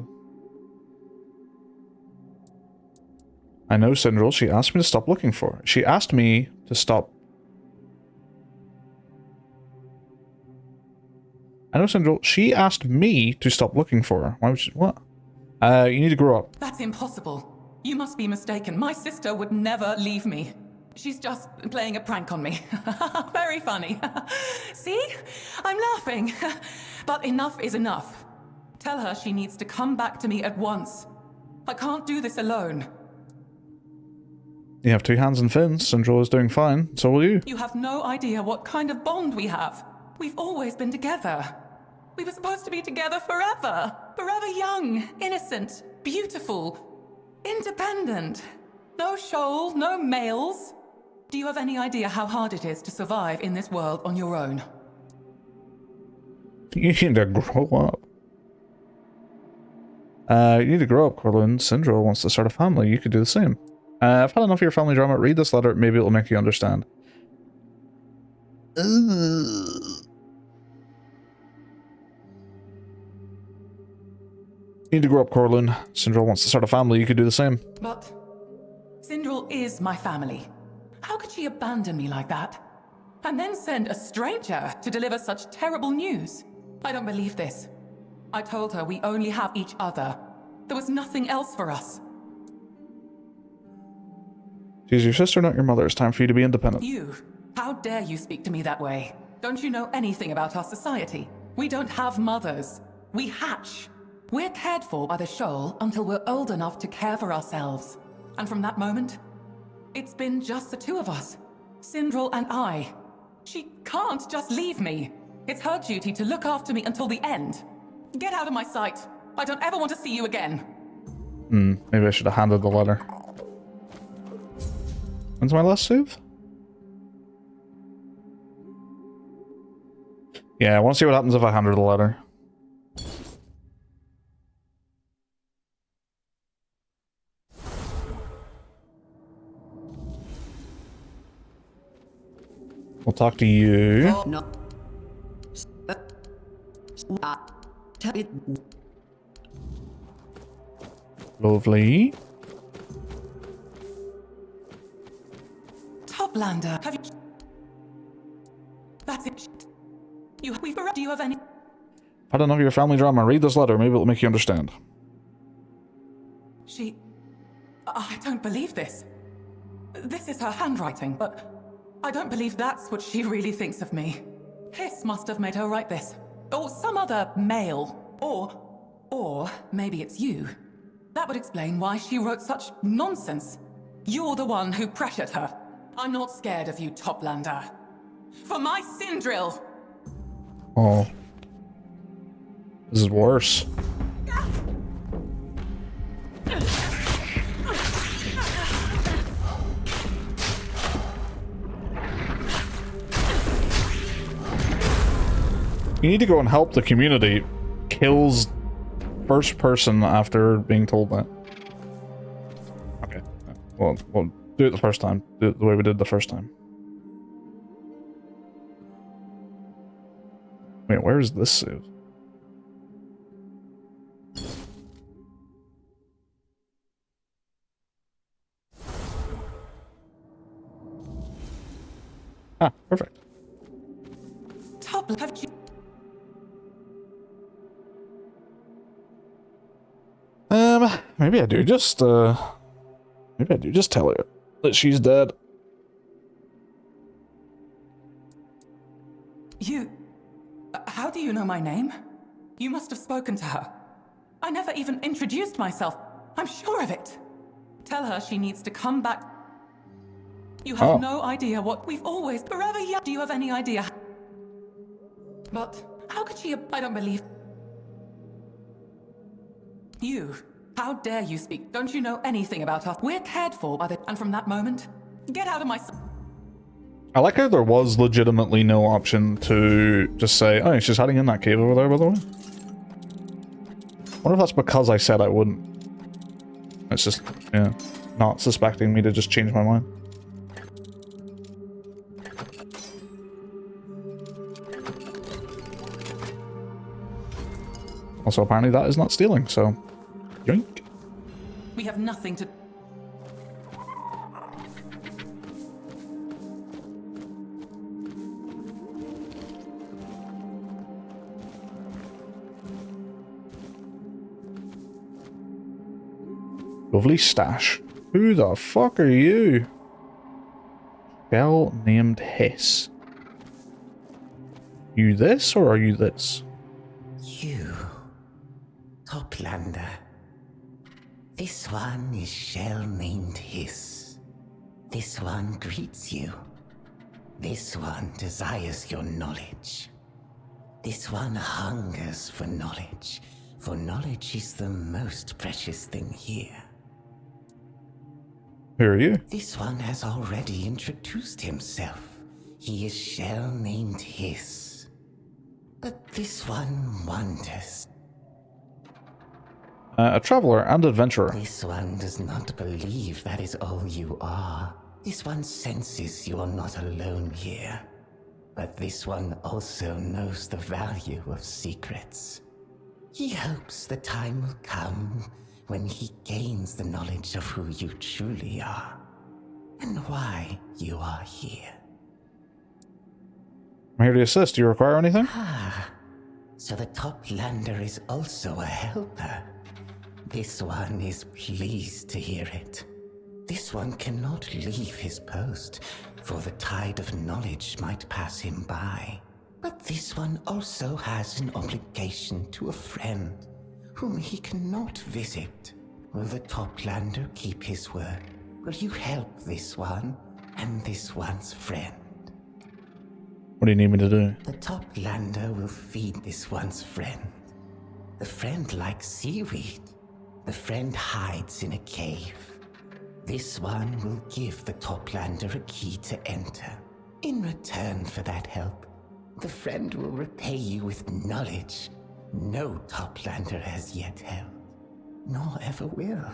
I know Sindril, she asked me to stop looking for her. She asked me to stop. I know Sindril, she asked me to stop looking for her. Why would she, what? You need to grow up. That's impossible. You must be mistaken. My sister would never leave me. She's just playing a prank on me. Very funny. See? I'm laughing. But enough is enough. Tell her she needs to come back to me at once. I can't do this alone. You have two hands and fins. Sindril is doing fine. So will you. You have no idea what kind of bond we have. We've always been together. We were supposed to be together forever. Forever young, innocent, beautiful, independent. No shoal, no males. Do you have any idea how hard it is to survive in this world on your own? You need to grow up. You need to grow up, Corlin. Sindril wants to start a family. You could do the same. I've had enough of your family drama. Read this letter. Maybe it'll make you understand. You need to grow up, Corlun. Sindral wants to start a family. You could do the same. But Sindral is my family. How could she abandon me like that? And then send a stranger to deliver such terrible news? I don't believe this. I told her we only have each other. There was nothing else for us. She's your sister, not your mother. It's time for you to be independent. You? How dare you speak to me that way? Don't you know anything about our society? We don't have mothers. We hatch. We're cared for by the Shoal until we're old enough to care for ourselves. And from that moment, it's been just the two of us. Sindral and I. She can't just leave me. It's her duty to look after me until the end. Get out of my sight. I don't ever want to see you again. Maybe I should have handed the letter. When's my last save? Yeah, I want to see what happens if I hand her the letter. We'll talk to you. Lovely. Toplander, have you... That's it. Do you have any... I don't know your family drama. Read this letter. Maybe it'll make you understand. She... I don't believe this. This is her handwriting, but I don't believe that's what she really thinks of me. Hiss must have made her write this. Or some other male. Or maybe it's you. That would explain why she wrote such nonsense. You're the one who pressured her. I'm not scared of you, Toplander. For my Sindril! Oh. This is worse. You need to go and help the community. Kills first person after being told that. Okay. Well, do it the first time. Do it the way we did the first time. Wait, where is this save? Ah, perfect. Have you... Maybe I do just, maybe I do just tell her that she's dead. You... How do you know my name? You must have spoken to her. I never even introduced myself. I'm sure of it. Tell her she needs to come back. You have no idea what we've always... Forever young. Do you have any idea? But how could she... I don't believe... You. How dare you speak? Don't you know anything about us? We're cared for by the... And from that moment, get out of my... I like how there was legitimately no option to just say, oh, she's hiding in that cave over there, by the way. I wonder if that's because I said I wouldn't. It's just, yeah, not suspecting me to just change my mind. Also, apparently that is not stealing, so... Yoink. We have nothing to... Lovely stash. Who the fuck are you? Shell named Hiss. You this or are you this? You, Toplander. This one is Shell named Hiss. This one greets you. This one desires your knowledge. This one hungers for knowledge is the most precious thing here. Who are you? This one has already introduced himself. He is Shell named Hiss. But this one wonders. A traveler and adventurer. This one does not believe that is all you are. This one senses you are not alone here. But this one also knows the value of secrets. He hopes the time will come when he gains the knowledge of who you truly are and why you are here. I'm here to assist. Do you require anything? So the top lander is also a helper. This one is pleased to hear it. This one cannot leave his post, for the tide of knowledge might pass him by. But this one also has an obligation to a friend whom he cannot visit. Will the top lander keep his word? Will you help this one and this one's friend? What do you need me to do? The top lander will feed this one's friend. The friend likes seaweed. The friend hides in a cave. This one will give the top lander a key to enter. In return for that help, the friend will repay you with knowledge no top lander has yet held, nor ever will.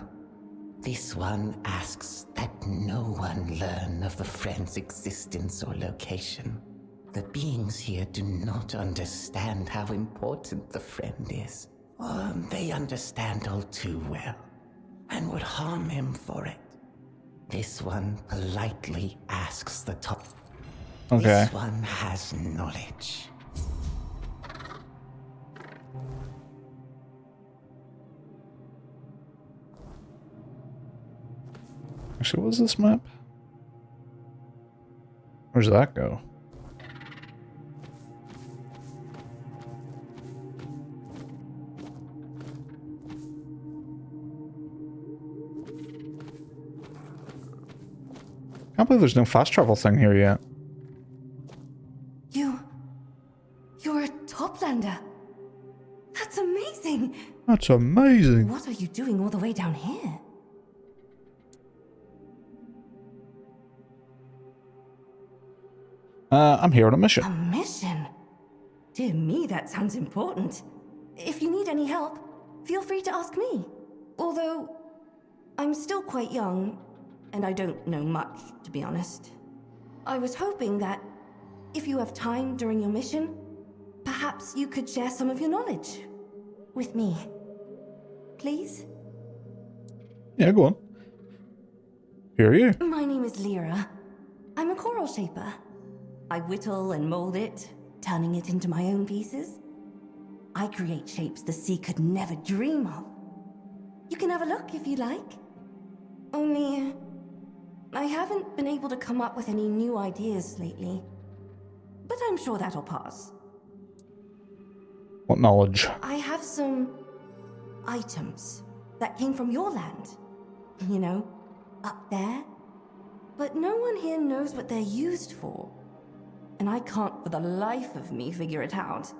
This one asks that no one learn of the friend's existence or location. The beings here do not understand how important the friend is, or they understand all too well, and would harm him for it. This one politely asks the top. Okay. This one has knowledge. Actually, what is this map? Where does that go? Can't believe there's no fast travel thing here yet. You're a toplander. That's amazing. That's amazing. What are you doing all the way down here? I'm here on a mission. A mission? Dear me, that sounds important. If you need any help, feel free to ask me. Although, I'm still quite young, and I don't know much, to be honest. I was hoping that, if you have time during your mission, perhaps you could share some of your knowledge with me. Please? Yeah, go on. Here are you. My name is Lyra. I'm a coral shaper. I whittle and mold it, turning it into my own pieces. I create shapes the sea could never dream of. You can have a look if you like. Only, I haven't been able to come up with any new ideas lately. But I'm sure that'll pass. What knowledge? I have some items that came from your land. You know, up there. But no one here knows what they're used for. And I can't for the life of me figure it out.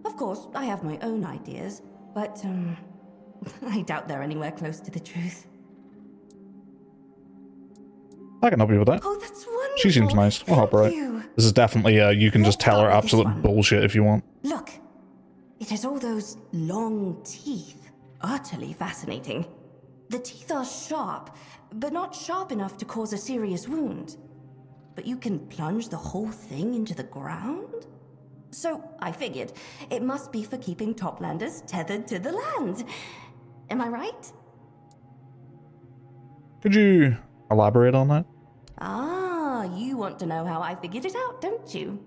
Of course, I have my own ideas, but I doubt they're anywhere close to the truth. I can help you with that. Oh, that's wonderful. She seems nice. We'll help her out. This is definitely you can just tell her absolute bullshit if you want. Look, it has all those long teeth. Utterly fascinating. The teeth are sharp, but not sharp enough to cause a serious wound. But you can plunge the whole thing into the ground? So, I figured, it must be for keeping toplanders tethered to the land. Am I right? Could you elaborate on that? Ah, you want to know how I figured it out, don't you?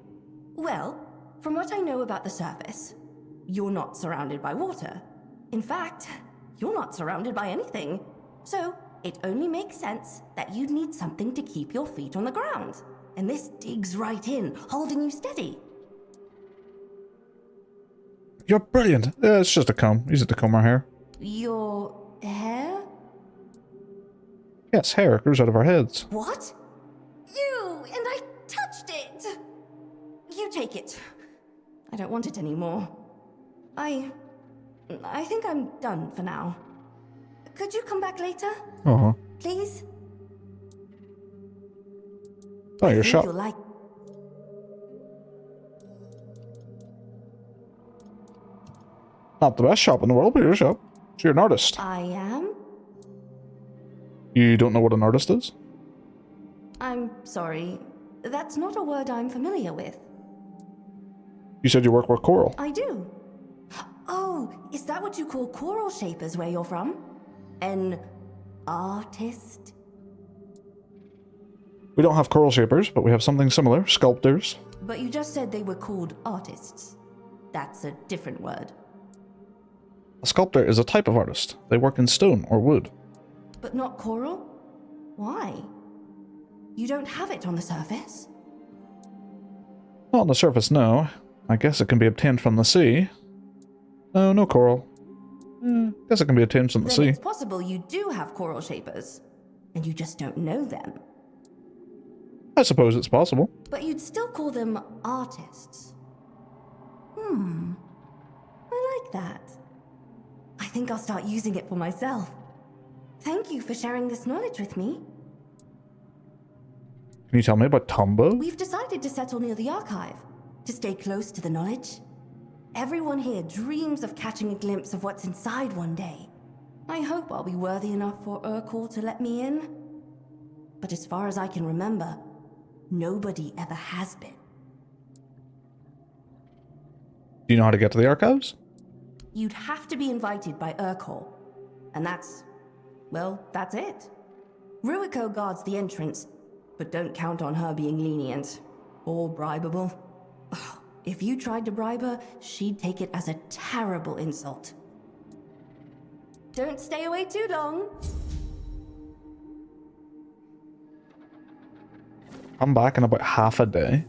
Well, from what I know about the surface, you're not surrounded by water. In fact, you're not surrounded by anything. So, it only makes sense that you'd need something to keep your feet on the ground. And this digs right in, holding you steady. You're brilliant. It's just a comb. Use it to comb our hair. Your hair? Yes, hair grows out of our heads. What? You! And I touched it! You take it. I don't want it anymore. I think I'm done for now. Could you come back later? Uh-huh. Please? Oh, your shop. You'll like... Not the best shop in the world, but your shop. So you're an artist. I am? You don't know what an artist is? I'm sorry. That's not a word I'm familiar with. You said you work with coral. I do. Oh, is that what you call coral shapers where you're from? An artist? We don't have coral shapers, but we have something similar. Sculptors. But you just said they were called artists. That's a different word. A sculptor is a type of artist. They work in stone or wood. But not coral? Why? You don't have it on the surface? Not on the surface, no. I guess it can be obtained from the sea. No, no coral. Guess it can be obtained from the Then sea. it's possible you do have coral shapers, and you just don't know them. I suppose it's possible. But you'd still call them artists. I like that. I think I'll start using it for myself. Thank you for sharing this knowledge with me. Can you tell me about Tombo? We've decided to settle near the archive, to stay close to the knowledge. Everyone here dreams of catching a glimpse of what's inside one day. I hope I'll be worthy enough for Urkel to let me in. But as far as I can remember, nobody ever has been. Do you know how to get to the archives? You'd have to be invited by Urkel. And that's it. Ruiko guards the entrance, but don't count on her being lenient. Or bribable. If you tried to bribe her, she'd take it as a terrible insult. Don't stay away too long. I'm back in about half a day.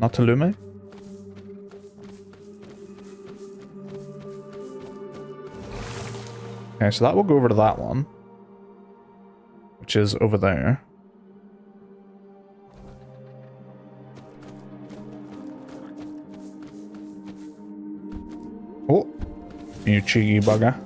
Natalume? Okay, so that will go over to that one, which is over there. Oh, you cheeky bugger.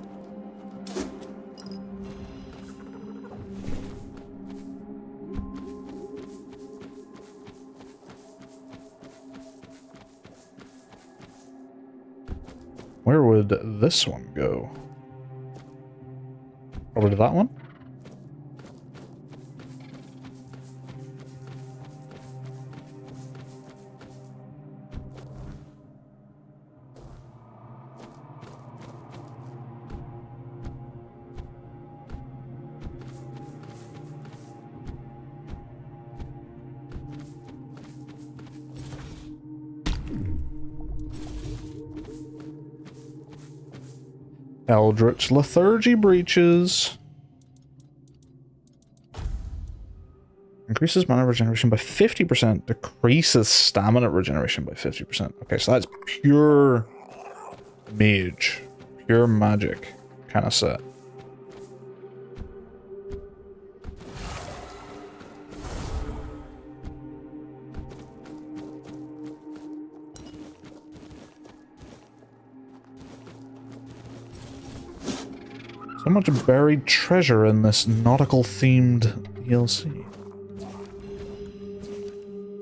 Where would this one go? Over to that one? Eldritch Lethargy breaches. Increases mana regeneration by 50%. Decreases stamina regeneration by 50%. Okay, so that's pure mage. Pure magic kind of set. So much buried treasure in this nautical-themed DLC.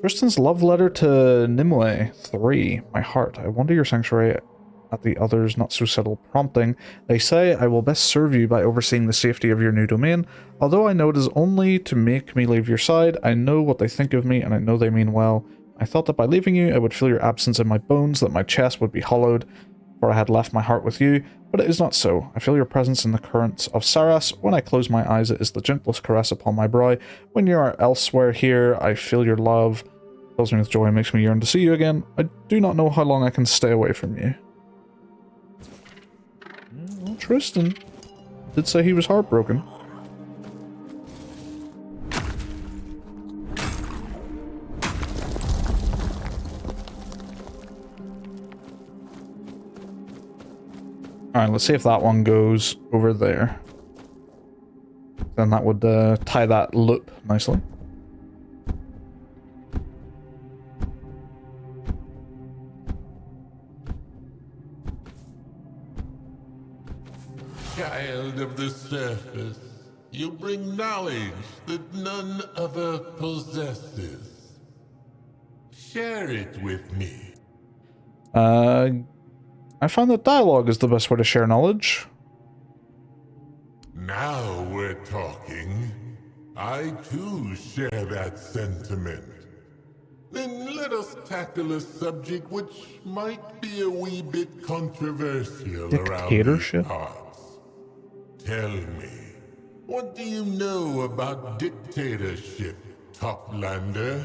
Tristan's love letter to Nimue. 3. My heart. I wander your sanctuary at the others' not-so-subtle prompting. They say I will best serve you by overseeing the safety of your new domain. Although I know it is only to make me leave your side, I know what they think of me, and I know they mean well. I thought that by leaving you, I would feel your absence in my bones, that my chest would be hollowed, for I had left my heart with you, but it is not so. I feel your presence in the currents of Saras. When I close my eyes, it is the gentlest caress upon my brow. When you are elsewhere here, I feel your love. It fills me with joy and makes me yearn to see you again. I do not know how long I can stay away from you. Well, Tristan did say he was heartbroken. Alright, let's see if that one goes over there. Then that would tie that loop nicely. Child of the surface, you bring knowledge that none other possesses. Share it with me. I find that dialogue is the best way to share knowledge. Now we're talking. I too share that sentiment. Then let us tackle a subject which might be a wee bit controversial around these Dictatorship? parts. Tell me, what do you know about dictatorship, Toplander?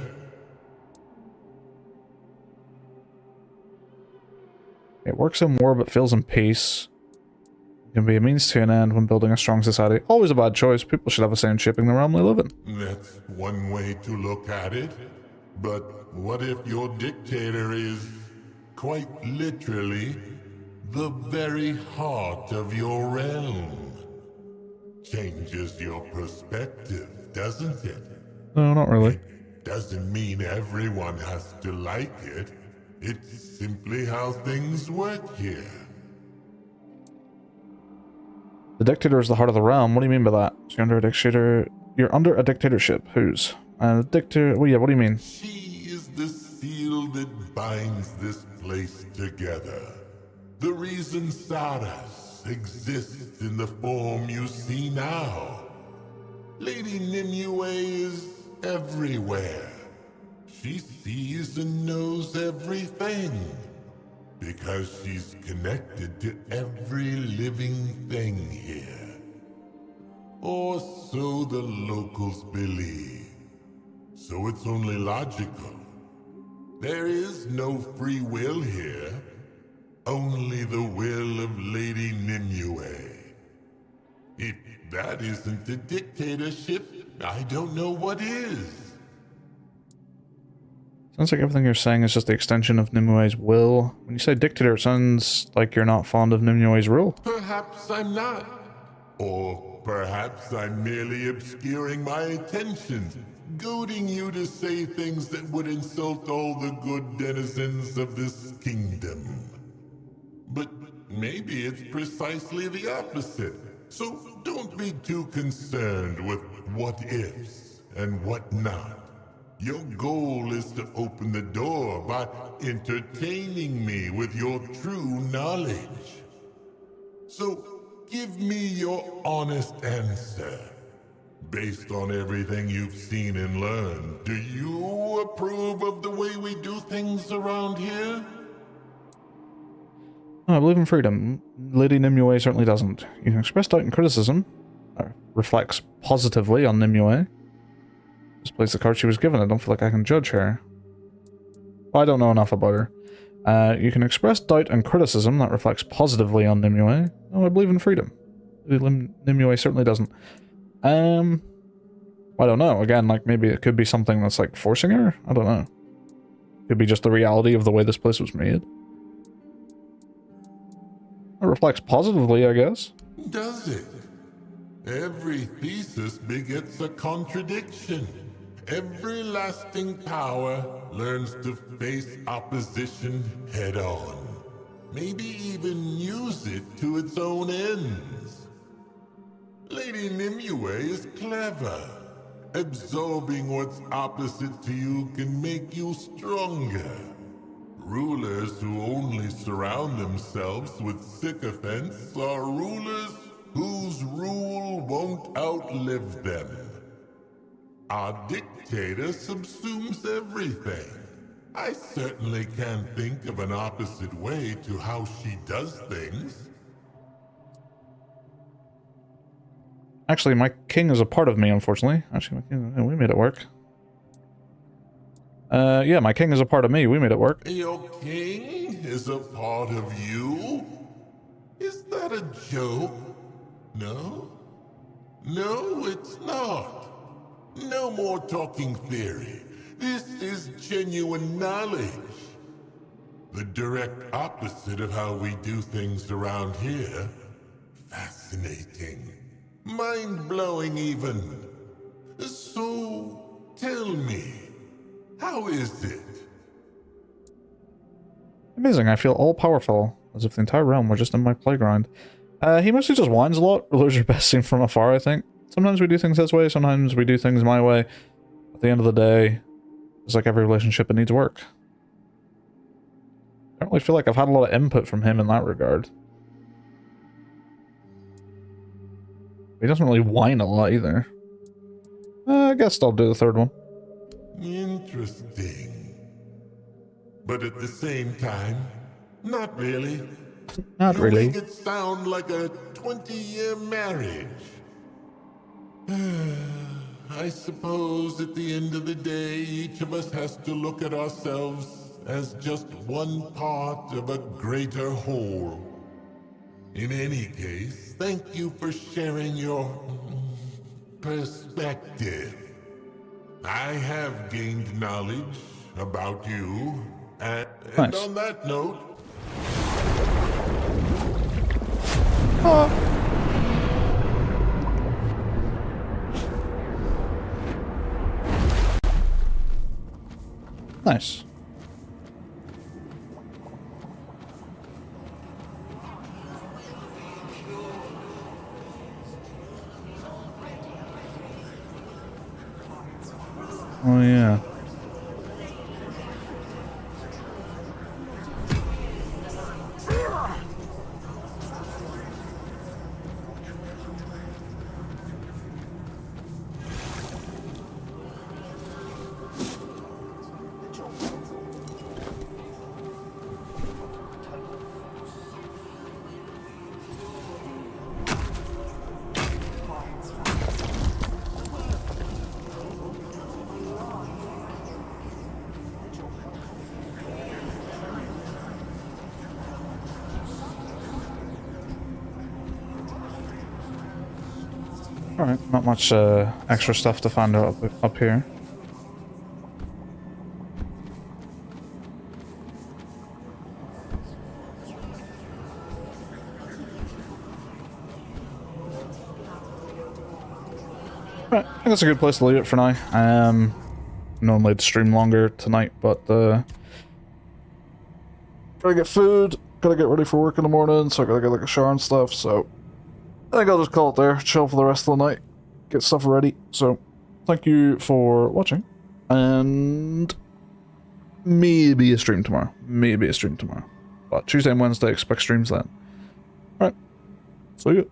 It works in war but fails in peace. It can be a means to an end when building a strong society. Always a bad choice. People should have a say in shaping the realm they live in. That's one way to look at it. But what if your dictator is, quite literally, the very heart of your realm? Changes your perspective, doesn't it? No, not really. It doesn't mean everyone has to like it. It's simply how things work here. The dictator is the heart of the realm. What do you mean by that? So you're under a dictator. You're under a dictatorship. Whose? Dictator. Well, yeah. What do you mean? She is the seal that binds this place together. The reason Saras exists in the form you see now. Lady Nimue is everywhere. She sees and knows everything. Because she's connected to every living thing here. Or so the locals believe. So it's only logical. There is no free will here. Only the will of Lady Nimue. If that isn't a dictatorship, I don't know what is. Sounds like everything you're saying is just the extension of Nimue's will. When you say dictator, it sounds like you're not fond of Nimue's rule. Perhaps I'm not. Or perhaps I'm merely obscuring my attention, goading you to say things that would insult all the good denizens of this kingdom. But maybe it's precisely the opposite. So don't be too concerned with what-ifs and what-not. Your goal is to open the door by entertaining me with your true knowledge. So, give me your honest answer. Based on everything you've seen and learned, do you approve of the way we do things around here? I believe in freedom. Lady Nimue certainly doesn't. You can express doubt and criticism. That reflects positively on Nimue. Just plays the card she was given. I don't feel like I can judge her. I don't know enough about her. You can express doubt and criticism that reflects positively on Nimue. Oh, I believe in freedom. Nimue certainly doesn't. I don't know. Again, like, maybe it could be something that's, like, forcing her? I don't know. Could be just the reality of the way this place was made. It reflects positively, I guess. Does it? Every thesis begets a contradiction. Every lasting power learns to face opposition head-on. Maybe even use it to its own ends. Lady Nimue is clever. Absorbing what's opposite to you can make you stronger. Rulers who only surround themselves with sycophants are rulers whose rule won't outlive them. Our dictator subsumes everything. I certainly can't think of an opposite way to how she does things. Actually, my king is a part of me, unfortunately. Actually, we made it work. Yeah, my king is a part of me. We made it work. Your king is a part of you? Is that a joke? No? No, it's not. No more talking theory. This is genuine knowledge. The direct opposite of how we do things around here. Fascinating. Mind-blowing even. So, tell me, how is it? Amazing, I feel all-powerful, as if the entire realm were just in my playground. He mostly just whines a lot. Rulers are best seen from afar, I think. Sometimes we do things his way, sometimes we do things my way. At the end of the day, it's like every relationship, it needs work. I don't really feel like I've had a lot of input from him in that regard. He doesn't really whine a lot either. I guess I'll do the third one. Interesting. But at the same time, not really. Not really. You make it sound like a 20-year marriage. I suppose at the end of the day, each of us has to look at ourselves as just one part of a greater whole. In any case, thank you for sharing your perspective. I have gained knowledge about you, and Nice. on that note... Nice. Oh yeah. Alright, not much extra stuff to find out up here. Right, I think that's a good place to leave it for now. Normally I'd stream longer tonight, but gotta get food, gotta get ready for work in the morning, so I gotta get like a shower and stuff, so I think I'll just call it there, chill for the rest of the night, get stuff ready. So, thank you for watching, and maybe a stream tomorrow. Maybe a stream tomorrow. But Tuesday and Wednesday, expect streams then. Alright, see you.